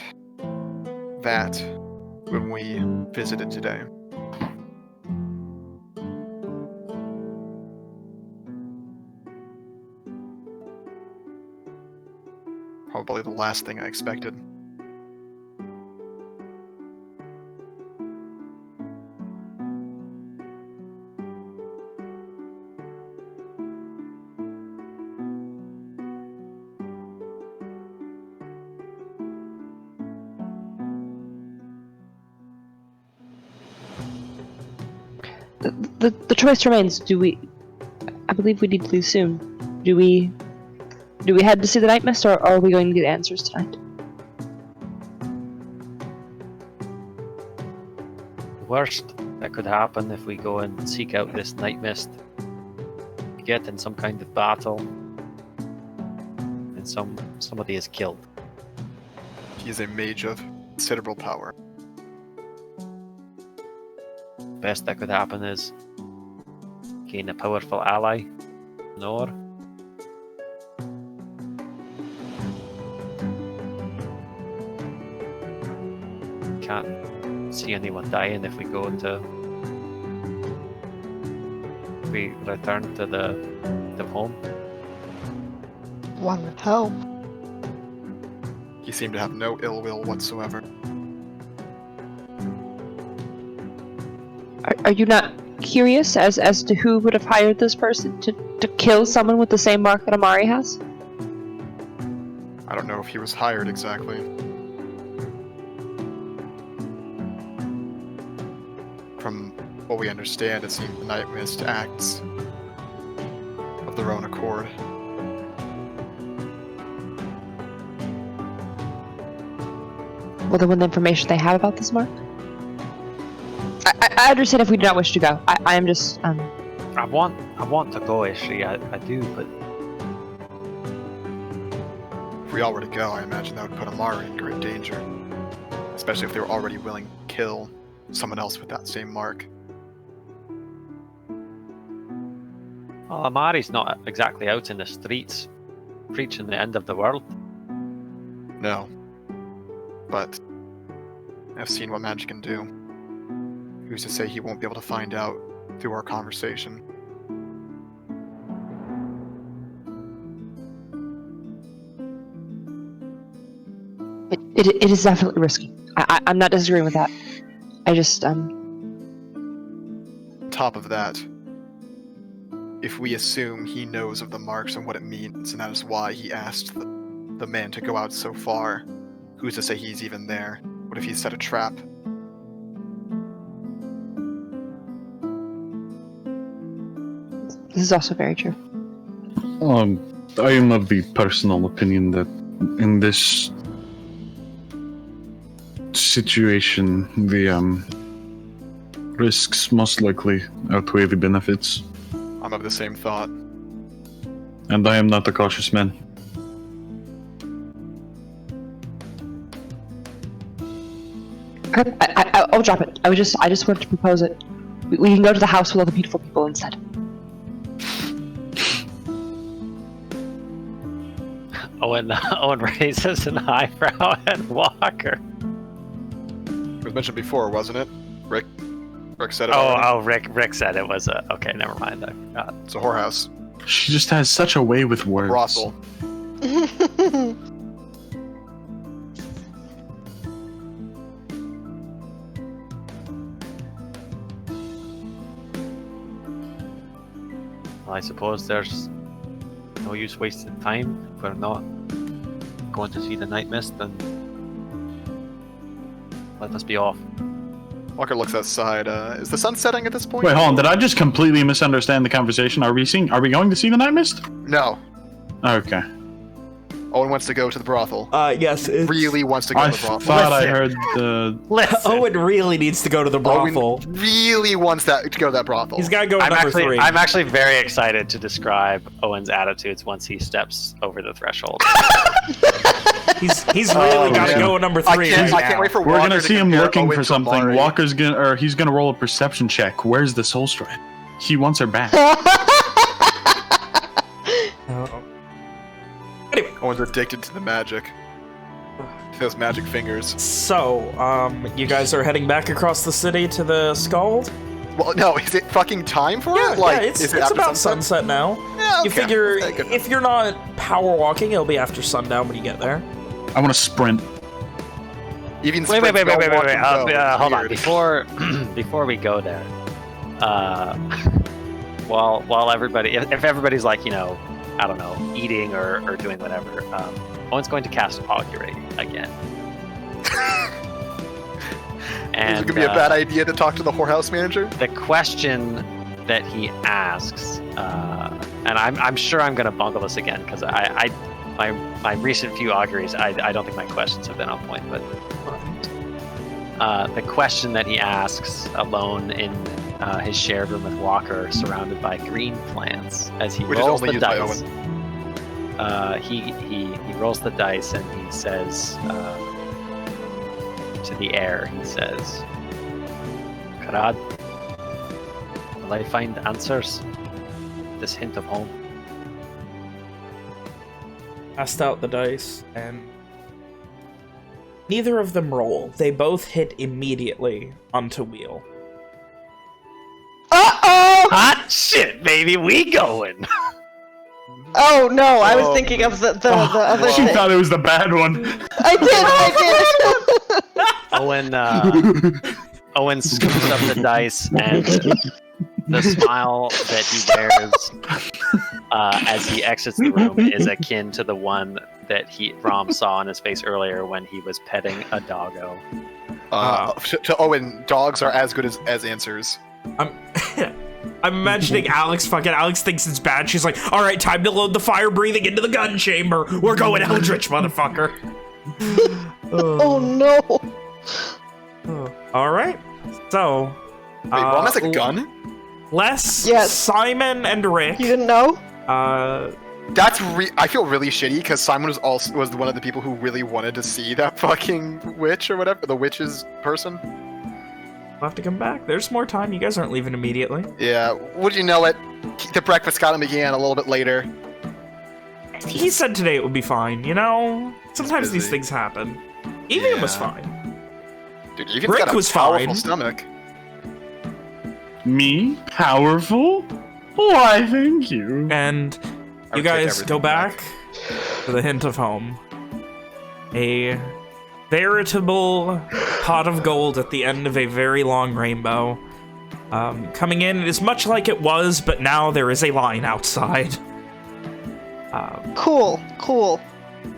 that when we visited today. Probably the last thing I expected. The choice remains: do we? I believe we need to leave soon. Do we head to see the Night Mist, or are we going to get answers tonight? The worst that could happen if we go and seek out this Night Mist, get in some kind of battle, and somebody is killed. He is a mage of considerable power. Best that could happen is gain a powerful ally, or can't see anyone dying if we go to. If we return to the home. One would hope. He seemed to have no ill will whatsoever. Are you not curious as to who would have hired this person to kill someone with the same mark that Amari has? I don't know if he was hired exactly. From what we understand, it seems the Night Mist acts of their own accord. Well, then, the information they have about this mark? I understand if we do not wish to go. I am just I want to go, Ishri. I do, but If we all were to go, I imagine that would put Amari in great danger. Especially if they were already willing to kill someone else with that same mark. well, Amari's not exactly out in the streets preaching the end of the world. No. But I've seen what magic can do. Who's to say he won't be able to find out through our conversation? it is definitely risky. I'm not disagreeing with that. I just Top of that, if we assume he knows of the marks and what it means, and that is why he asked the man to go out so far, who's to say he's even there? What if he set a trap? this is also very true. I am of the personal opinion that in this situation, the risks most likely outweigh the benefits. I'm of the same thought. And I am not a cautious man. I'll drop it. I just wanted to propose it. We can go to the house with all the beautiful people instead. Owen raises an eyebrow at Walker. It was mentioned before, wasn't it? Rick said it already. Rick said it was a... Okay, never mind. I forgot. It's a whorehouse. She just has such a way with words. Brothel. Well, I suppose there's no use wasting time. If we're not going to see the night mist, then let us be off. Walker looks outside. Is the sun setting at this point? Wait, hold on. Did I just completely misunderstand the conversation? Are we going to see the night mist? No. Okay. Owen wants to go to the brothel. Yes. Really wants to go I to the brothel. thought I heard the. Owen really needs to go to the brothel. Owen really wants to go to that brothrothel. He's got to go to number 3. I'm actually very excited to describe Owen's attitudes once he steps over the threshold. He's really got to go at number 3. I can't wait for We're Walker gonna see him compare looking Owen for to something. Amari. Walker's he's gonna roll a perception check. Where's the soul strand? He wants her back. Anyway, Owen's addicted to the magic. To those magic fingers. so you guys are heading back across the city to the Scald? Well, no, is it fucking time for Yeah, it? Like, yeah, it's is it after about sunset? sunset now. Yeah, okay. You figure Okay, good if you're not power walking, it'll be after sundown when you get there. I want to sprint. Even Wait, sprints don't walk wait. and go. Hold on. Weird. Before we go there, while everybody, if everybody's like, I don't know, eating or doing whatever, Owen's going to cast Augury again. Is it gonna be a bad idea to talk to the whorehouse manager? The question that he asks, and I'm sure I'm going to bungle this again because my recent few auguries, I don't think my questions have been on point, but the question that he asks alone in his shared room with Walker, surrounded by green plants, as he Which is rolls only the used by dice. He rolls the dice and he says to the air, he says, "Karad, will I find answers? This hint of home." Cast out the dice, and neither of them roll. They both hit immediately onto wheel. Uh-oh! Hot shit, baby, we going. Oh no, I was thinking of the other She thing. thought it was the bad one. I did! Owen scoops up the dice, and the smile that he wears as he exits the room is akin to the one that Rom saw on his face earlier when he was petting a doggo. To Owen, dogs are as good as answers. I'm imagining Alex thinks it's bad. She's like, all right, time to load the fire breathing into the gun chamber. We're going Eldritch, motherfucker. Oh no! All right. So, Wait, Rom has a gun? Les, Yes. Simon, and Rick. You didn't know? That's I feel really shitty because Simon was one of the people who really wanted to see that fucking witch or whatever, the witch's person. We'll have to come back. There's more time. You guys aren't leaving immediately. Yeah, would you know it? The breakfast got him began a little bit later. He said today it would be fine, you know? Sometimes these busy. things happen. Evian was Yeah. fine. Dude, Evian's Rick got a was powerful fine. stomach. Me? Powerful? Why, thank you. And I you would take guys everything go back to the hint of home. A veritable pot of gold at the end of a very long rainbow. Coming in, it is much like it was, but now there is a line outside. Cool.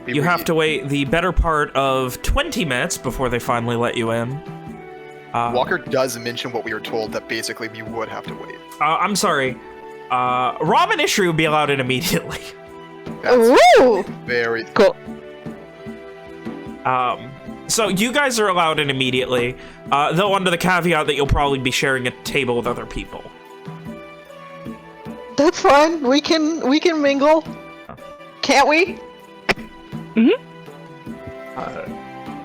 You have to wait the better part of 20 minutes before they finally let you in. Walker does mention what we were told, that basically we would have to wait. I'm sorry. Rom and Ishri would be allowed in immediately. That's Ooh! very Cool. So you guys are allowed in immediately, though under the caveat that you'll probably be sharing a table with other people. That's fine. We can mingle. Can't we?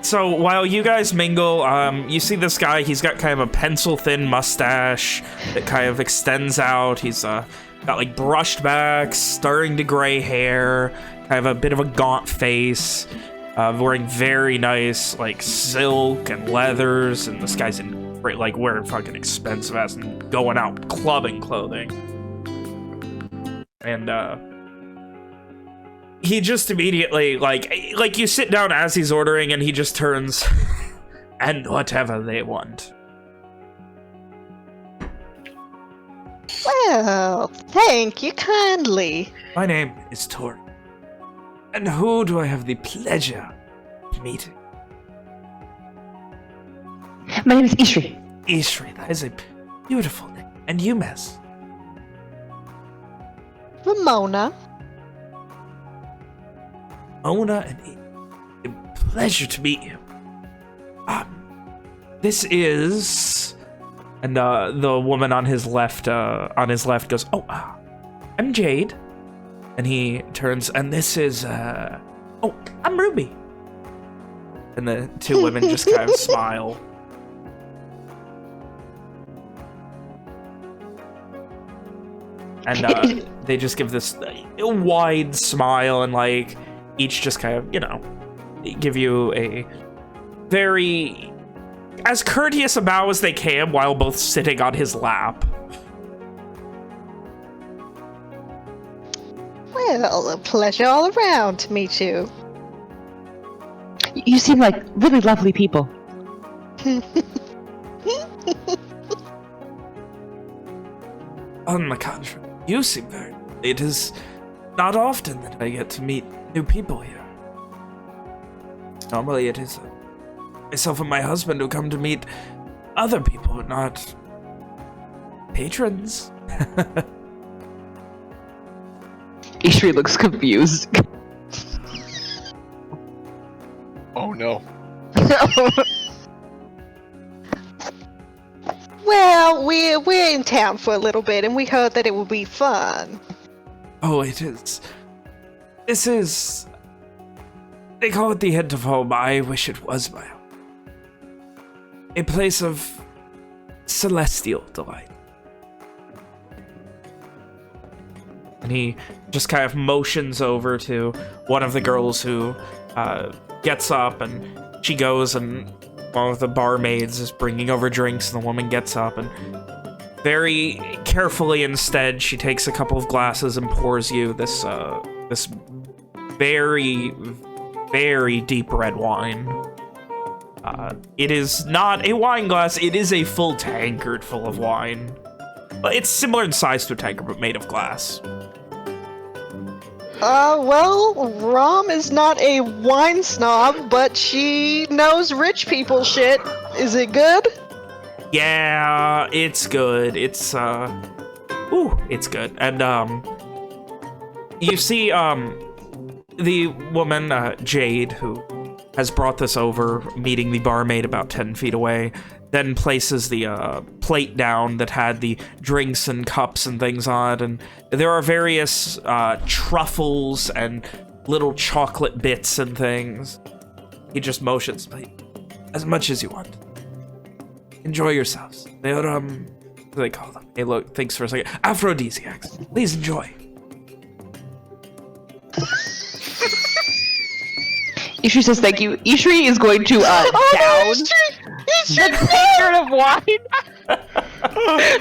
So while you guys mingle, you see this guy. He's got kind of a pencil-thin mustache that kind of extends out. He's got like brushed back, starting to gray hair, kind of a bit of a gaunt face, wearing very nice like silk and leathers, and this guy's in like wearing fucking expensive ass and going out clubbing clothing. And he just immediately, like you sit down as he's ordering, and he just turns, and whatever they want. Well, thank you kindly. My name is Tori. And who do I have the pleasure of meeting? My name is Ishri. Ishri, that is a beautiful name. And you, miss? Ramona. Mona and Ishri. A pleasure to meet you. This is... And the woman on his left goes, "Oh, I'm Jade." And he turns, and this is, "Oh, I'm Ruby." And the two women just kind of smile. And they just give this wide smile, and like each just kind of, you know, give you a very as courteous a bow as they can while both sitting on his lap. Well, a pleasure all around to meet you. You seem like really lovely people. On the contrary, you seem very... It is not often that I get to meet new people here. Normally it is myself and my husband who come to meet other people, not patrons. Ishri looks confused. Oh no. Well, we're in town for a little bit, and we heard that it would be fun. Oh, it is. This is... They call it the Hint of Home. I wish it was my home. A place of celestial delight. And he just kind of motions over to one of the girls who gets up, and she goes, and one of the barmaids is bringing over drinks, and the woman gets up, and very carefully instead she takes a couple of glasses and pours you this this very, very deep red wine. It is not a wine glass, it is a full tankard full of wine. But it's similar in size to a tankard, but made of glass. Well, Rom is not a wine snob, but she knows rich people shit. Is it good? Yeah, it's good. It's, ooh, it's good. And, you see, the woman, Jade, who has brought this over, meeting the barmaid about 10 feet away, then places the plate down that had the drinks and cups and things on it, and there are various truffles and little chocolate bits and things. He just motions, as much as you want. Enjoy yourselves. They're, what do they call them? Hey, look, thanks for a second. Aphrodisiacs. Please enjoy. Ishri says thank you. Ishri is going to down the tankard of wine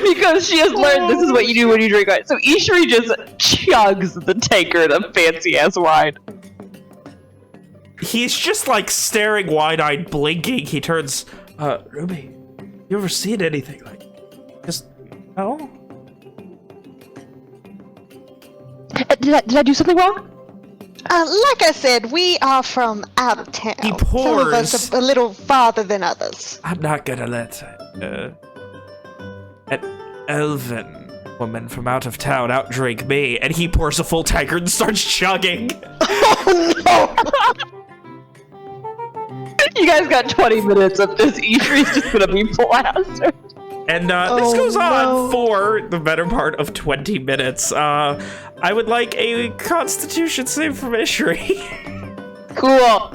because she has learned this is what you do when you drink wine. So Ishri just chugs the tankard of fancy ass wine. He's just like staring wide-eyed, blinking. He turns, Ruby, you ever seen anything like just no? Did I do something wrong? Like I said, we are from out of town. He pours. Some of us a little farther than others. I'm not gonna let an elven woman from out of town outdrink me. And he pours a full tankard and starts chugging. Oh no! You guys got 20 minutes of this. Ishri's just gonna be plastered. And this goes on for the better part of 20 minutes. I would like a Constitution save from Ishri. Cool.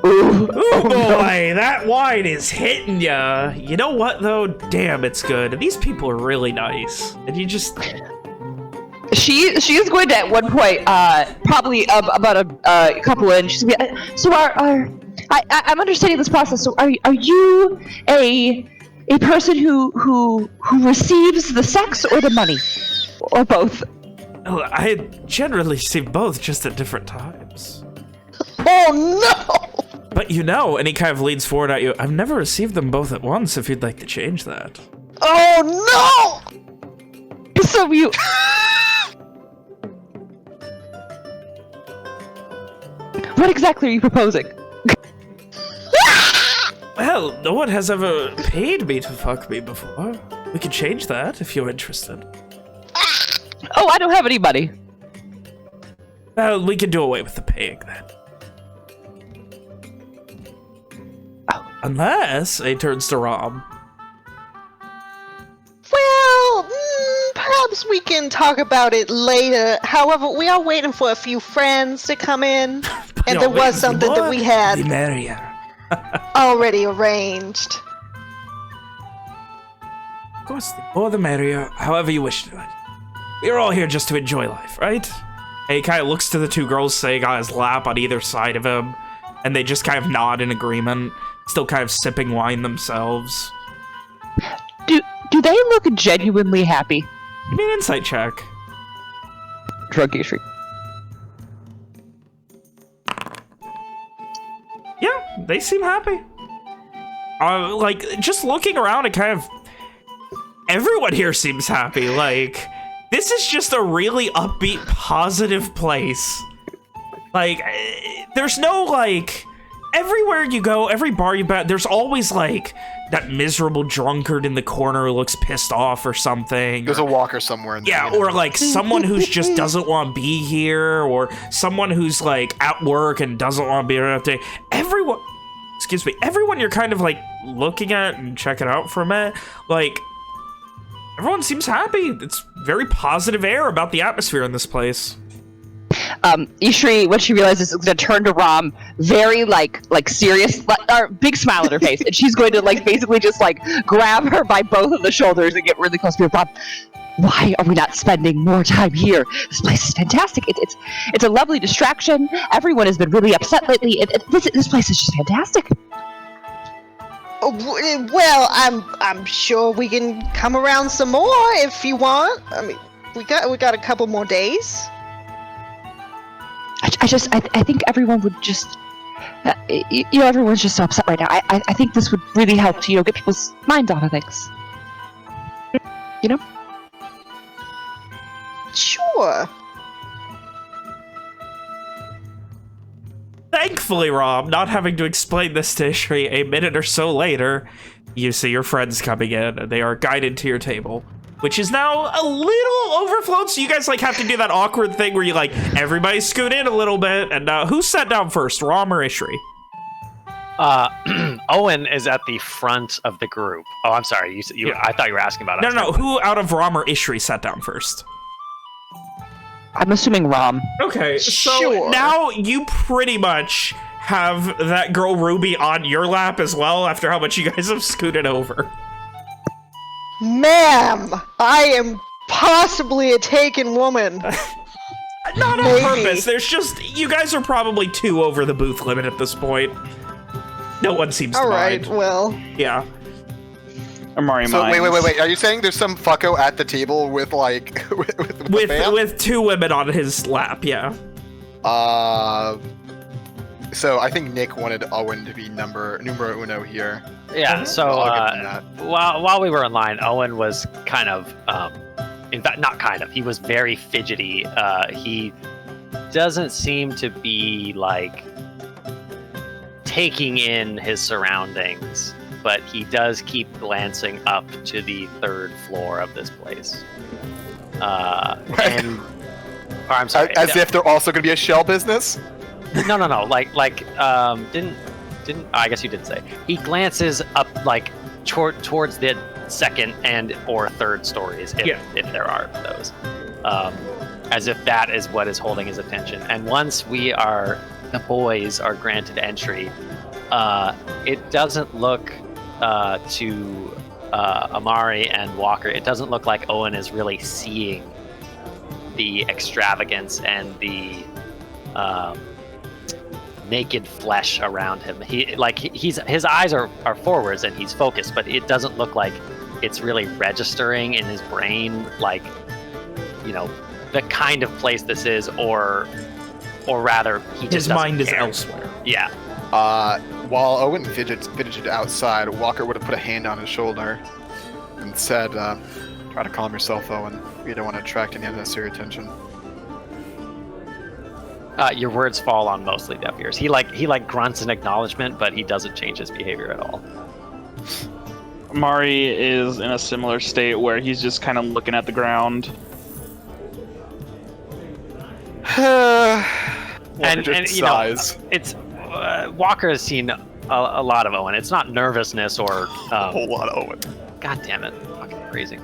Oh boy, that wine is hitting ya. You know what though? Damn, it's good. These people are really nice. And you just... She is going to at one point, probably about a couple in. She's gonna be, so I'm understanding this process. So are you a person who receives the sex or the money, or both? Well, I generally see both, just at different times. Oh no! But you know, and he kind of leans forward at you, I've never received them both at once, if you'd like to change that. Oh no! So you... What exactly are you proposing? Well, no one has ever paid me to fuck me before. We can change that, if you're interested. Oh, I don't have any money. Well, we can do away with the paying, then. Unless, he turns to Rom. Well, perhaps we can talk about it later. However, we are waiting for a few friends to come in, and there was something that we had The merrier. already arranged. Of course, the more the merrier, however you wish to do it. We're all here just to enjoy life, right? And he kind of looks to the two girls sitting on his lap on either side of him, and they just kind of nod in agreement, still kind of sipping wine themselves. Do they look genuinely happy? Give me an insight check. Drug history. Yeah, they seem happy. Like, just looking around, it kind of... Everyone here seems happy, like... This is just a really upbeat, positive place. Like, there's no, like... Everywhere you go, every bar you bet, there's always, like, that miserable drunkard in the corner who looks pissed off or something. There's a walker somewhere in there. Yeah, or, like, someone who's just doesn't want to be here, or someone who's, like, at work and doesn't want to be here after day. Everyone... Excuse me. Everyone you're kind of, like, looking at and checking out for a minute, like... Everyone seems happy. It's very positive air about the atmosphere in this place. Ishri, when she realizes, is going to turn to Rom, very like serious, big smile on her face, and she's going to like basically just like grab her by both of the shoulders and get really close to her. Rom, why are we not spending more time here? This place is fantastic. It's a lovely distraction. Everyone has been really upset lately. This place is just fantastic. Well, I'm sure we can come around some more if you want. I mean, we got a couple more days. I think everyone would just, everyone's just so upset right now. I think this would really help to, get people's minds off of things. Sure. Thankfully, Rob, not having to explain this to Ishri a minute or so later, you see your friends coming in, and they are guided to your table, which is now a little overflowed, so you guys, like, have to do that awkward thing where you, like, everybody scoot in a little bit, and who sat down first, Rom or Ishri? Owen is at the front of the group. Oh, I'm sorry, Yeah. I thought you were asking about it. No, who out of Rom or Ishri sat down first? I'm assuming Rom. Okay, so Sure. now you pretty much have that girl Ruby on your lap as well after how much you guys have scooted over. Ma'am, I am possibly a taken woman. Not on Maybe. purpose, there's just, you guys are probably 2 over the booth limit at this point. No one seems to All right, mind. well. Yeah. Amari So Mines. wait. Are you saying there's some fucko at the table with like with a fan? With 2 women on his lap, yeah. So I think Nick wanted Owen to be numero uno here. Yeah, so I'll give him that. while we were in line, Owen was kind of, in fact, not kind of, he was very fidgety. He doesn't seem to be, like, taking in his surroundings, but he does keep glancing up to the 3rd floor of this place. Or I'm sorry. As if they're also going to be a shell business? No. Didn't I guess you did say. He glances up like towards the 2nd and or 3rd stories if there are those. As if that is what is holding his attention. And once the boys are granted entry, it doesn't look to Amari and Walker, it doesn't look like Owen is really seeing the extravagance and the naked flesh around him. His eyes are forwards and he's focused, but it doesn't look like it's really registering in his brain, like, you know, the kind of place this is, or rather, he just His mind is care. elsewhere. Yeah. While Owen fidgeted outside, Walker would have put a hand on his shoulder and said, "Try to calm yourself, Owen. You don't want to attract any unnecessary attention." Your words fall on mostly deaf ears. He grunts in acknowledgement, but he doesn't change his behavior at all. Mari is in a similar state where he's just kind of looking at the ground. and you know, it's Walker has seen a lot of Owen. It's not nervousness or A whole lot of Owen. God damn it, fucking crazy.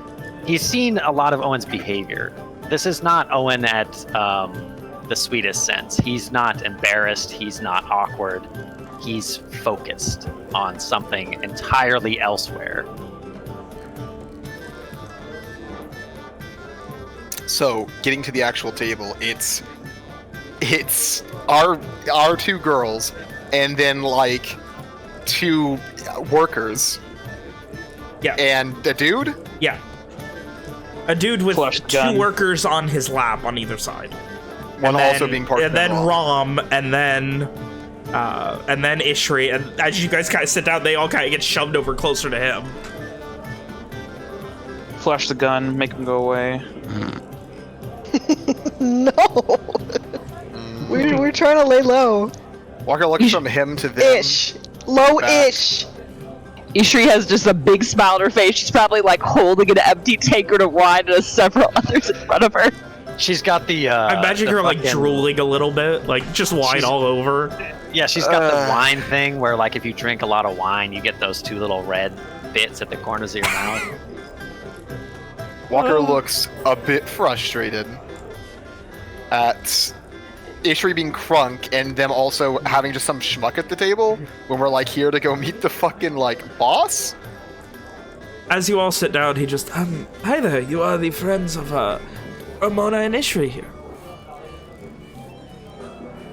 He's seen a lot of Owen's behavior. This is not Owen at the sweetest sense. He's not embarrassed. He's not awkward. He's focused on something entirely elsewhere. So, getting to the actual table, it's our two girls, and then like two workers. Yeah. And a dude. Yeah. A dude with Flushed two gun. workers on his lap on either side. One And also then- being part of and the then Rom. Rom, and then Ishri, and as you guys kind of sit down, they all kind of get shoved over closer to him. Flash the gun, make him go away. No. We're trying to lay low. Walker looks from him to them. Ish. Low-ish. Ishri has just a big smile on her face. She's probably like holding an empty tankard of wine and has several others in front of her. She's got the. I imagine the her like fucking- drooling a little bit, like just wine She's- all over. Yeah, she's got the wine thing where, like, if you drink a lot of wine, you get those two little red bits at the corners of your mouth. Walker looks a bit frustrated at Ishri being crunk and them also having just some schmuck at the table when we're like here to go meet the fucking like boss. As you all sit down, he just, hi there, you are the friends of Ramona and Ishri here.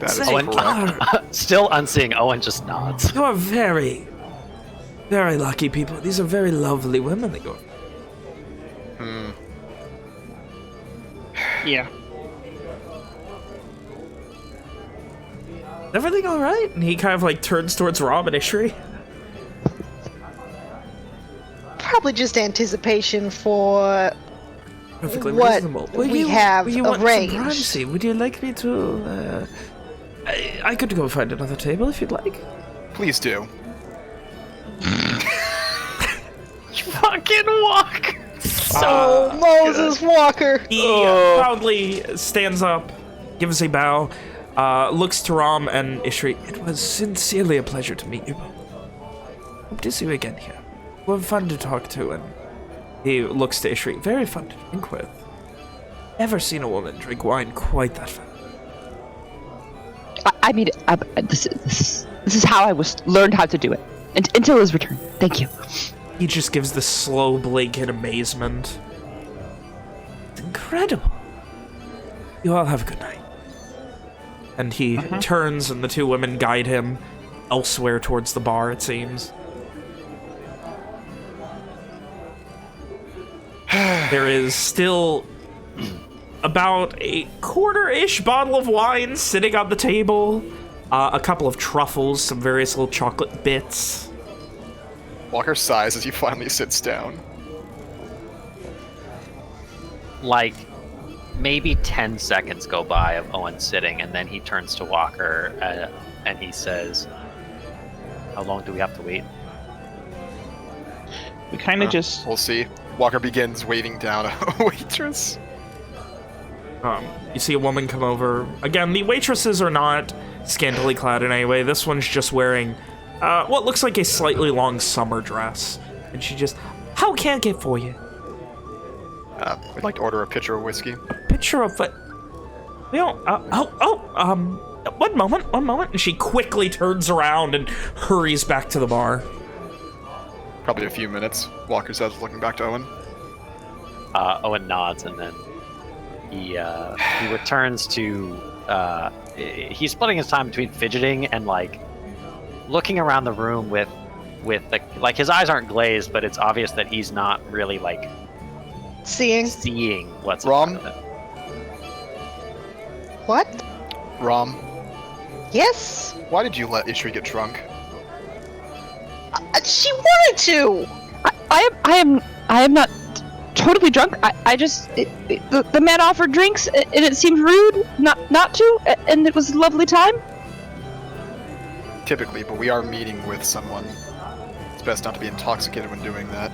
That is Say, correct. Still unseeing, Owen just nods. You are very, very lucky people. These are very lovely women that you're. Yeah. Everything all right? And he kind of like turns towards Rob and Ishri. Probably just anticipation for Perfectly what reasonable. we have will you want some arranged. privacy? Would you like me to? I could go find another table if you'd like. Please do. Fucking walk! Oh, Moses Walker. He proudly stands up, gives a bow, looks to Ram and Ishri. It was sincerely a pleasure to meet you both. Hope to see you again here. We're fun to talk to, and he looks to Ishri. Very fun to drink with. Never seen a woman drink wine quite that fast. I mean, this is how I learned how to do it. Until his return. Thank you. He just gives this slow blink in amazement. It's incredible. You all have a good night. And he turns, and the two women guide him elsewhere towards the bar, it seems. There is still about a quarter-ish bottle of wine sitting on the table. A couple of truffles, some various little chocolate bits. Walker sighs as he finally sits down. Like, maybe 10 seconds go by of Owen sitting, and then he turns to Walker and he says, "How long do we have to wait?" We kind of just... We'll see. Walker begins waving down a waitress. You see a woman come over. Again, the waitresses are not scantily clad in any way. This one's just wearing what looks like a slightly long summer dress. And she just, how can I get for you? We'd like to order a pitcher of whiskey. A picture of what? We don't, one moment. And she quickly turns around and hurries back to the bar. Probably a few minutes. Walker says, looking back to Owen. Owen nods, and then he returns to he's splitting his time between fidgeting and like looking around the room with the, like, his eyes aren't glazed, but it's obvious that he's not really like Seeing. what's Rom? in front of him. What? Rom, Yes? why did you let Ishri get drunk? She wanted to! I am not totally drunk. I just the man offered drinks and it seemed rude not to, and it was a lovely time. Typically, but we are meeting with someone. It's best not to be intoxicated when doing that.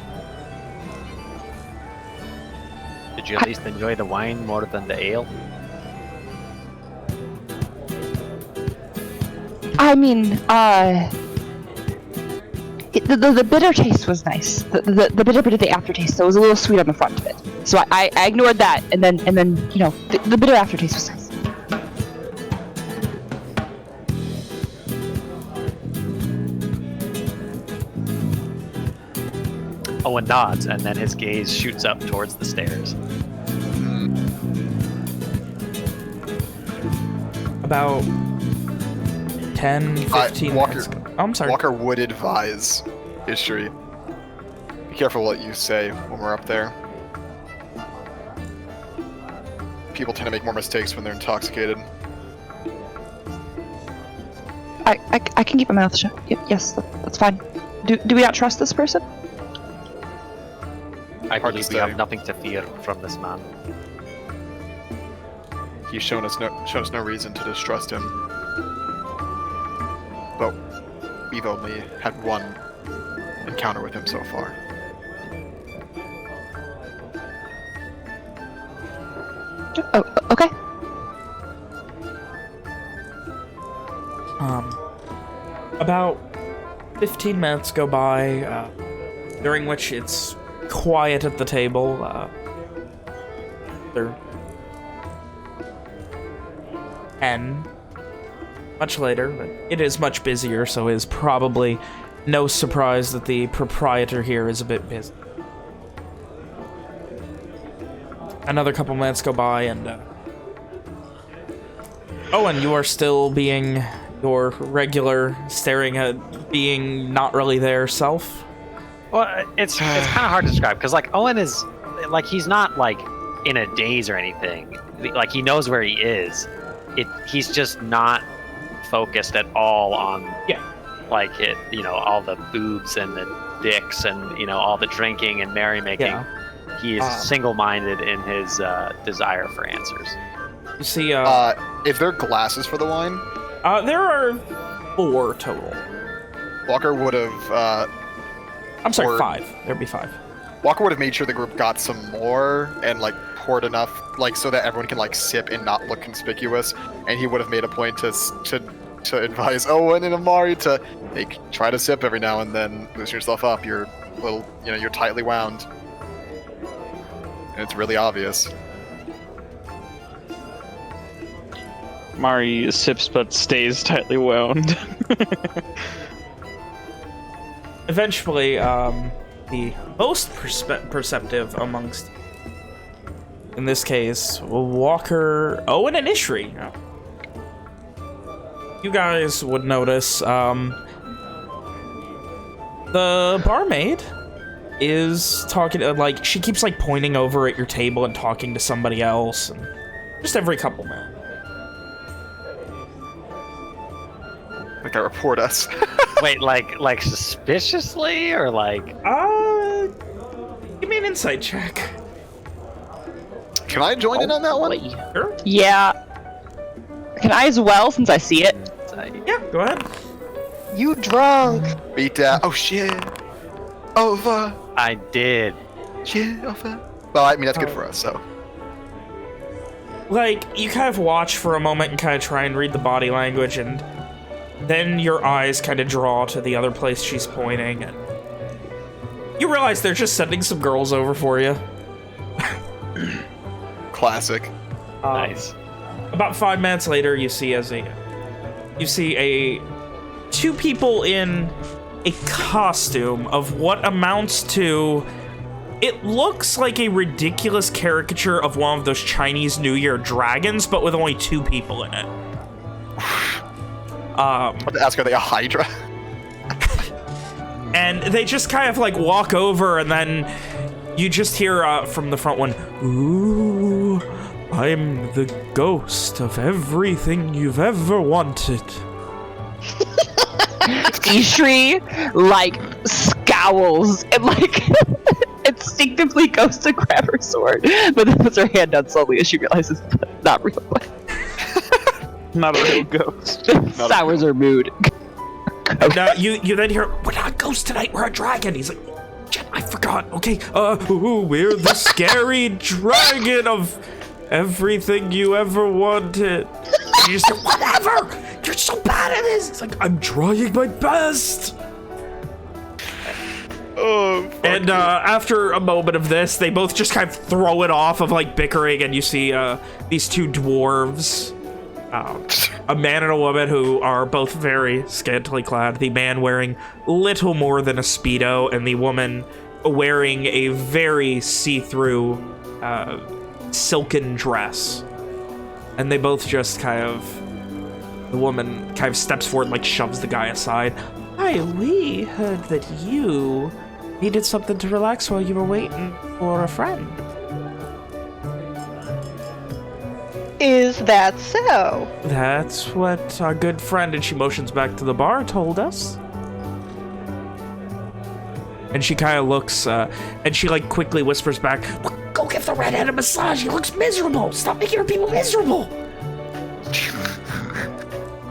Did you at least enjoy the wine more than the ale? I mean, the bitter taste was nice. The bitter bit of the aftertaste, so it was a little sweet on the front of it. So I ignored that, and then you know the bitter aftertaste was nice. Owen nods, and then his gaze shoots up towards the stairs. About 10, 15 Walker, minutes ago. Oh, I'm sorry. Walker would advise Ishri. Be careful what you say when we're up there. People tend to make more mistakes when they're intoxicated. I can keep my mouth shut. Yes, that's fine. Do we not trust this person? I Hard to believe we say. have nothing to fear from this man. He's shown us no reason to distrust him. But we've only had one encounter with him so far. Oh, okay. About 15 minutes go by, during which it's quiet at the table. And much later, but it is much busier, so it is probably no surprise that the proprietor here is a bit busy. Another couple minutes go by, and Owen, you are still being your regular, staring at being not really there self. Well, it's kind of hard to describe because like Owen is like he's not like in a daze or anything. Like he knows where he is. He's just not focused at all on like it, you know, all the boobs and the dicks and you know all the drinking and merrymaking. Yeah. He is single-minded in his desire for answers. You see, Is there glasses for the wine? there are 4 total. Walker would have. I'm sorry, Or- 5. There'd be 5. Walker would have made sure the group got some more and like poured enough, like so that everyone can like sip and not look conspicuous. And he would have made a point to advise Owen and Amari to try to sip every now and then, loosen yourself up. You're little, you know, you're tightly wound, and it's really obvious. Mari sips but stays tightly wound. Eventually, the most perceptive amongst, in this case, Walker, Owen, and Ishri. You guys would notice the barmaid is talking, like, she keeps, like, pointing over at your table and talking to somebody else, and just every couple minutes. Like I report us. Wait, like suspiciously or like? Give me an insight check. Can I join in on that one? Sure. Yeah. Can I as well, since I see it? Yeah, go ahead. You drunk. Beat that. Oh shit. Over. I did. Shit. Over. Well, I mean that's good for us. So. Like, you kind of watch for a moment and kind of try and read the body language, and then your eyes kind of draw to the other place she's pointing, and you realize they're just sending some girls over for you. Classic. Nice. About 5 minutes later, you see two people in a costume of what amounts to It looks like a ridiculous caricature of one of those Chinese New Year dragons, but with only 2 people in it. Ask, are they a Hydra? And they just kind of like walk over, and then you just hear from the front one, "Ooh, I'm the ghost of everything you've ever wanted." Ishri, like, scowls and, like, instinctively goes to grab her sword, but then puts her hand down slowly as she realizes that's not real. Not a real ghost. Sours her mood. Now you then hear, "We're not ghosts tonight, we're a dragon." He's like, "Shit, I forgot. Okay, we're the scary dragon of everything you ever wanted." And you just say, "Whatever! You're so bad at this!" It's like, "I'm trying my best!" And after a moment of this, they both just kind of throw it off of like bickering, and you see these 2 dwarves, a man and a woman who are both very scantily clad. The man wearing little more than a Speedo, and the woman wearing a very see-through silken dress. And they both just kind of, the woman kind of steps forward and like shoves the guy aside. "Hi, we heard that you needed something to relax while you were waiting for a friend." Is that so? "That's what our good friend," and she motions back to the bar, "told us." And she kind of looks, and she like quickly whispers back, "Go give the redhead a massage. He looks miserable. Stop making her people miserable."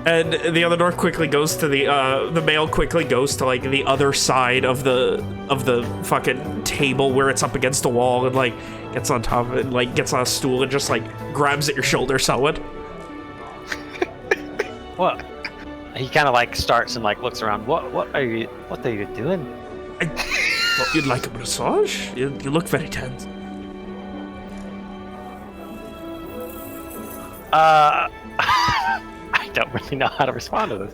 And the other door quickly goes to the male quickly goes to like the other side of the fucking table where it's up against the wall, and like gets on top of it, and, like gets on a stool and just like grabs at your shoulder, Selwood. What? He kind of like starts and like looks around. What are you doing? You'd like a massage? You look very tense. I don't really know how to respond to this.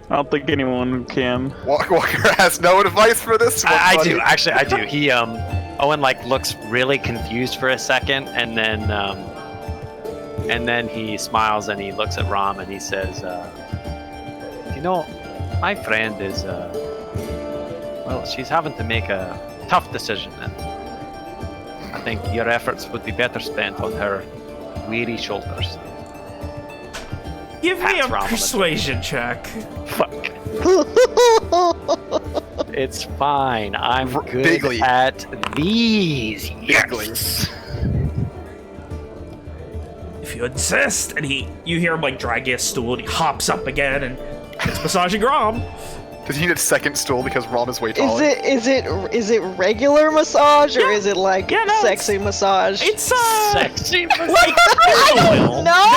I don't think anyone can. Walker has no advice for this one. I buddy. do, actually, I do. He Owen like looks really confused for a second, and then he smiles and he looks at Rom and he says, "You know, my friend is well, she's having to make a tough decision, and I think your efforts would be better spent on her weary shoulders." Give me Pats a Rom on the persuasion check. Fuck. It's fine. I'm good Bigly. at these. Bigly. Yes. If you insist. And you hear him like drag his stool, and he hops up again and it's massaging Rom. Does he need a second stool because Rom is way taller? Is it regular massage or is it like sexy massage? It's Sexy. like oil. No.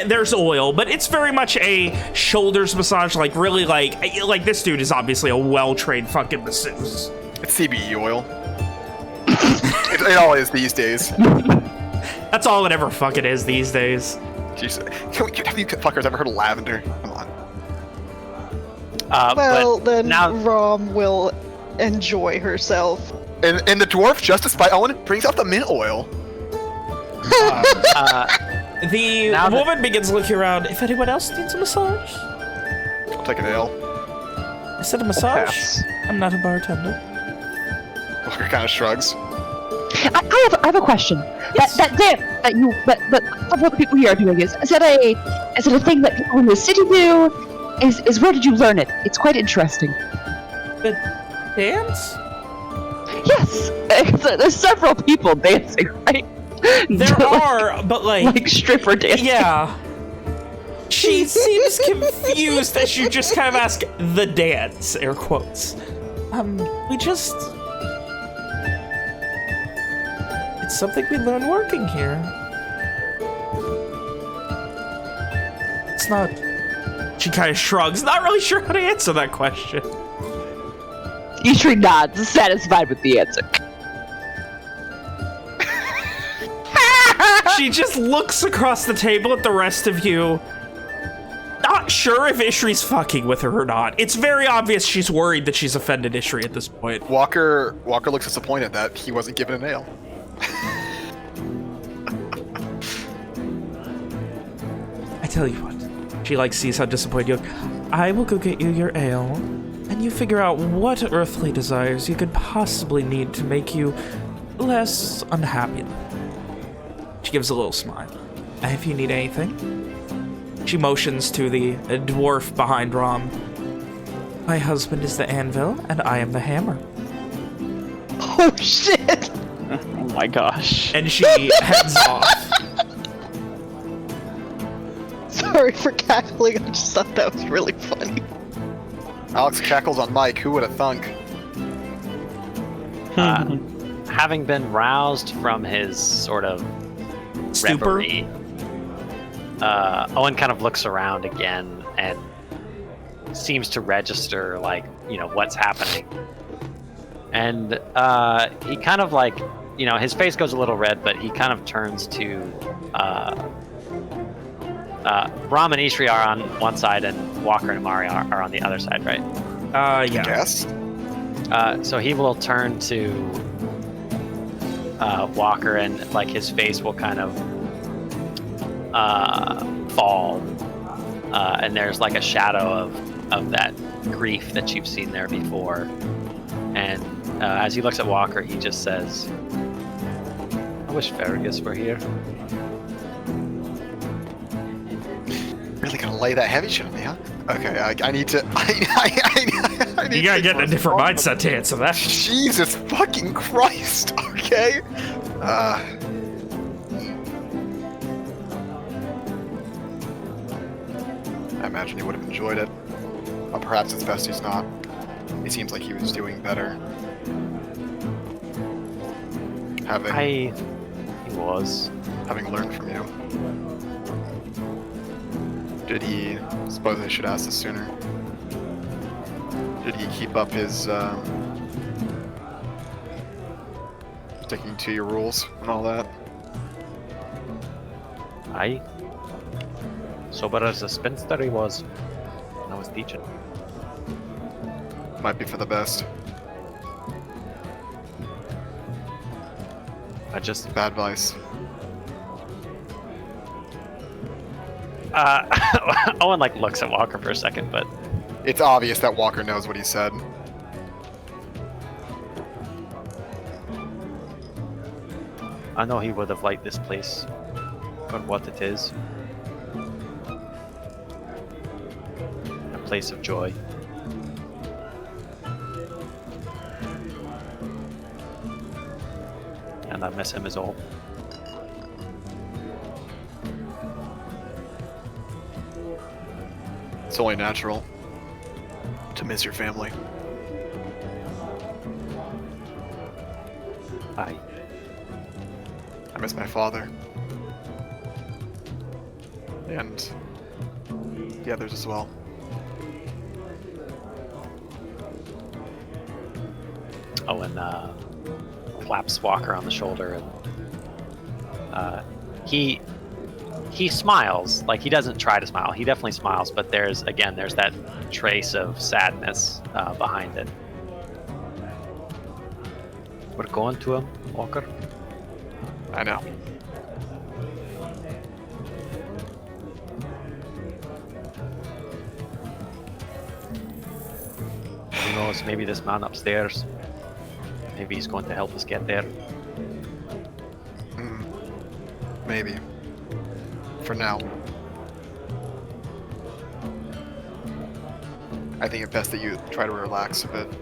There's oil, but it's very much a shoulders massage. Like really, like this dude is obviously a well-trained fucking masseuse. It's CBD oil. it all is these days. That's all it ever fucking is these days. Jeez. Have you fuckers ever heard of lavender? Come on. Well, but then now, Rom will enjoy herself. And the dwarf, just despite Owen, brings out the mint oil. The Now that- woman begins looking around. If anyone else needs a massage, I'll take an ale. I said a massage. Pass. I'm not a bartender. Walker kind of shrugs. I have a question. That dance that several people here are doing is it a thing that people in the city do? Is where did you learn it? It's quite interesting. The dance? Yes, there's several people dancing, right? There are, but like stripper dancing. yeah. She seems confused as you just kind of ask the dance, air quotes. We just... It's something we learn working here. It's not... She kind of shrugs, not really sure how to answer that question. Ishri nods, satisfied with the answer. She just looks across the table at the rest of you. not sure if Ishri's fucking with her or not. It's very obvious she's worried that she's offended Ishri at this point. Walker looks disappointed that he wasn't given an ale. I tell you what. She like sees how disappointed you look. I will go get you your ale, and you figure out what earthly desires you could possibly need to make you less unhappy. She gives a little smile. And if you need anything, she motions to the dwarf behind Rom. My husband is the anvil, and I am the hammer. Oh shit! Oh my gosh. And she heads off. Sorry for cackling, I just thought that was really funny. Alex cackles on Mike. Who would have thunk? Having been roused from his sort of Stupor? reverie, Owen kind of looks around again and seems to register, like, you know, what's happening. And he kind of like, you know, his face goes a little red, but he kind of turns to Ram and Ishri are on one side and Walker and Amari are on the other side, right? Yeah. Yes. So he will turn to Walker, and like his face will kind of fall, and there's like a shadow of that grief that you've seen there before. And as he looks at Walker, he just says, "I wish Fergus were here." Really gonna lay that heavy shit on me, huh? Okay, I need to. I need You gotta to get in a different mindset to answer that. Jesus fucking Christ! Okay. I imagine he would have enjoyed it. But perhaps it's best he's not. It seems like he was doing better. He was. Having learned from you. Did he, suppose I should ask this sooner, did he keep up his, sticking to your rules and all that? Aye. Sober as a spinster he was when I was teaching. Might be for the best. I just Bad advice. Owen like looks at Walker for a second, but It's obvious that Walker knows what he said. I know he would have liked this place for what it is. A place of joy. And I miss him as all. It's only natural to miss your family. Aye. I miss my father. And the others as well. Owen claps Walker on the shoulder, and he smiles. Like, he doesn't try to smile. He definitely smiles, but there's that trace of sadness behind it. We're going to him, Walker. I know. Who knows, maybe this man upstairs, maybe he's going to help us get there. Maybe. For now. I think it's best that you try to relax a bit.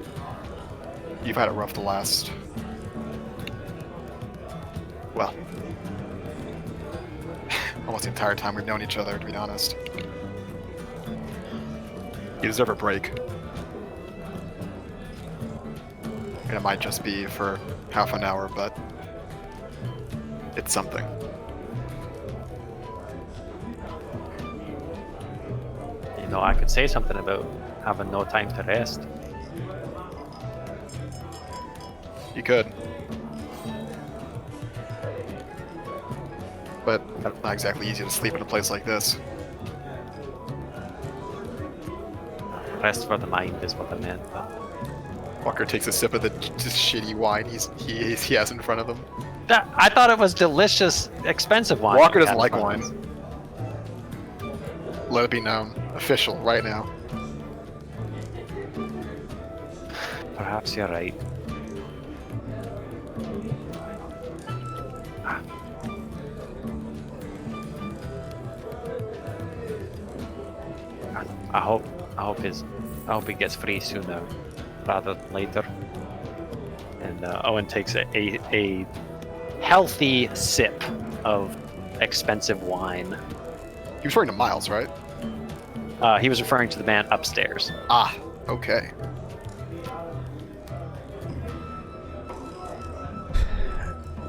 You've had it rough the last... well... almost the entire time we've known each other, to be honest. You deserve a break. And it might just be for half an hour, but... it's something. You know, I could say something about having no time to rest. You could. But not exactly easy to sleep in a place like this. rest for the mind is what I meant. Walker takes a sip of the just shitty wine he has in front of him. I thought it was delicious, expensive wine. Walker doesn't like wine. Let it be known. Official, right now. Perhaps you're right. I hope he gets free sooner rather than later. And Owen takes a healthy sip of expensive wine. He was referring to Miles, right? He was referring to the man upstairs. Ah, okay.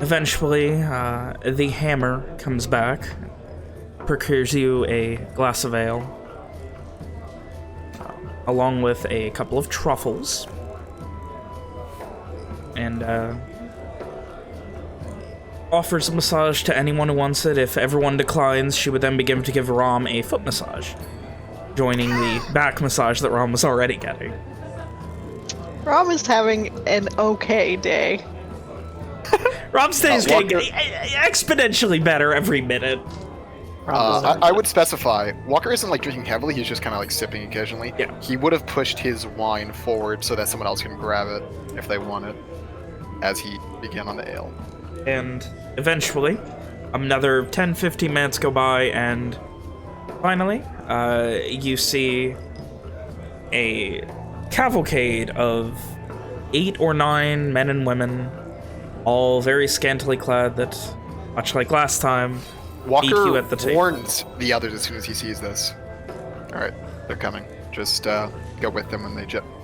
Eventually, the hammer comes back, procures you a glass of ale, along with a couple of truffles, and offers a massage to anyone who wants it. If everyone declines, she would then begin to give Rom a foot massage, joining the back massage that Rom was already getting. Rom is having an okay day. Rom's day is getting exponentially better every minute. I would specify, Walker isn't like drinking heavily, he's just kind of like sipping occasionally. Yeah. He would have pushed his wine forward so that someone else can grab it if they want it, as he began on the ale. And eventually, another 10-15 minutes go by, and finally, you see a cavalcade of 8 or 9 men and women, all very scantily clad, that, much like last time, Walker meet you at the table. warns the others as soon as he sees this. Alright, they're coming. Just go with them when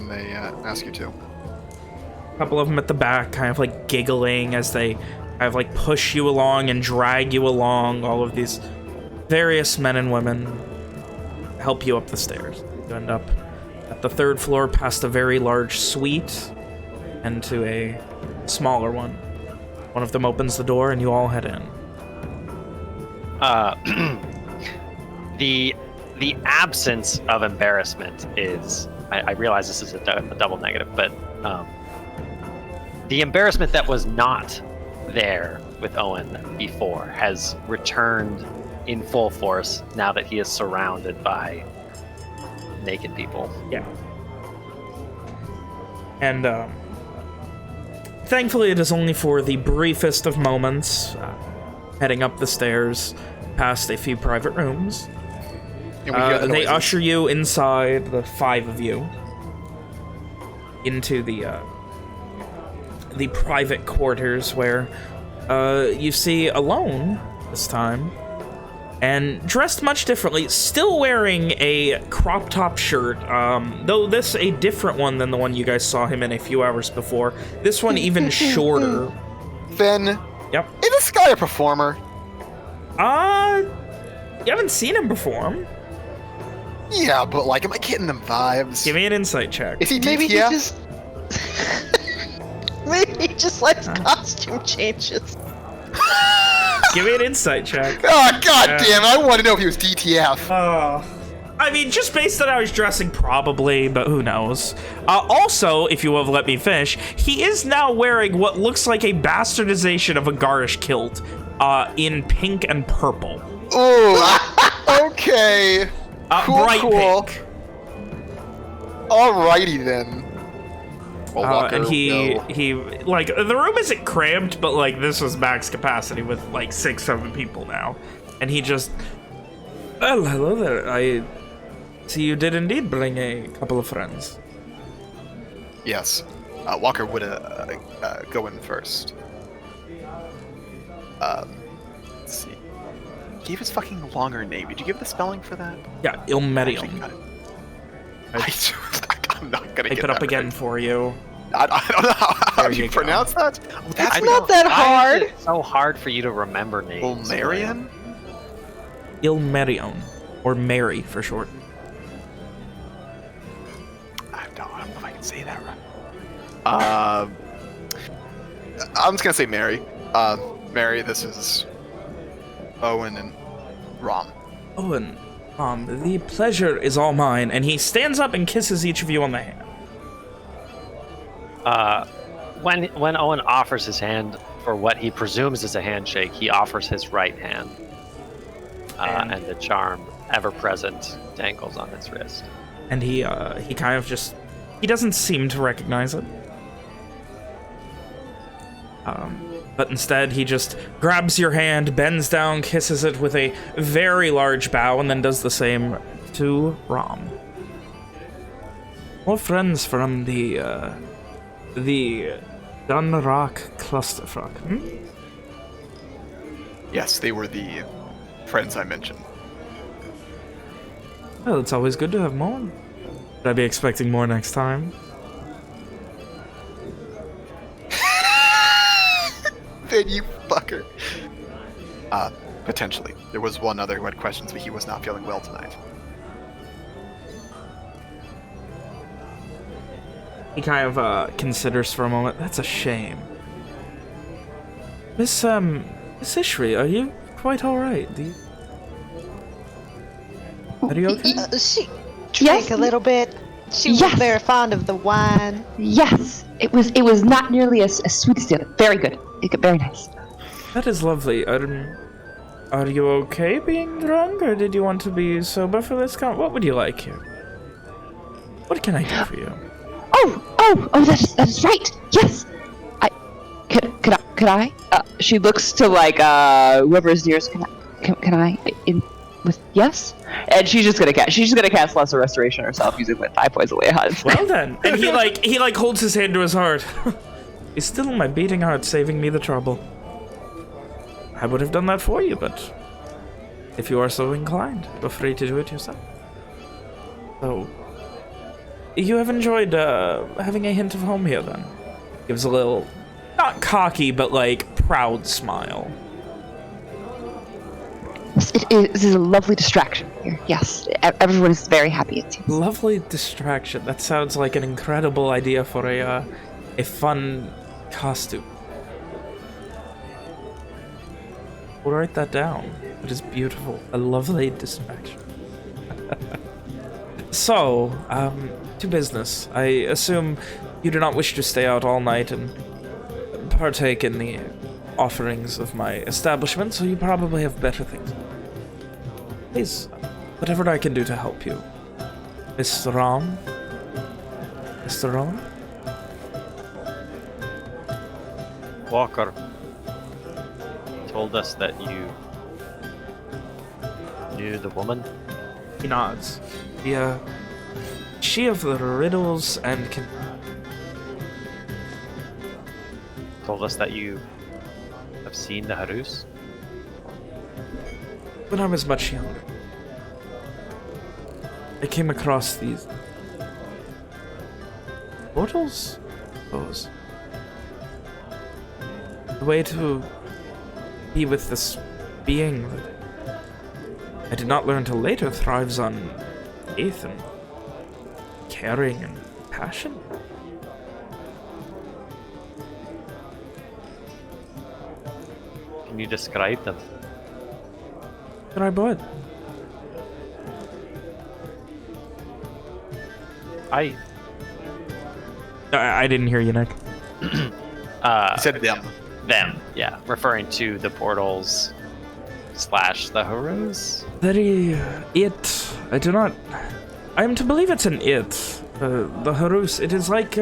they ask you to. A couple of them at the back, kind of like giggling as they kind of like push you along and drag you along. All of these various men and women help you up the stairs. You end up at the 3rd floor, past a very large suite, and to a smaller one. One of them opens the door, and you all head in. The absence of embarrassment is, I realize this is a double negative, but the embarrassment that was not there with Owen before has returned in full force now that he is surrounded by naked people. Yeah. And thankfully it is only for the briefest of moments, heading up the stairs past a few private rooms. They usher you inside, the 5 of you, into the private quarters where you see Alone this time, and dressed much differently, still wearing a crop top shirt, though this a different one than the one you guys saw him in a few hours before. This one even shorter. Finn. Yep. Is this guy a performer? You haven't seen him perform. Yeah, but like, am I getting them vibes? Give me an insight check. Is he Maybe he DTF? just... Maybe he just likes costume changes. Give me an insight check. Oh, god damn it, I want to know if he was DTF. I mean, just based on how he's dressing, probably, but who knows. Also, if you will let me finish, he is now wearing what looks like a bastardization of a garish kilt in pink and purple. Ooh, okay. Bright cool. pink. Alrighty then. Well, Walker and he, will- like, the room isn't cramped, but, like, this was max capacity with, like, 6-7 people now. And he just, well, hello there. I see you did indeed bring a couple of friends. Yes. Walker would go in first. Let's see. He gave his fucking longer name. Did you give the spelling for that? Yeah, Ilmerion. I'm not gonna Type get it up that again right. for you. I don't know how There you you go. pronounce that. Oh, that's It's not that hard. It's so hard for you to remember names. Marion? Ilmerion, or Mary for short. I don't know if I can say that right. I'm just gonna say Mary. Mary, this is Owen and Rom. Owen, The pleasure is all mine. And he stands up and kisses each of you on the hand. When Owen offers his hand for what he presumes is a handshake, he offers his right hand. And the charm, ever present, dangles on his wrist. And he kind of just... He doesn't seem to recognize it. But instead, he just grabs your hand, bends down, kisses it with a very large bow, and then does the same to Rom. More friends from the Dunrock clusterfuck, hmm? Yes, they were the friends I mentioned. Well, it's always good to have more. Should I be expecting more next time? Then you fucker. Potentially. There was one other who had questions, but he was not feeling well tonight. He kind of considers for a moment. That's a shame. Miss Ishri, are you quite all right? Are you okay? She drank a little bit. She was very fond of the wine. Yes, it was not nearly as sweet as the other. Very good. Very nice. That is lovely. Are you okay being drunk, or did you want to be sober for this? What would you like here? What can I do for you? Oh, that is right. Yes. Could I? She looks to like whoever is nearest. Can I? Yes. And she's just gonna cast Lesser Restoration herself using like 5 points away. Well then, and he holds his hand to his heart. He's still my beating heart, saving me the trouble. I would have done that for you, but if you are so inclined, feel free to do it yourself. So, you have enjoyed having a hint of home here, then? Gives a little, not cocky, but like proud smile. It is a lovely distraction here. Yes, everyone is very happy. It seems. Lovely distraction. That sounds like an incredible idea for a fun costume. We'll write that down. It is beautiful. A lovely distraction. So, to business. I assume you do not wish to stay out all night and partake in the offerings of my establishment, so you probably have better things. Please, whatever I can do to help you. Mr. Rom? Mr. Rom? Walker told us that you knew the woman. He nods. She of the riddles and Told us that you have seen the Harus. When I was much younger, I came across these portals, I suppose. The way to be with this being that I did not learn till later thrives on faith and caring and passion. Can you describe them? Describe what? I didn't hear you, Nick. He said them. Them, yeah. Referring to the portals / the Harus. It. I am to believe it's an it. The Harus. It is like,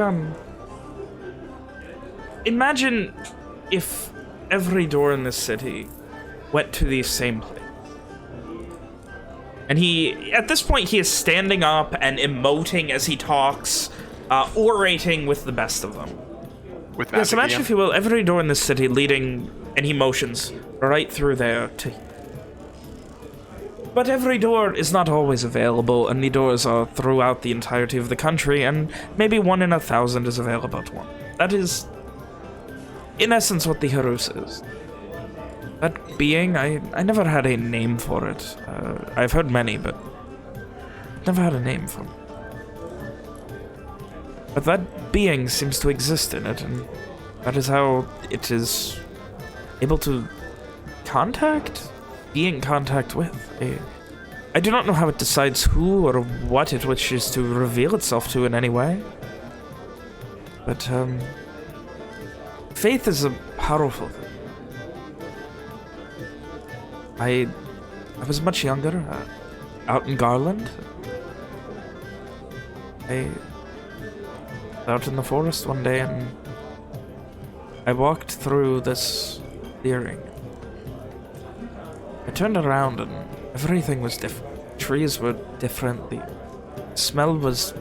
imagine if every door in this city went to the same place. And at this point, he is standing up and emoting as he talks, orating with the best of them. With yes, imagine, if you will, every door in this city leading, and he motions right through there to... But every door is not always available, and the doors are throughout the entirety of the country, and maybe 1 in 1,000 is available to one. That is, in essence, what the Harus is. That being, I never had a name for it. I've heard many, but never had a name for it. But that being seems to exist in it, and that is how it is able to be in contact with I do not know how it decides who or what it wishes to reveal itself to in any way. But, faith is a powerful thing. I was much younger, out in Garland. I was out in the forest one day and I walked through this clearing. I turned around and everything was different. Trees were different. The smell was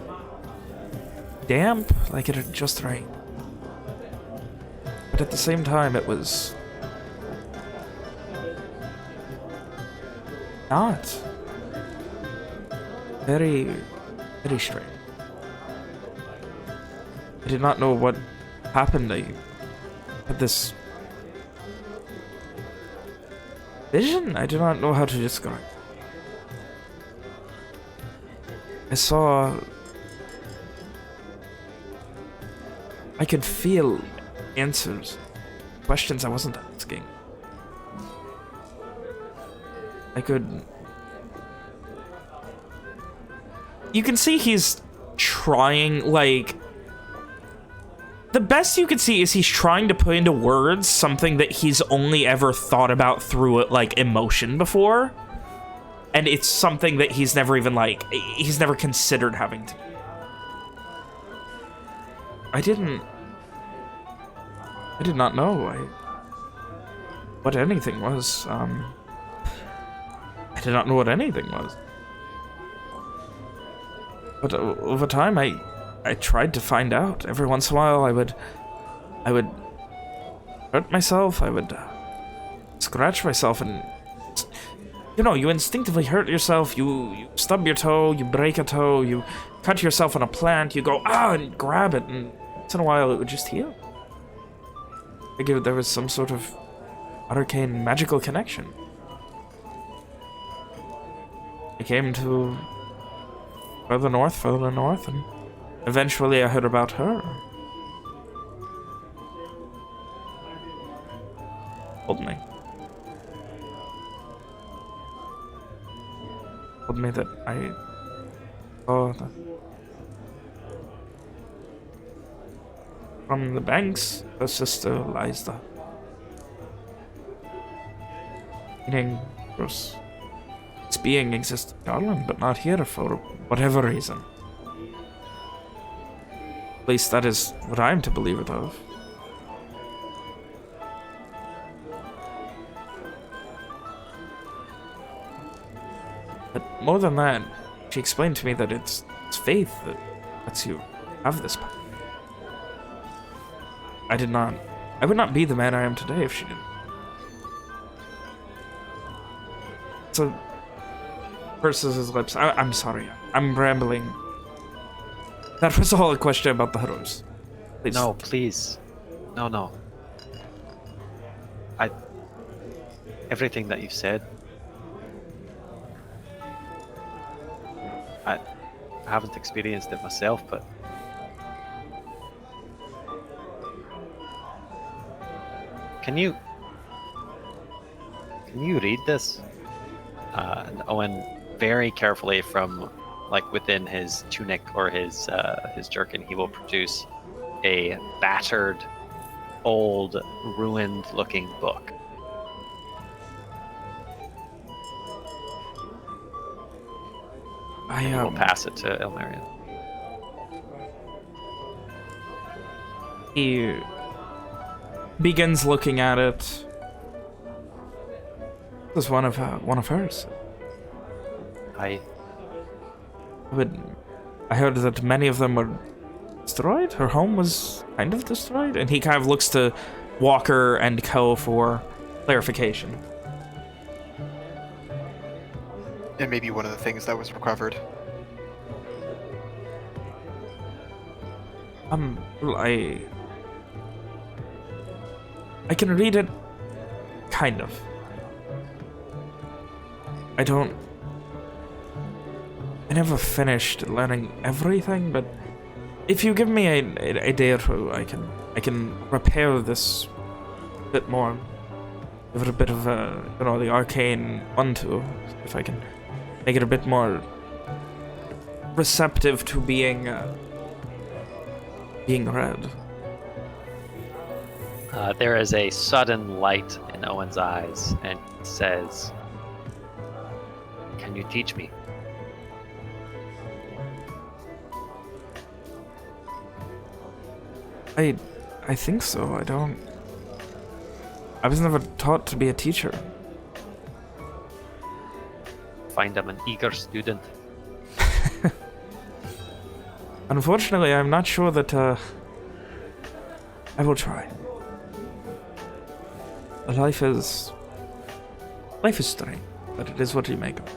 damp, like it had just rained. But at the same time, it was not. Very, very strange. I did not know what happened. I had this vision? I do not know how to describe. I saw... I could feel answers. Questions I wasn't asking. I could... You can see he's trying, like... The best you could see is he's trying to put into words something that he's only ever thought about through, like, emotion before. And it's something that he's never even, like, he's never considered having to do. I did not know what anything was. I did not know what anything was. But over time, I tried to find out. Every once in a while, I would hurt myself. I would scratch myself, and you know, you instinctively hurt yourself. You stub your toe. You break a toe. You cut yourself on a plant. You go and grab it, and once in a while, it would just heal. I figured there was some sort of arcane magical connection. I came to further north, and eventually I heard about her. Told me. Told me that I saw from the banks, her sister lies there. Meaning, gross. Its being exists in Garland, but not here for whatever reason. At least that is what I'm to believe it of. But more than that, she explained to me that it's faith that lets you have this power. I would not be the man I am today if she didn't. So, purses his lips. I'm sorry. I'm rambling. That was all a question about the heroes. Please. No, please. No. Everything that you've said, I haven't experienced it myself, but can you read this? And Owen, very carefully from like within his tunic or his jerkin, he will produce a battered, old, ruined-looking book. I will pass it to Elmarion. He begins looking at it. It was one of hers. I heard that many of them were destroyed. Her home was kind of destroyed, and he kind of looks to Walker and Co for clarification. It may be one of the things that was recovered. Well, I can read it, kind of. I never finished learning everything, but if you give me a day or two, I can repair this a bit more. Give it a bit of the arcane 1-2, if I can make it a bit more receptive to being read. There is a sudden light in Owen's eyes, and he says, "Can you teach me?" I think so. I was never taught to be a teacher. Find him an eager student. Unfortunately, I'm not sure that I will try. Life is strange, but it is what you make of it.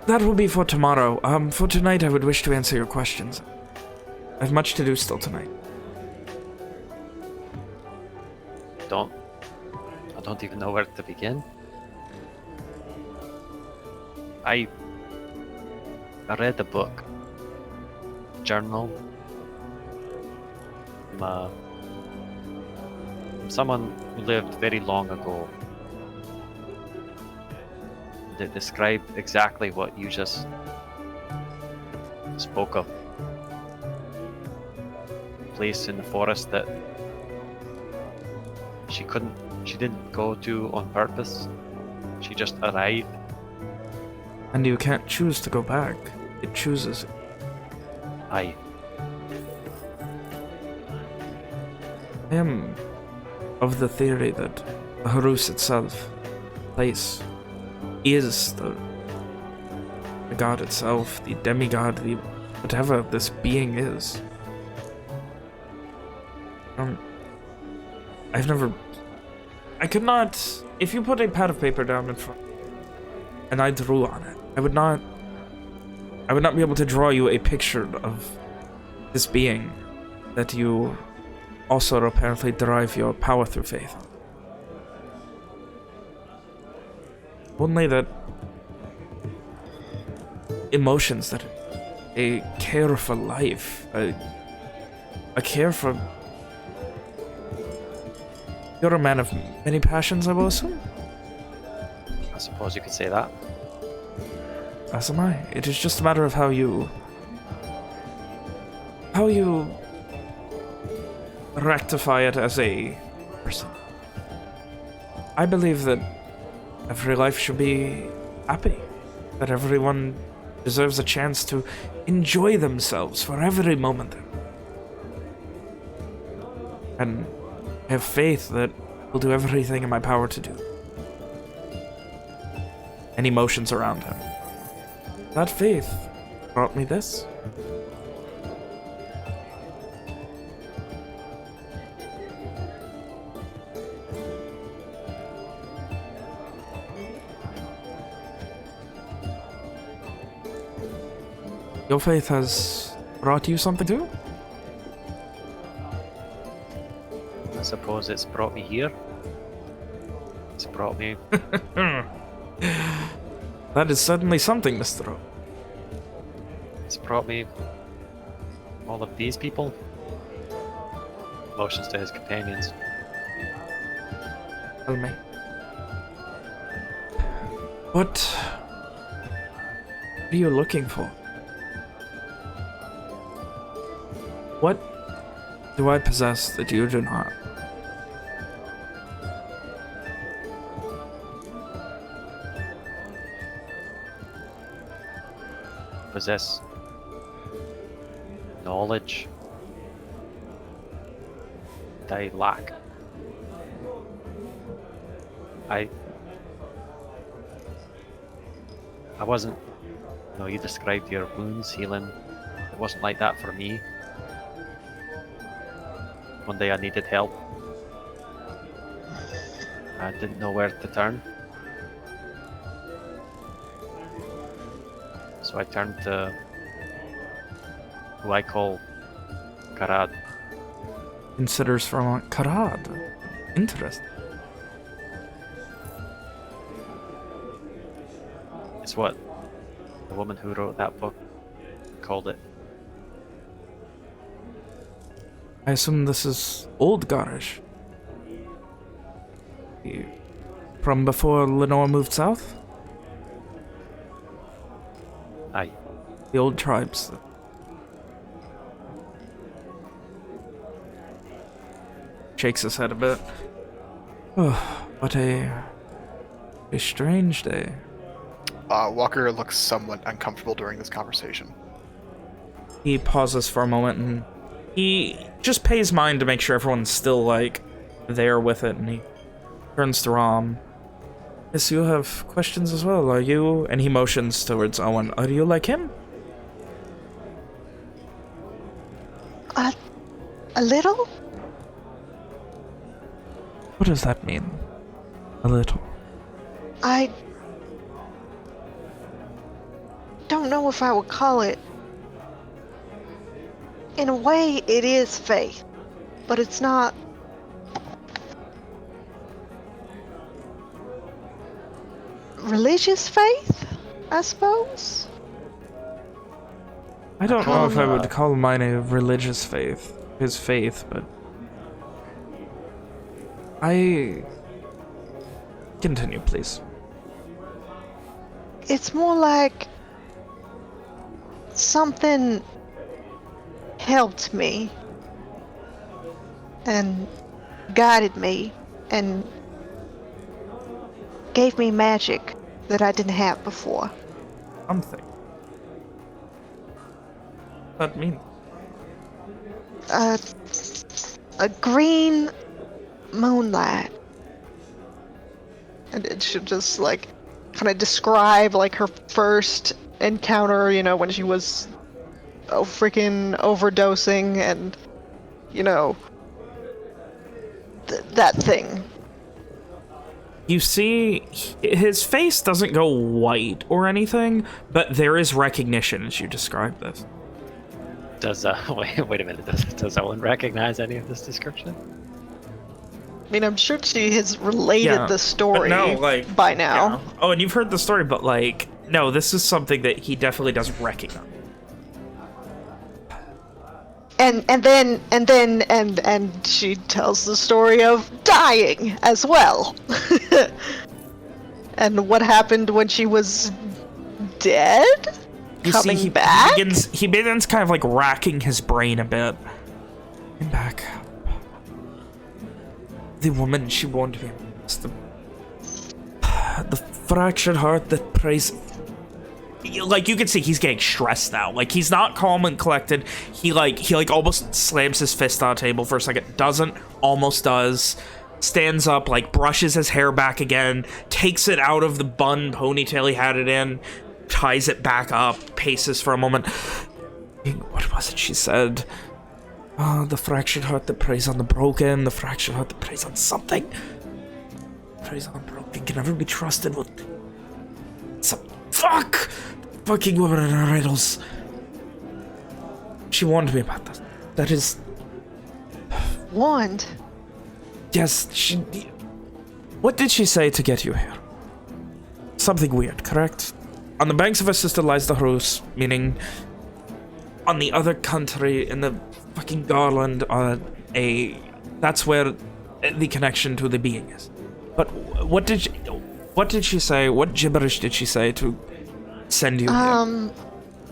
That will be for tomorrow. For tonight, I would wish to answer your questions. I have much to do still tonight. I don't even know where to begin. I read the book, journal, from someone who lived very long ago. That described exactly what you just spoke of. A place in the forest that she didn't go to on purpose. She just arrived. And you can't choose to go back. It chooses. I am of the theory that the Harus itself, place, is the god itself, the demigod, the whatever this being is. I could not, if you put a pad of paper down in front and I drew on it, I would not be able to draw you a picture of this being that you also apparently derive your power through faith. Only that emotions, that a care for life, a care for... You're a man of many passions, I will assume? I suppose you could say that. As am I. It is just a matter of how you rectify it as a person. I believe that every life should be happy. That everyone deserves a chance to enjoy themselves for every moment. And I have faith that I'll do everything in my power to do. And emotions around him. That faith brought me this. Your faith has brought you something too? I suppose it's brought me here. It's brought me... That is certainly something, Mr. O. It's brought me all of these people. Motions to his companions. Tell me. What are you looking for? What do I possess that you do not? Possess knowledge that I lack. I wasn't, you described your wounds healing. It wasn't like that for me. One day I needed help. I didn't know where to turn. So I turned to who I call Karad. Considers from Karad. Interesting. It's what the woman who wrote that book called it. I assume this is Old Garish. From before Lenore moved south? Aye. The old tribes. Shakes his head a bit. Oh, what a strange day. Walker looks somewhat uncomfortable during this conversation. He pauses for a moment and he just pays mind to make sure everyone's still, like, there with it, and he turns to Rom. Yes, you have questions as well, are you? And he motions towards Owen. Are you like him? A little? What does that mean? A little. I don't know if I would call it. In a way, it is faith, but it's not. Religious faith, I suppose? I don't know if I would call mine a religious faith. His faith, but... Continue, please. It's more like something helped me and guided me and gave me magic that I didn't have before. Something. What does that mean? A green moonlight. And it should just, like, kind of describe, like, her first encounter, you know, when she was freaking overdosing and, you know, that thing. You see, his face doesn't go white or anything, but there is recognition as you describe this. Does wait a minute? Does Owen recognize any of this description? I mean, I'm sure she has related the story like, by now. Yeah. Oh, and you've heard the story, but, like, no, this is something that he definitely does recognize. And then she tells the story of dying as well. And what happened when she was dead? Coming back? He begins kind of, like, racking his brain a bit. Coming back. The woman, she warned me. The fractured heart that prays. Like, you can see he's getting stressed now. Like, he's not calm and collected. He almost slams his fist on the table for a second. Doesn't, almost does. Stands up, like, brushes his hair back again. Takes it out of the bun ponytail he had it in. Ties it back up. Paces for a moment. What was it she said? The fractured heart that preys on the broken. The fractured heart that preys on something. Preys on the broken. Can never be trusted with some fucking woman and her riddles. She warned me about that. That is... Warned? Yes, she... What did she say to get you here? Something weird, correct? On the banks of a sister lies the Horus, meaning on the other country in the fucking Garland, that's where the connection to the being is. But what did she say? What gibberish did she say to send you here?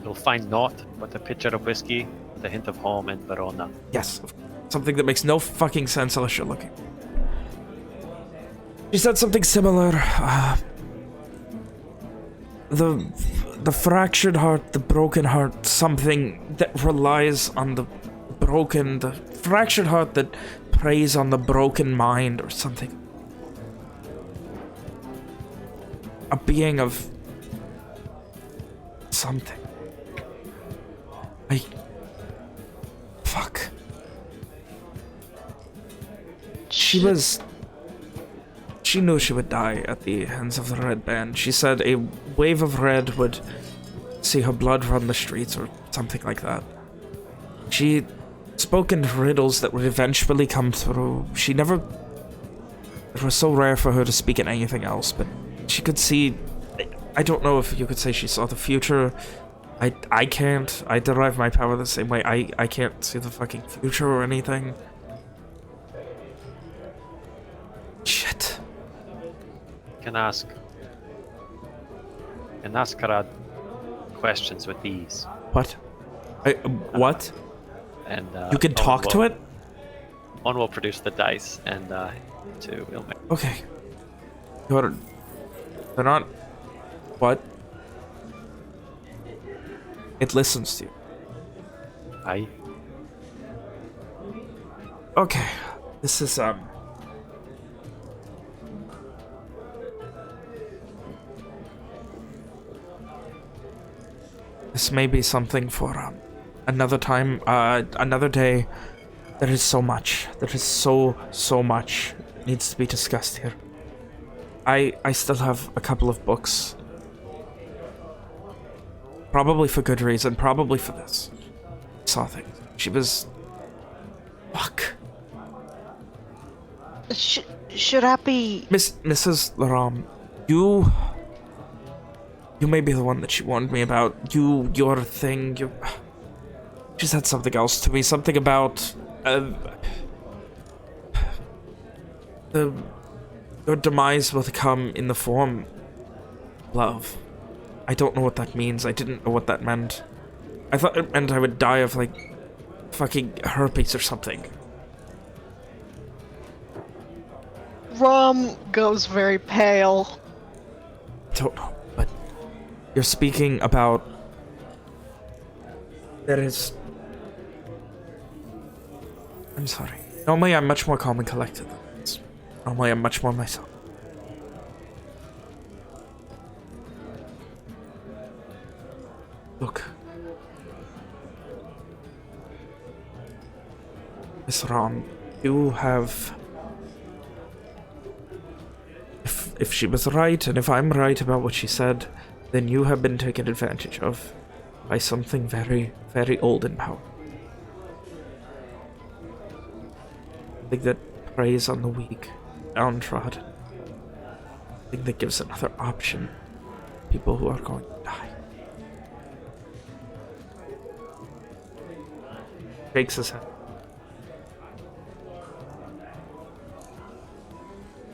You'll find naught but a pitcher of whiskey with a hint of home in Verona. Yes, something that makes no fucking sense unless you're looking. She said something similar. The fractured heart, the broken heart, something that relies on the broken, the fractured heart that preys on the broken mind or something. A being of something. Fuck. She knew she would die at the hands of the Red Band. She said a wave of red would see her blood run the streets or something like that. She spoke in riddles that would eventually come through. She never... It was so rare for her to speak in anything else, but she could see... I don't know if you could say she saw the future. I can't. I derive my power the same way. I can't see the fucking future or anything. Shit. can ask Karad questions with these. What? What? And You can talk to it? One will produce the dice, and two will make. Okay. They're not. What? It listens to you. Aye. Okay. This is This may be something for another time, another day. There is so much. There is so much needs to be discussed here. I still have a couple of books. Probably for good reason, probably for this. I saw things. She was... Fuck. Should I be... Mrs. Laram, you may be the one that she warned me about. Your thing, she said something else to me, something about... your demise will come in the form of love. I don't know what that means. I didn't know what that meant. I thought it meant I would die of, like, fucking herpes or something. Rom goes very pale. Don't know, but you're speaking about... There is... I'm sorry. Normally I'm much more calm and collected than this. Normally I'm much more myself. Look. Miss Ram, you have... If she was right, and if I'm right about what she said, then you have been taken advantage of by something very, very old and powerful. Something that preys on the weak, downtrodden. Something that gives another option to people who are going to die. Shakes his head.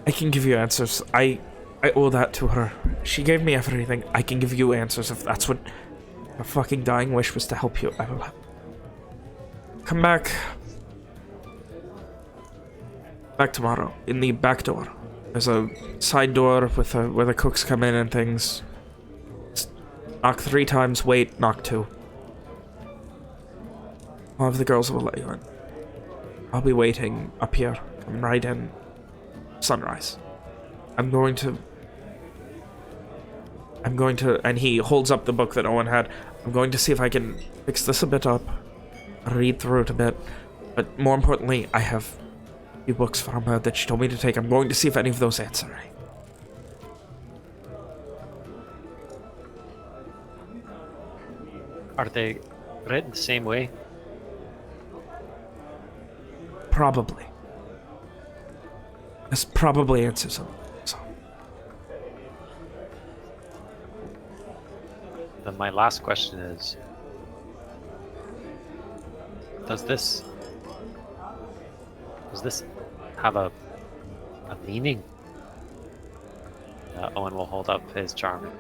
I can give you answers. I owe that to her. She gave me everything. I can give you answers if that's what her fucking dying wish was, to help you. I will help. Come back. Back tomorrow. In the back door. There's a side door with where the cooks come in and things. Just knock 3 times, wait, knock 2. All of the girls will let you in. I'll be waiting up here. Come right in. Sunrise. I'm going to, and he holds up the book that Owen had. I'm going to see if I can fix this a bit up, read through it a bit, but more importantly, I have a few books from her that she told me to take. I'm going to see if any of those answer me. Are they read the same way? Probably. This probably answers them. So. Then my last question is, does this have a meaning? Owen will hold up his charm.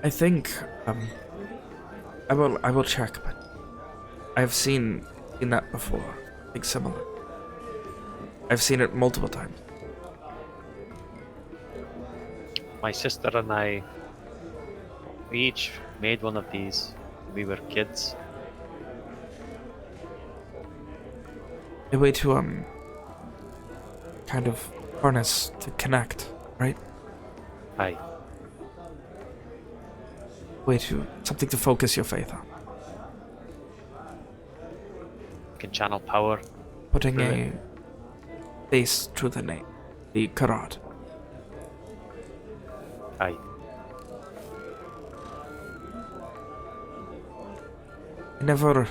I think I will check, but I've seen that before. I think similar. I've seen it multiple times. My sister and I, we each made one of these when we were kids. A way to kind of harness to connect, right? Aye. Way to something to focus your faith on. You can channel power. Putting a face to the name, the Karad. Aye. I never.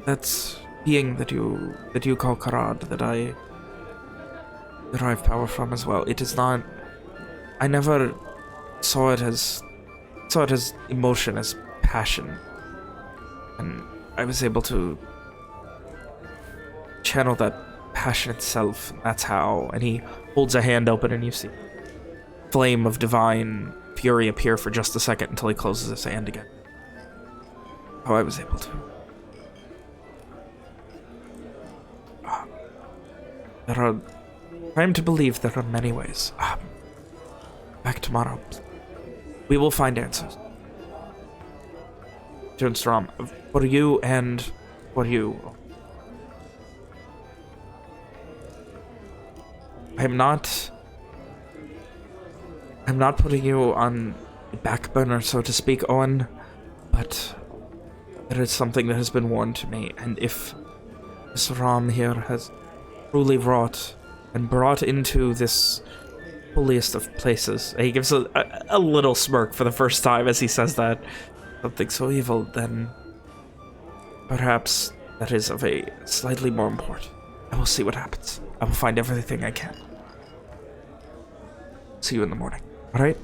That being that you call Karad, that I derive power from as well. It is not. I never saw it as saw it as emotion, as passion. And I was able to channel that passion itself. That's how. And he holds a hand open and you see flame of divine fury appear for just a second until he closes his hand again. How I was able to. I'm to believe there are many ways. Back tomorrow. We will find answers. Turn Strom, for you and for you. I'm not putting you on the back burner, so to speak, Owen, but there is something that has been warned to me, and if this Ram here has truly wrought and brought into this holiest of places, he gives a little smirk for the first time as he says that, something so evil, then perhaps that is of a slightly more important. I will see what happens. I will find everything I can. See you in the morning. Alright?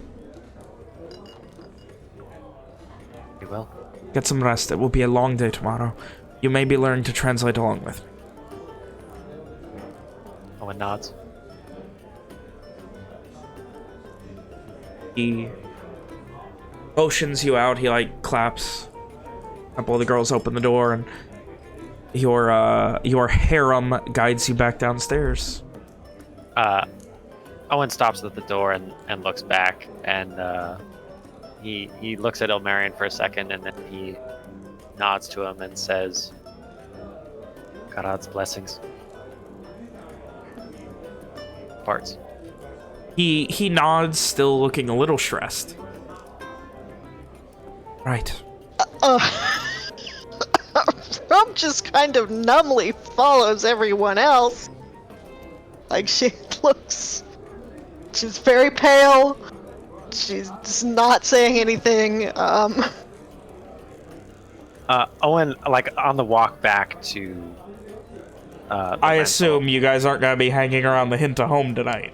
You will. Get some rest. It will be a long day tomorrow. You may be learning to translate along with me. Owen nods. He motions you out. He, like, claps. A couple of the girls open the door, and your harem guides you back downstairs. Owen stops at the door and looks back, and he looks at Ilmarion for a second, and then he nods to him and says, Karad's blessings. Parts. He nods, still looking a little stressed. Right. Rob just kind of numbly follows everyone else. Like, she's very pale. She's just not saying anything. Owen, like, on the walk back to I assume you guys aren't gonna be hanging around the Hinta home tonight.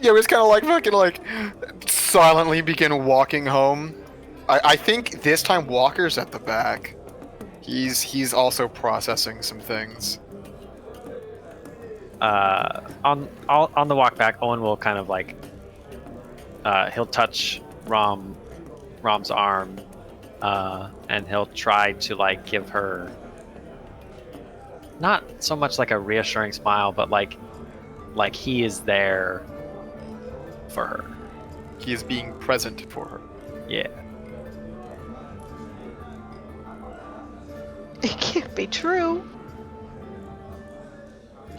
Yeah, we just kind of like fucking like silently begin walking home. I think this time Walker's at the back. He's also processing some things. On the walk back, Owen will kind of like he'll touch Rom's arm, and he'll try to like give her not so much like a reassuring smile, but like he is there for her. He is being present for her. Yeah. It can't be true.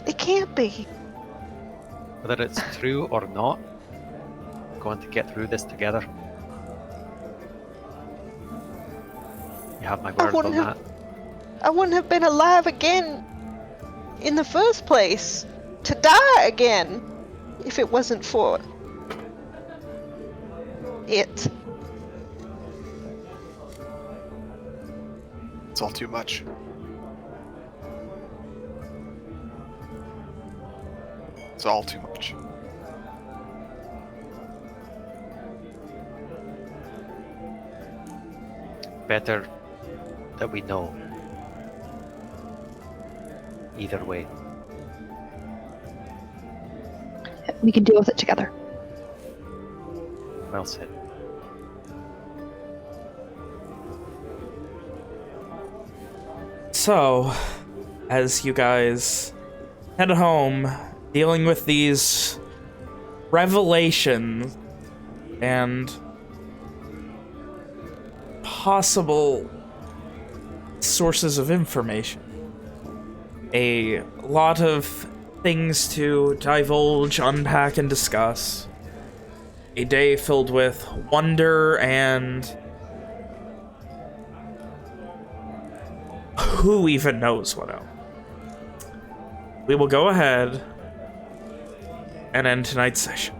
It can't be. Whether it's true or not, we're going to get through this together. You have my word on that. I wouldn't have been alive again in the first place to die again if it wasn't for it. It's all too much. It's all too much. Better that we know. Either way. We can deal with it together. Well said. So, as you guys head home, dealing with these revelations and possible sources of information, a lot of things to divulge, unpack, and discuss. A day filled with wonder and who even knows what else. We will go ahead and end tonight's session.